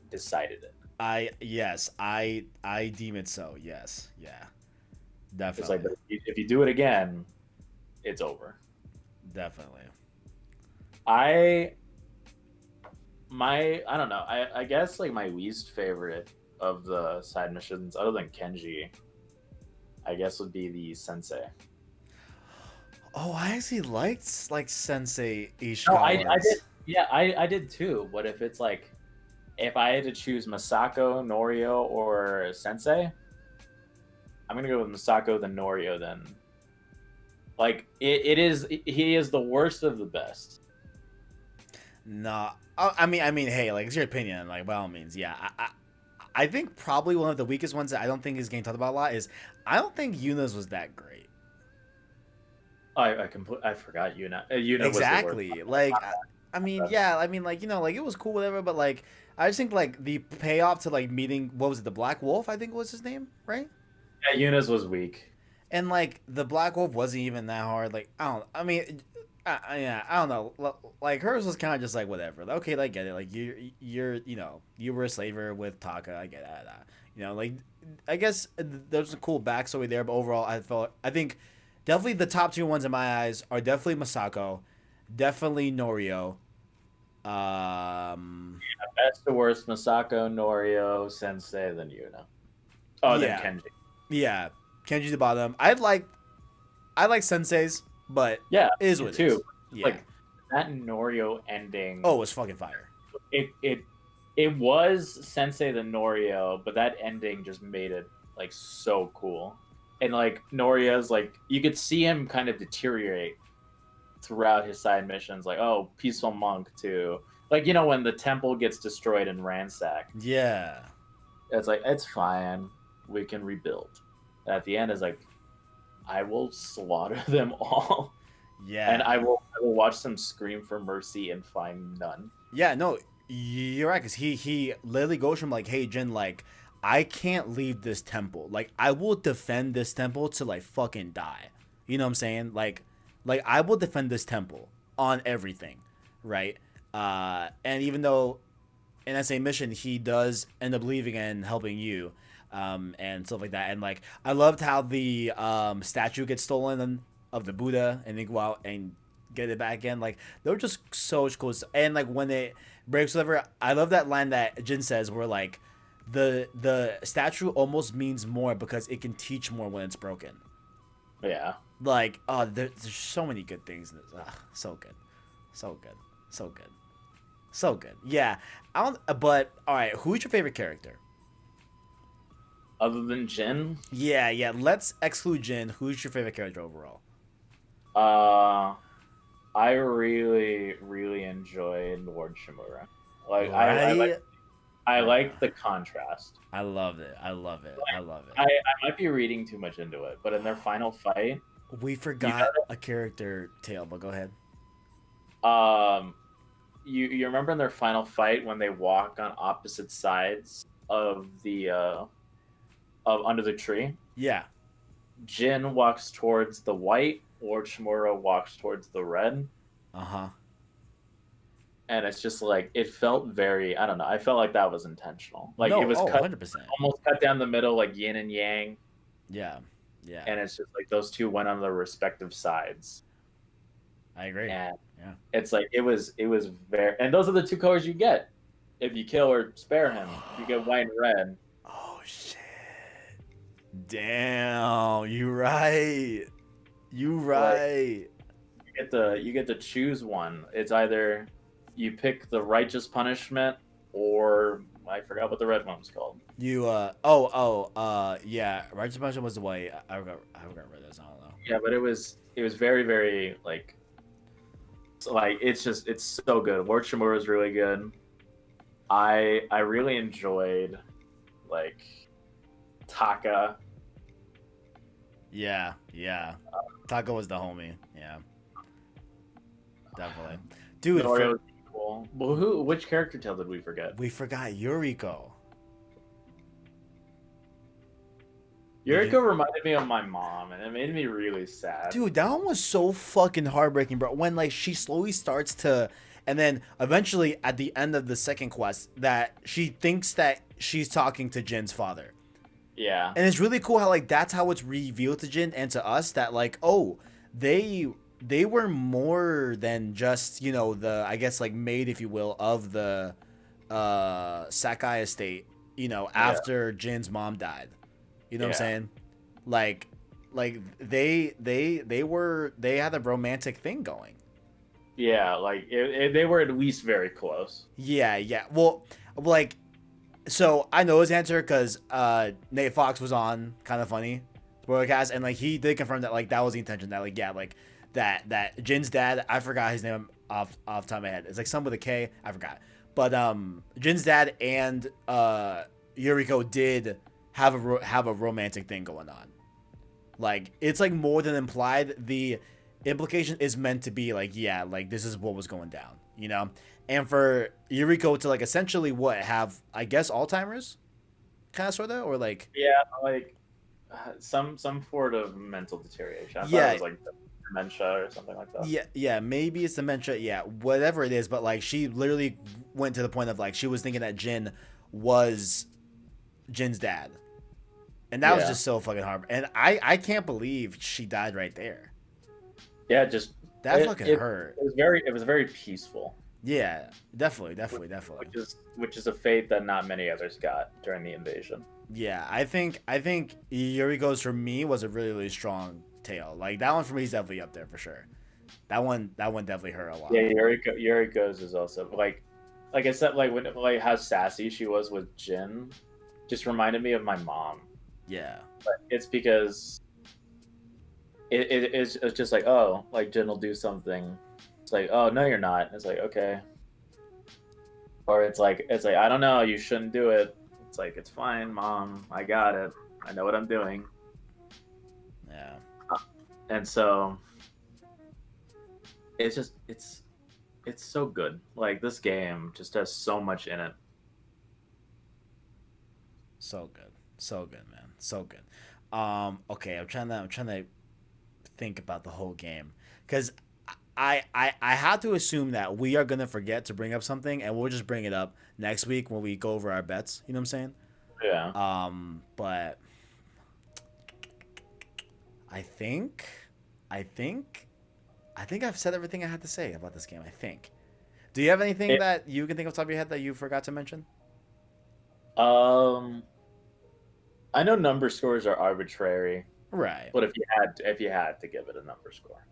[SPEAKER 2] decided it.
[SPEAKER 1] I deem it so. Yes. Yeah. Definitely.
[SPEAKER 2] It's like if you do it again, it's over.
[SPEAKER 1] Definitely.
[SPEAKER 2] I don't know. I guess like my least favorite of the side missions, other than Kenji, I guess would be the Sensei.
[SPEAKER 1] Oh, I actually liked like Sensei Ishikawa.
[SPEAKER 2] No, I did. Yeah, I did too. But if it's like, if I had to choose Masako, Norio, or Sensei, I'm gonna go with Masako then Norio then. Like he is the worst of the best.
[SPEAKER 1] Nah, I mean, hey, like it's your opinion. Like by all means, yeah. I think probably one of the weakest ones that I don't think is getting talked about a lot is I don't think Yuna's was that great.
[SPEAKER 2] I forgot Yuna. Yuna
[SPEAKER 1] exactly.
[SPEAKER 2] Was the worst.
[SPEAKER 1] Like I mean, yeah. I mean, like like it was cool, whatever. But like I just think like the payoff to like meeting what was it, the Black Wolf? I think was his name, right?
[SPEAKER 2] Yeah, Yuna's was weak.
[SPEAKER 1] And like the Black Wolf wasn't even that hard. Like I don't know. Like hers was kind of just like whatever. Okay, I get it. Like you were a slaver with Taka. I get that. Like I guess there's a cool backstory there. But overall, I think definitely the top two ones in my eyes are definitely Masako, definitely Norio.
[SPEAKER 2] Best to worst, Masako, Norio, Sensei, then Yuna. Oh, then Kenji.
[SPEAKER 1] Yeah, Kenji's the bottom. I like Sensei's, but
[SPEAKER 2] yeah,
[SPEAKER 1] it is what it is. Yeah.
[SPEAKER 2] Like that Norio ending.
[SPEAKER 1] Oh, it was fucking fire.
[SPEAKER 2] It was Sensei the Norio, but that ending just made it like so cool. And like Norio's like you could see him kind of deteriorate throughout his side missions. Like peaceful monk to like when the temple gets destroyed and ransacked.
[SPEAKER 1] Yeah.
[SPEAKER 2] It's like, it's fine, we can rebuild. And at the end, is like, I will slaughter them all, and
[SPEAKER 1] Yeah.
[SPEAKER 2] I will watch them scream for mercy and find none.
[SPEAKER 1] Yeah, no, you're right, because he literally goes from like, hey, Jin, like, I can't leave this temple. Like, I will defend this temple till I fucking die. You know what I'm saying? Like I will defend this temple on everything, right? And even though in that same mission he does end up leaving and helping you, and stuff like that. And like I loved how the statue gets stolen of the Buddha, and they go out and get it back in. Like they were just so cool. And like when it breaks whatever, I love that line that Jin says where like the statue almost means more because it can teach more when it's broken.
[SPEAKER 2] Yeah.
[SPEAKER 1] Like, oh, there's so many good things in this. So good, so good, so good, so good. Yeah, I don't. But all right, who's your favorite character?
[SPEAKER 2] Other than Jin,
[SPEAKER 1] Yeah. Let's exclude Jin. Who's your favorite character overall?
[SPEAKER 2] I really, really enjoyed Lord Shimura. Like
[SPEAKER 1] Right?
[SPEAKER 2] I
[SPEAKER 1] Yeah.
[SPEAKER 2] like the contrast.
[SPEAKER 1] I love it. I love it. I love it.
[SPEAKER 2] I might be reading too much into it, but in their final fight,
[SPEAKER 1] We forgot a character tale, but go ahead.
[SPEAKER 2] um, you remember in their final fight when they walk on opposite sides of the of under the tree?
[SPEAKER 1] Yeah.
[SPEAKER 2] Jin walks towards the white, Lord Shimura walks towards the red,
[SPEAKER 1] Uh-huh.
[SPEAKER 2] and it's just like it felt very, I don't know, I felt like that was intentional. Like
[SPEAKER 1] No,
[SPEAKER 2] it was
[SPEAKER 1] oh,
[SPEAKER 2] cut
[SPEAKER 1] 100%.
[SPEAKER 2] almost cut down the middle like yin and yang,
[SPEAKER 1] Yeah. Yeah.
[SPEAKER 2] and it's just like those two went on their respective sides.
[SPEAKER 1] I agree.
[SPEAKER 2] And
[SPEAKER 1] Yeah.
[SPEAKER 2] it's like it was very, and those are the two colors you get if you kill or spare him. You get white and red.
[SPEAKER 1] Oh shit. Damn, you right. You right.
[SPEAKER 2] You get to choose one. It's either you pick the righteous punishment, or I forgot what the red one was called.
[SPEAKER 1] You yeah. Righteous Punishment was the way I forgot where this. I don't know.
[SPEAKER 2] Yeah, but it was very, very like, it's just, it's so good. Lord Shimura is really good. I really enjoyed like Taka.
[SPEAKER 1] Yeah. Taco was the homie. Yeah. Definitely. Dude,
[SPEAKER 2] Norio was cool. Well, which character tale did we forget?
[SPEAKER 1] we forgot Yuriko.
[SPEAKER 2] Yuriko reminded me of my mom, and it made me really sad.
[SPEAKER 1] Dude, that one was so fucking heartbreaking, bro. When like she slowly starts to, and then eventually at the end of the second quest, that she thinks that she's talking to Jin's father.
[SPEAKER 2] Yeah.
[SPEAKER 1] And it's really cool how like that's how it's revealed to Jin and to us that like, oh, they were more than just, you know, the, I guess like maid, if you will, of the Sakai estate, you know, after Jin's mom died. You know what I'm saying? Like they had a romantic thing going.
[SPEAKER 2] Yeah, like they were at least very close.
[SPEAKER 1] Yeah. Well, like, so I know his answer because Nate Fox was on Kind of Funny Spoilercast, and like he did confirm that like that was the intention, that like, yeah, like that Jin's dad, I forgot his name off the top of my head. It's like some with a K, I forgot. But Jin's dad and Yuriko did have a romantic thing going on. Like it's like more than implied. The implication is meant to be like, yeah, like this is what was going down, you know? And for Yuriko to like essentially have, I guess, Alzheimer's, kind of, sort of, or like,
[SPEAKER 2] Yeah, like some sort of mental deterioration. I thought it was like dementia or something like that.
[SPEAKER 1] Yeah, maybe it's dementia, yeah, whatever it is. But like she literally went to the point of like she was thinking that Jin was Jin's dad, and that was just so fucking hard. And I can't believe she died right there.
[SPEAKER 2] Yeah, just
[SPEAKER 1] that fucking hurt.
[SPEAKER 2] It was very peaceful.
[SPEAKER 1] Yeah, definitely.
[SPEAKER 2] Which is a fate that not many others got during the invasion.
[SPEAKER 1] Yeah, I think Yuriko's for me was a really, really strong tale. Like that one for me is definitely up there for sure. That one definitely hurt a lot.
[SPEAKER 2] Yeah, Yuriko's is also like I said, like how sassy she was with Jin, just reminded me of my mom.
[SPEAKER 1] Yeah,
[SPEAKER 2] but it's because it's just like, oh, like Jin will do something. It's like, oh no, you're not. It's like, okay. Or it's like I don't know, you shouldn't do it. It's like, it's fine, Mom. I got it. I know what I'm doing.
[SPEAKER 1] Yeah.
[SPEAKER 2] And so it's just it's so good. Like this game just has so much in it.
[SPEAKER 1] So good. So good, man. So good. Okay, I'm trying to think about the whole game cuz I have to assume that we are going to forget to bring up something and we'll just bring it up next week when we go over our bets, you know what I'm saying?
[SPEAKER 2] Yeah.
[SPEAKER 1] But I think I think I think I've said everything I had to say about this game, I think. Do you have anything
[SPEAKER 2] It,
[SPEAKER 1] that you can think off the top of your head that you forgot to mention?
[SPEAKER 2] um I know number scores are arbitrary,
[SPEAKER 1] Right.
[SPEAKER 2] but if you had to give it a number score.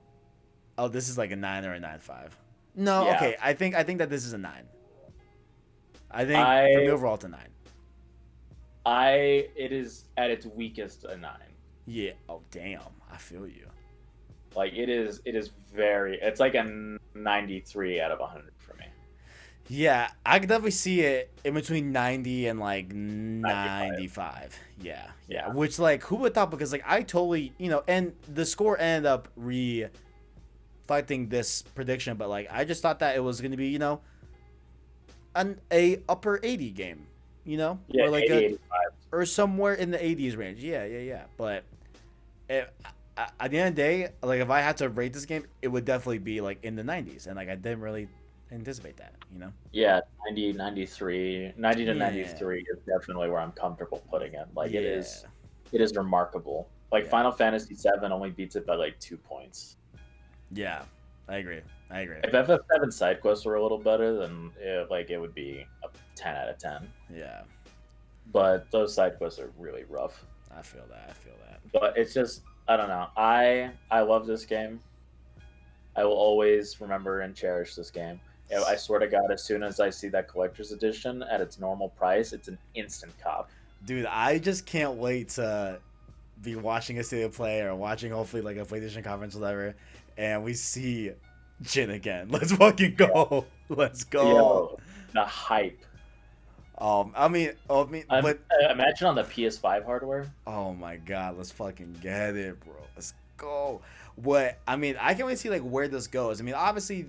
[SPEAKER 1] Oh, this is like a 9 or a 9.5. No,
[SPEAKER 2] Yeah.
[SPEAKER 1] okay. I think that this is a 9. I think for me
[SPEAKER 2] I
[SPEAKER 1] overall it's a 9.
[SPEAKER 2] it is at its weakest a 9.
[SPEAKER 1] Yeah. Oh, damn. I feel you.
[SPEAKER 2] Like it is very it's like a 93 out of 100 for me.
[SPEAKER 1] Yeah, I could definitely see it in between 90 and like
[SPEAKER 2] 95.
[SPEAKER 1] 95. Yeah, yeah.
[SPEAKER 2] Yeah.
[SPEAKER 1] Which, like, who would thought? Because, like, I totally, and the score ended up reflecting this prediction, but, like, I just thought that it was going to be, a upper 80 game,
[SPEAKER 2] Yeah,
[SPEAKER 1] or like
[SPEAKER 2] 80,
[SPEAKER 1] a
[SPEAKER 2] 85.
[SPEAKER 1] or somewhere in the 80s range. Yeah, yeah, yeah. But at the end of the day, like, if I had to rate this game, it would definitely be like in the 90s, and like I didn't really anticipate that.
[SPEAKER 2] Yeah, 90, 93, 90 to
[SPEAKER 1] Yeah,
[SPEAKER 2] 93 is definitely where I'm comfortable putting it. Like
[SPEAKER 1] yeah,
[SPEAKER 2] it is remarkable. Like
[SPEAKER 1] yeah,
[SPEAKER 2] Final Fantasy 7 only beats it by like 2 points.
[SPEAKER 1] yeah. I agree.
[SPEAKER 2] If FF7 side quests were a little better, then it would be a 10 out of 10.
[SPEAKER 1] Yeah,
[SPEAKER 2] But those side quests are really rough.
[SPEAKER 1] I feel that. I feel that.
[SPEAKER 2] But it's just I don't know. I love this game. I will always remember and cherish this game. I swear to God, as soon as I see that collector's edition at its normal price, it's an instant cop.
[SPEAKER 1] Dude, I just can't wait to be watching a state of play or watching hopefully like a PlayStation conference or whatever, and we see Jin again. Let's fucking go. Let's go.
[SPEAKER 2] Yo, the hype.
[SPEAKER 1] But
[SPEAKER 2] Imagine on the PS5 hardware.
[SPEAKER 1] oh my god, let's fucking get it, bro. Let's go. I can't wait to see like where this goes. I mean, obviously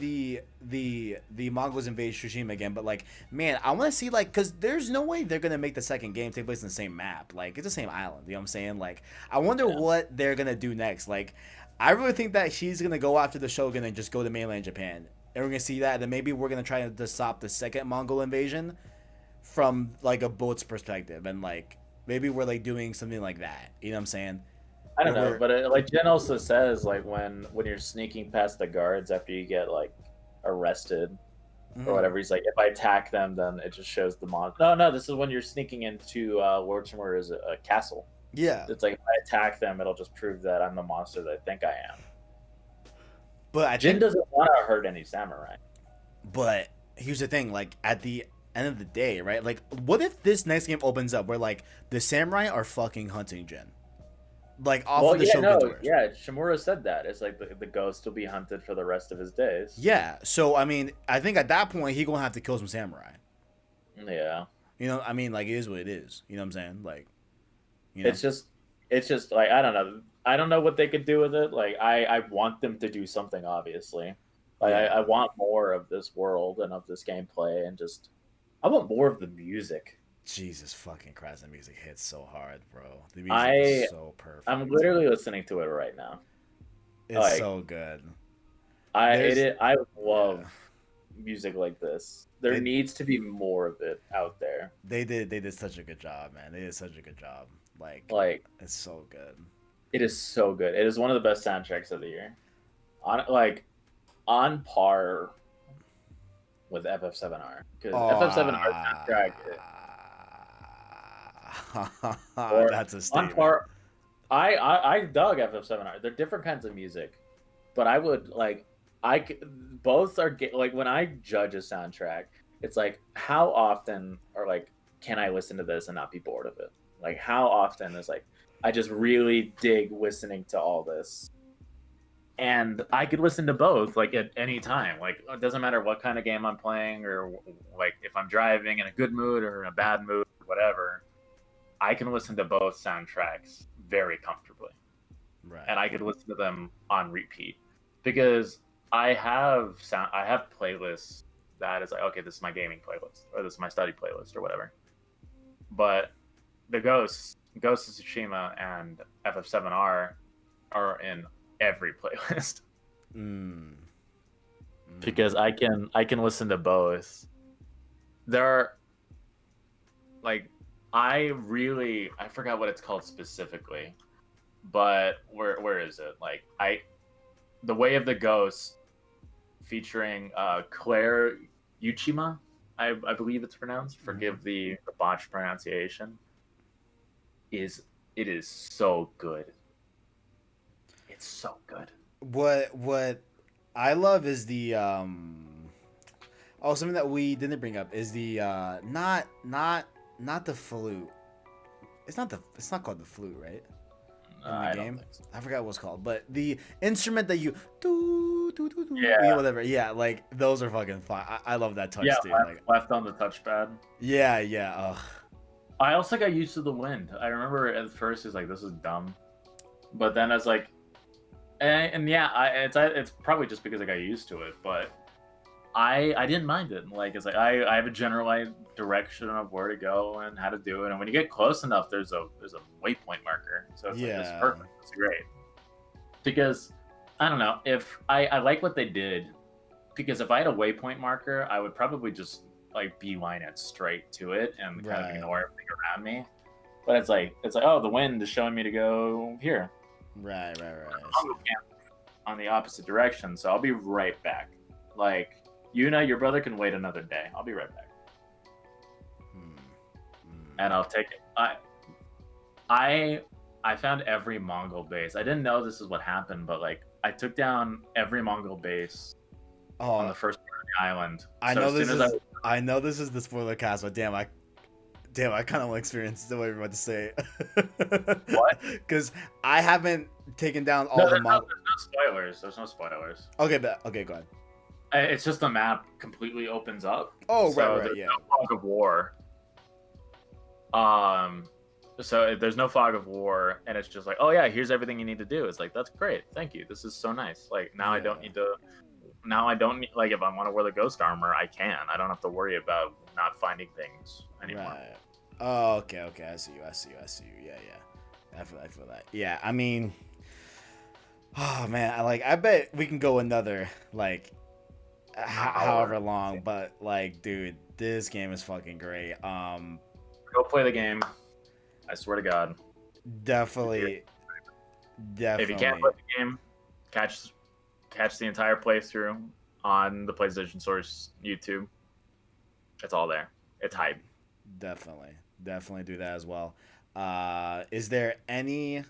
[SPEAKER 1] the Mongols invade Tsushima again, but like, man, I want to see like, cause there's no way they're gonna make the second game take place in the same map. Like, it's the same island. You know what I'm saying? Like, I wonder what they're gonna do next. Like, I really think that she's gonna go after the Shogun and just go to mainland Japan, and we're gonna see that. And then maybe we're gonna try to stop the second Mongol invasion from like a boat's perspective, and like maybe we're like doing something like that. You know what I'm saying?
[SPEAKER 2] I don't know, but like Jen also says, like when you're sneaking past the guards after you get like arrested or whatever, he's like, if I attack them, then it just shows the monster. No, this is when you're sneaking into Lord Shimura's a castle.
[SPEAKER 1] Yeah.
[SPEAKER 2] It's like if I attack them, it'll just prove that I'm the monster that I think I am.
[SPEAKER 1] But
[SPEAKER 2] Jin doesn't want to hurt any samurai.
[SPEAKER 1] But here's the thing, like at the end of the day, right? Like, what if this next game opens up where like the samurai are fucking hunting Jin? Like off of the Shogun's orders.
[SPEAKER 2] Yeah, Shimura said that. It's like the ghost will be hunted for the rest of his days.
[SPEAKER 1] Yeah, so I mean, I think at that point he gonna have to kill some samurai.
[SPEAKER 2] Yeah.
[SPEAKER 1] I mean, like it is what it is. You know what I'm saying? Like,
[SPEAKER 2] it's just like I don't know. I don't know what they could do with it. Like I want them to do something. Obviously, like I want more of this world and of this gameplay, and just I want more of the music.
[SPEAKER 1] Jesus fucking Christ, the music hits so hard, bro. The music is so perfect.
[SPEAKER 2] I'm literally listening to it right now.
[SPEAKER 1] It's like, so good.
[SPEAKER 2] I love music like this. There needs to be more of it out there.
[SPEAKER 1] They did such a good job, man. They did such a good job. Like it's so good.
[SPEAKER 2] It is so good. It is one of the best soundtracks of the year. On par with FF7R, because FF7R soundtrack.
[SPEAKER 1] That's a statement.
[SPEAKER 2] On par, I dug FF7R. They're different kinds of music, but I would like both are like when I judge a soundtrack, it's like how often or like can I listen to this and not be bored of it? Like how often is like I just really dig listening to all this. And I could listen to both, like at any time. Like it doesn't matter what kind of game I'm playing, or like if I'm driving in a good mood or in a bad mood, whatever, I can listen to both soundtracks very comfortably.
[SPEAKER 1] Right.
[SPEAKER 2] And I could listen to them on repeat because I have playlists that is like, okay, this is my gaming playlist or this is my study playlist or whatever. But the Ghost of Tsushima and FF7R are in every playlist. Because I can listen to both. There are like I forgot what it's called specifically, but where is it? Like The Way of the Ghost featuring Claire Uchima, I believe it's pronounced. Forgive the botched pronunciation. It is so good. It's so good.
[SPEAKER 1] What I love is the something that we didn't bring up is the not the flute. It's not called the flute, right? In the game, so. I forgot what it's called, but the instrument that you whatever, like those are fucking fun. I love that touch too.
[SPEAKER 2] Left on the touchpad.
[SPEAKER 1] Yeah. Ugh.
[SPEAKER 2] I also got used to the wind. I remember at first it's like this is dumb, but then it's like, it's probably just because I got used to it, but I didn't mind it. Like it's like I have a general direction of where to go and how to do it, and when you get close enough, there's a waypoint marker. So it's like, it's perfect. It's great. Because I don't know if I like what they did, because if I had a waypoint marker, I would probably just like beeline it straight to it and kind of ignore everything around me. But it's like oh, the wind is showing me to go here.
[SPEAKER 1] Right.
[SPEAKER 2] On the opposite direction, so I'll be right back. Like, your brother can wait another day. I'll be right back. And I'll take it. I found every Mongol base. I didn't know this is what happened, but like I took down every Mongol base on the first part of the island.
[SPEAKER 1] I know this is the spoiler cast, but damn, I kind of want to experience what you're about to say.
[SPEAKER 2] What?
[SPEAKER 1] Because I haven't taken down all the Mongol.
[SPEAKER 2] There's no spoilers.
[SPEAKER 1] Okay, go ahead.
[SPEAKER 2] It's just the map completely opens up.
[SPEAKER 1] Oh,
[SPEAKER 2] so
[SPEAKER 1] right, yeah.
[SPEAKER 2] No fog of war. So there's no fog of war, and it's just like, oh yeah, here's everything you need to do. It's like, that's great, thank you. This is so nice. Like now I don't need to. Now I don't need, like, if I want to wear the ghost armor, I can. I don't have to worry about not finding things anymore.
[SPEAKER 1] Right. Oh, okay. I see you. Yeah. I feel that. Yeah, I mean, oh man, I bet we can go another like however long, but like, dude, this game is fucking great.
[SPEAKER 2] Go play the game. I swear to God.
[SPEAKER 1] Definitely.
[SPEAKER 2] If you can't play the game, catch the entire playthrough on the PlayStation Source YouTube. It's all there. It's hype.
[SPEAKER 1] Definitely do that as well. Is there any?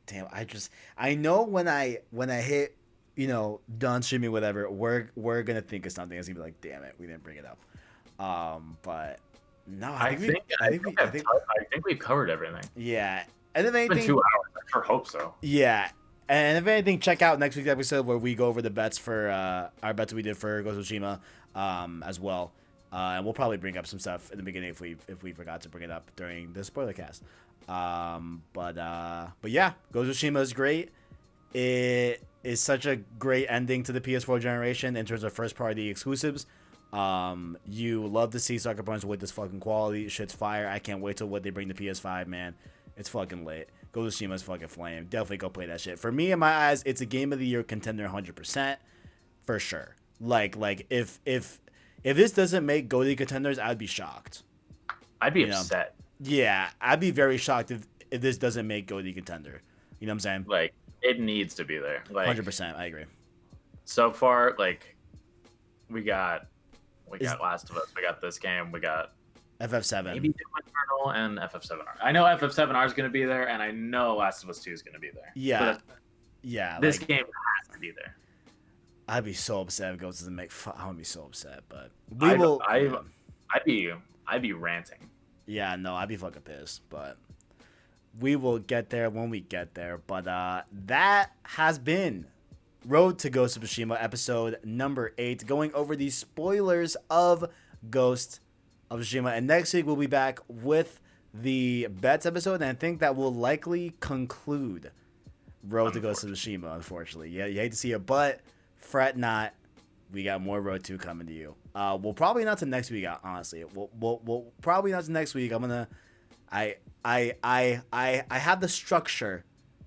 [SPEAKER 1] Damn, I know when I hit, done streaming, whatever, we're gonna think of something. It's gonna be like, damn it, we didn't bring it up. But no, I think
[SPEAKER 2] we've covered everything.
[SPEAKER 1] Yeah, and if anything,
[SPEAKER 2] it's been 2 hours. I sure hope so.
[SPEAKER 1] Yeah. And if anything, check out next week's episode where we go over the bets for our bets we did for Ghost of Tsushima as well. And we'll probably bring up some stuff in the beginning if we forgot to bring it up during the spoiler cast. But yeah, Ghost of Tsushima is great. It is such a great ending to the PS4 generation in terms of first party exclusives. You love to see Sucker Punch with this fucking quality. Shit's fire. I can't wait till what they bring to PS5, man. It's fucking lit. Ghost of Tsushima's fucking flame. Definitely go play that shit. For me, in my eyes, it's a game of the year contender 100%. For sure. Like if this doesn't make GOTY contenders, I'd be shocked.
[SPEAKER 2] I'd be upset.
[SPEAKER 1] Yeah, I'd be very shocked if this doesn't make GOTY contender. You know what I'm saying?
[SPEAKER 2] Like, it needs to be there. Like
[SPEAKER 1] 100%, I agree.
[SPEAKER 2] So far, like, we got Last of Us, we got this game, we got
[SPEAKER 1] FF7.
[SPEAKER 2] Maybe Doom Eternal and FF7R. I know FF7R is going to be there, and I know Last of Us 2 is going to be there.
[SPEAKER 1] Yeah.
[SPEAKER 2] This game has to be there.
[SPEAKER 1] I'd be so upset if Ghost doesn't make. I would be so upset, but
[SPEAKER 2] I'd be ranting.
[SPEAKER 1] Yeah, no, I'd be fucking pissed, but we will get there when we get there. But that has been Road to Ghost of Tsushima, episode number 8, going over the spoilers of Ghost of Tsushima. And next week we'll be back with the bets episode, and I think that will likely conclude Road to Ghost of Tsushima. Unfortunately, yeah, you hate to see it, but fret not. We got more Road 2 coming to you. We'll probably not to next week. Honestly, we'll probably not to next week. I have the structure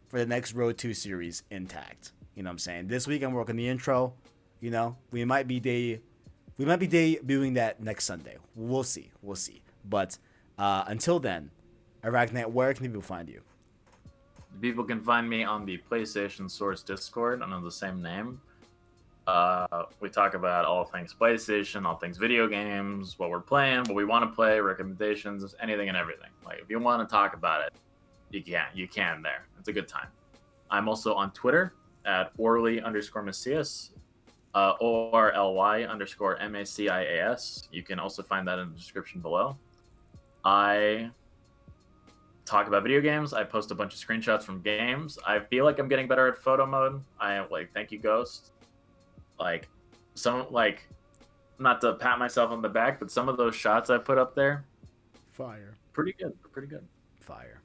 [SPEAKER 1] for the next Road 2 series intact. You know what I'm saying? This week I'm working the intro. You know, we might be debuting that next Sunday. We'll see. But until then, ArachKnight, where can people find you?
[SPEAKER 2] People can find me on the PlayStation Source Discord under the same name. We talk about all things PlayStation, all things video games, what we're playing, what we want to play, recommendations, anything and everything. Like, if you want to talk about it, you can there. It's a good time. I'm also on Twitter at Orly_Macias, ORLY_MACIAS. You can also find that in the description below. I talk about video games. I post a bunch of screenshots from games. I feel like I'm getting better at photo mode. Thank you, Ghost. Not to pat myself on the back, but some of those shots I put up there,
[SPEAKER 1] fire.
[SPEAKER 2] Pretty good.
[SPEAKER 1] Fire.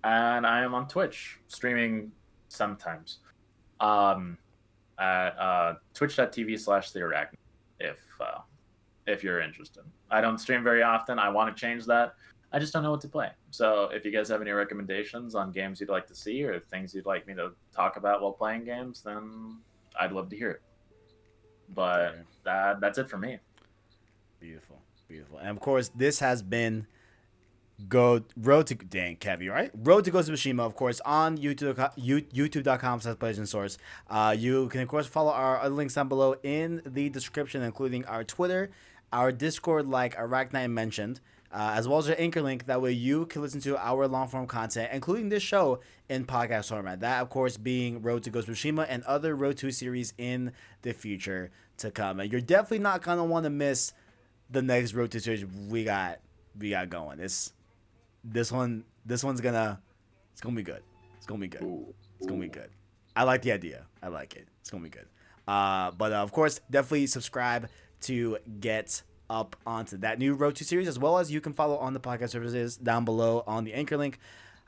[SPEAKER 2] And I am on Twitch streaming sometimes. At twitch.tv/theArachKnight if you're interested. I don't stream very often. I want to change that. I just don't know what to play. So if you guys have any recommendations on games you'd like to see or things you'd like me to talk about while playing games, then I'd love to hear it. But that's it for me.
[SPEAKER 1] Beautiful. And of course, this has been Road to Kevy, right? Road to Ghost of Tsushima, of course, on youtube.com/PlayStationSource. You can, of course, follow our other links down below in the description, including our Twitter, our Discord, like ArachKnight mentioned, as well as our Anchor link. That way you can listen to our long-form content, including this show in podcast format. That, of course, being Road to Ghost of Tsushima and other Road 2 series in the future to come. And you're definitely not going to want to miss the next Road 2 series we got going. This one's gonna be good. It's gonna be good. I like the idea. I like it. It's gonna be good. But of course, definitely subscribe to get up onto that new Road 2 series, as well as you can follow on the podcast services down below on the Anchor link,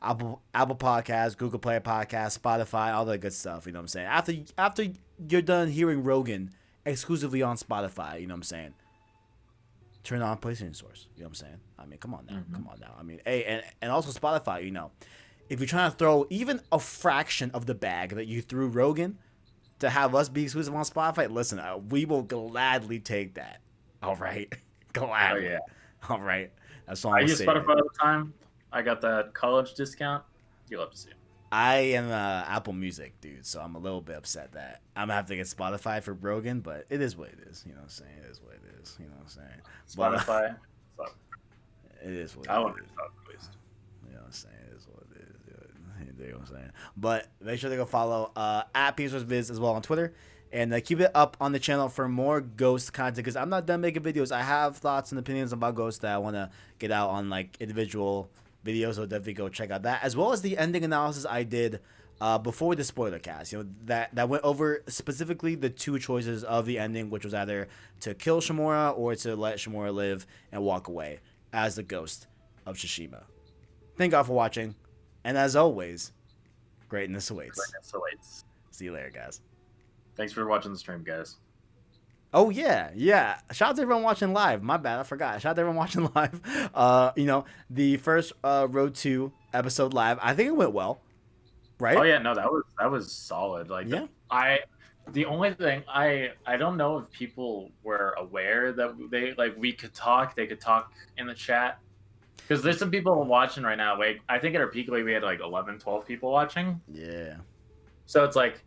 [SPEAKER 1] Apple Podcasts, Google Play Podcasts, Spotify, all that good stuff. You know what I'm saying? After you're done hearing Rogan exclusively on Spotify, you know what I'm saying? Turn on PlayStation Source. You know what I'm saying? I mean, come on now. I mean, hey, and also Spotify, you know, if you're trying to throw even a fraction of the bag that you threw Rogan to have us be exclusive on Spotify, listen, we will gladly take that. All right? Gladly.
[SPEAKER 2] Oh, yeah.
[SPEAKER 1] All right? That's all
[SPEAKER 2] I use Spotify all the time. I got that college discount. You'll have to see it.
[SPEAKER 1] I am Apple Music, dude, so I'm a little bit upset that I'm going to have to get Spotify for Rogan, but it is what it is. You know what I'm saying? It is what it is. You know what I'm saying?
[SPEAKER 2] Spotify.
[SPEAKER 1] It is what it is.
[SPEAKER 2] I want to talk at least.
[SPEAKER 1] You know what I'm saying? It is what it is. You know what I'm saying? But make sure to go follow at PeaceWarsViz as well on Twitter. And keep it up on the channel for more Ghost content, because I'm not done making videos. I have thoughts and opinions about Ghost that I want to get out on like individual videos, so definitely go check out that, as well as the ending analysis I did before the spoiler cast. You know, that went over specifically the two choices of the ending, which was either to kill Shimura or to let Shimura live and walk away as the Ghost of Tsushima. Thank God for watching, and as always, greatness awaits. See you later, guys.
[SPEAKER 2] Thanks for watching the stream, guys.
[SPEAKER 1] Oh, yeah. Shout out to everyone watching live. My bad, I forgot. Shout out to everyone watching live. You know, the first Road 2 episode live, I think it went well, right?
[SPEAKER 2] Oh, yeah, no, that was solid. Like,
[SPEAKER 1] yeah.
[SPEAKER 2] The only thing, I don't know if people were aware that we could talk. They could talk in the chat. Because there's some people watching right now. Like, I think at our peak, we had like 11, 12 people watching.
[SPEAKER 1] Yeah.
[SPEAKER 2] So it's like,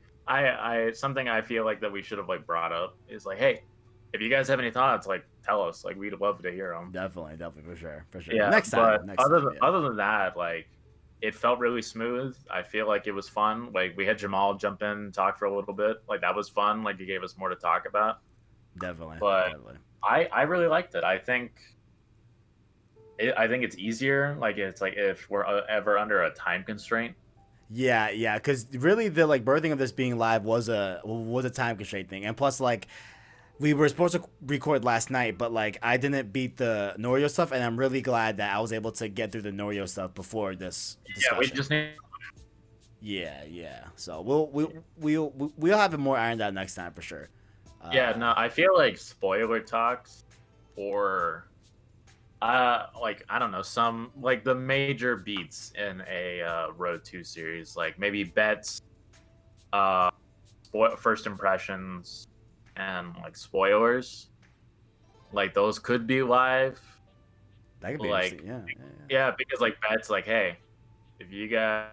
[SPEAKER 2] something I feel like that we should have like brought up is like, hey, if you guys have any thoughts, like tell us. Like, we'd love to hear them.
[SPEAKER 1] Definitely, for sure.
[SPEAKER 2] Yeah.
[SPEAKER 1] Next time.
[SPEAKER 2] Other than that, like, it felt really smooth. I feel like it was fun. Like, we had Jamal jump in, talk for a little bit. Like, that was fun. Like, he gave us more to talk about.
[SPEAKER 1] Definitely.
[SPEAKER 2] I really liked it. I think it's easier. Like, it's like if we're ever under a time constraint.
[SPEAKER 1] Yeah, because really the like birthing of this being live was a time constraint thing, and plus like we were supposed to record last night, but like I didn't beat the Norio stuff, and I'm really glad that I was able to get through the Norio stuff before this
[SPEAKER 2] Yeah, we
[SPEAKER 1] discussion.
[SPEAKER 2] just need.
[SPEAKER 1] Yeah. So we'll have it more ironed out next time for sure.
[SPEAKER 2] Yeah, no, I feel like spoiler talks, or like I don't know, some like the major beats in a Road 2 series, like maybe bets, uh, first impressions, and like spoilers. Like those could be live.
[SPEAKER 1] That could be
[SPEAKER 2] Like
[SPEAKER 1] interesting. Yeah.
[SPEAKER 2] yeah, because like bets, like hey, if you guys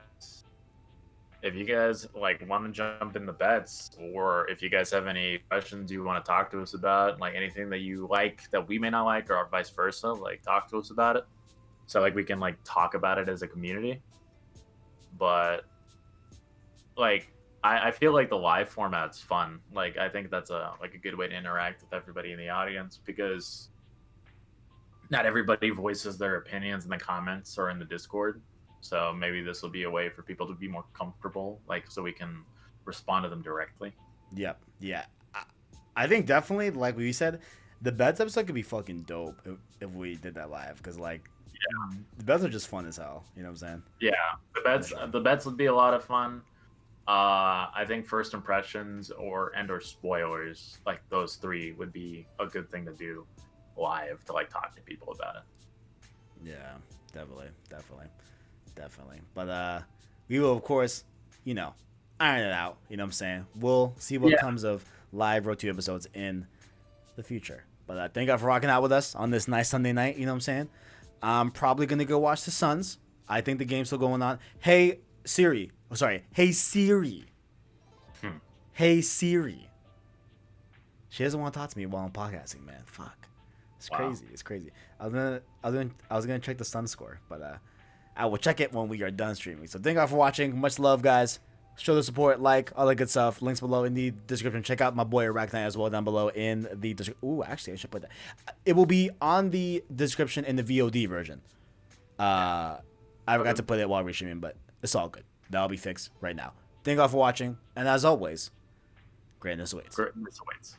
[SPEAKER 2] like want to jump in the bets, or if you guys have any questions you want to talk to us about, like anything that you like that we may not like, or vice versa, like talk to us about it. So like we can like talk about it as a community. But like I feel like the live format's fun. Like I think that's a good way to interact with everybody in the audience, because not everybody voices their opinions in the comments or in the Discord. So maybe this will be a way for people to be more comfortable, like so we can respond to them directly.
[SPEAKER 1] Yep. Yeah. I think definitely, like we said, the bets episode could be fucking dope if we did that live, because like the bets are just fun as hell. You know what I'm saying?
[SPEAKER 2] Yeah, the bets would be a lot of fun. I think first impressions or spoilers, like those three, would be a good thing to do live to like talk to people about it.
[SPEAKER 1] Yeah, definitely. But we will of course, iron it out. You know what I'm saying? We'll see what comes of live Road 2 episodes in the future. But thank God for rocking out with us on this nice Sunday night. You know what I'm saying? I'm probably gonna go watch the Suns. I think the game's still going on. Hey Siri. Oh, sorry. Hey Siri. Hey Siri. She doesn't want to talk to me while I'm podcasting, man. Fuck. It's crazy. It's crazy. I was gonna check the Sun score, but I will check it when we are done streaming. So thank God for watching. Much love, guys. Show the support, like, all that good stuff. Links below in the description. Check out my boy ArachKnight as well down below in the description. Ooh, actually, I should put that. It will be on the description in the VOD version. I forgot to put it while we're streaming, but it's all good. That'll be fixed right now. Thank God for watching, and as always, greatness awaits.
[SPEAKER 2] Greatness awaits.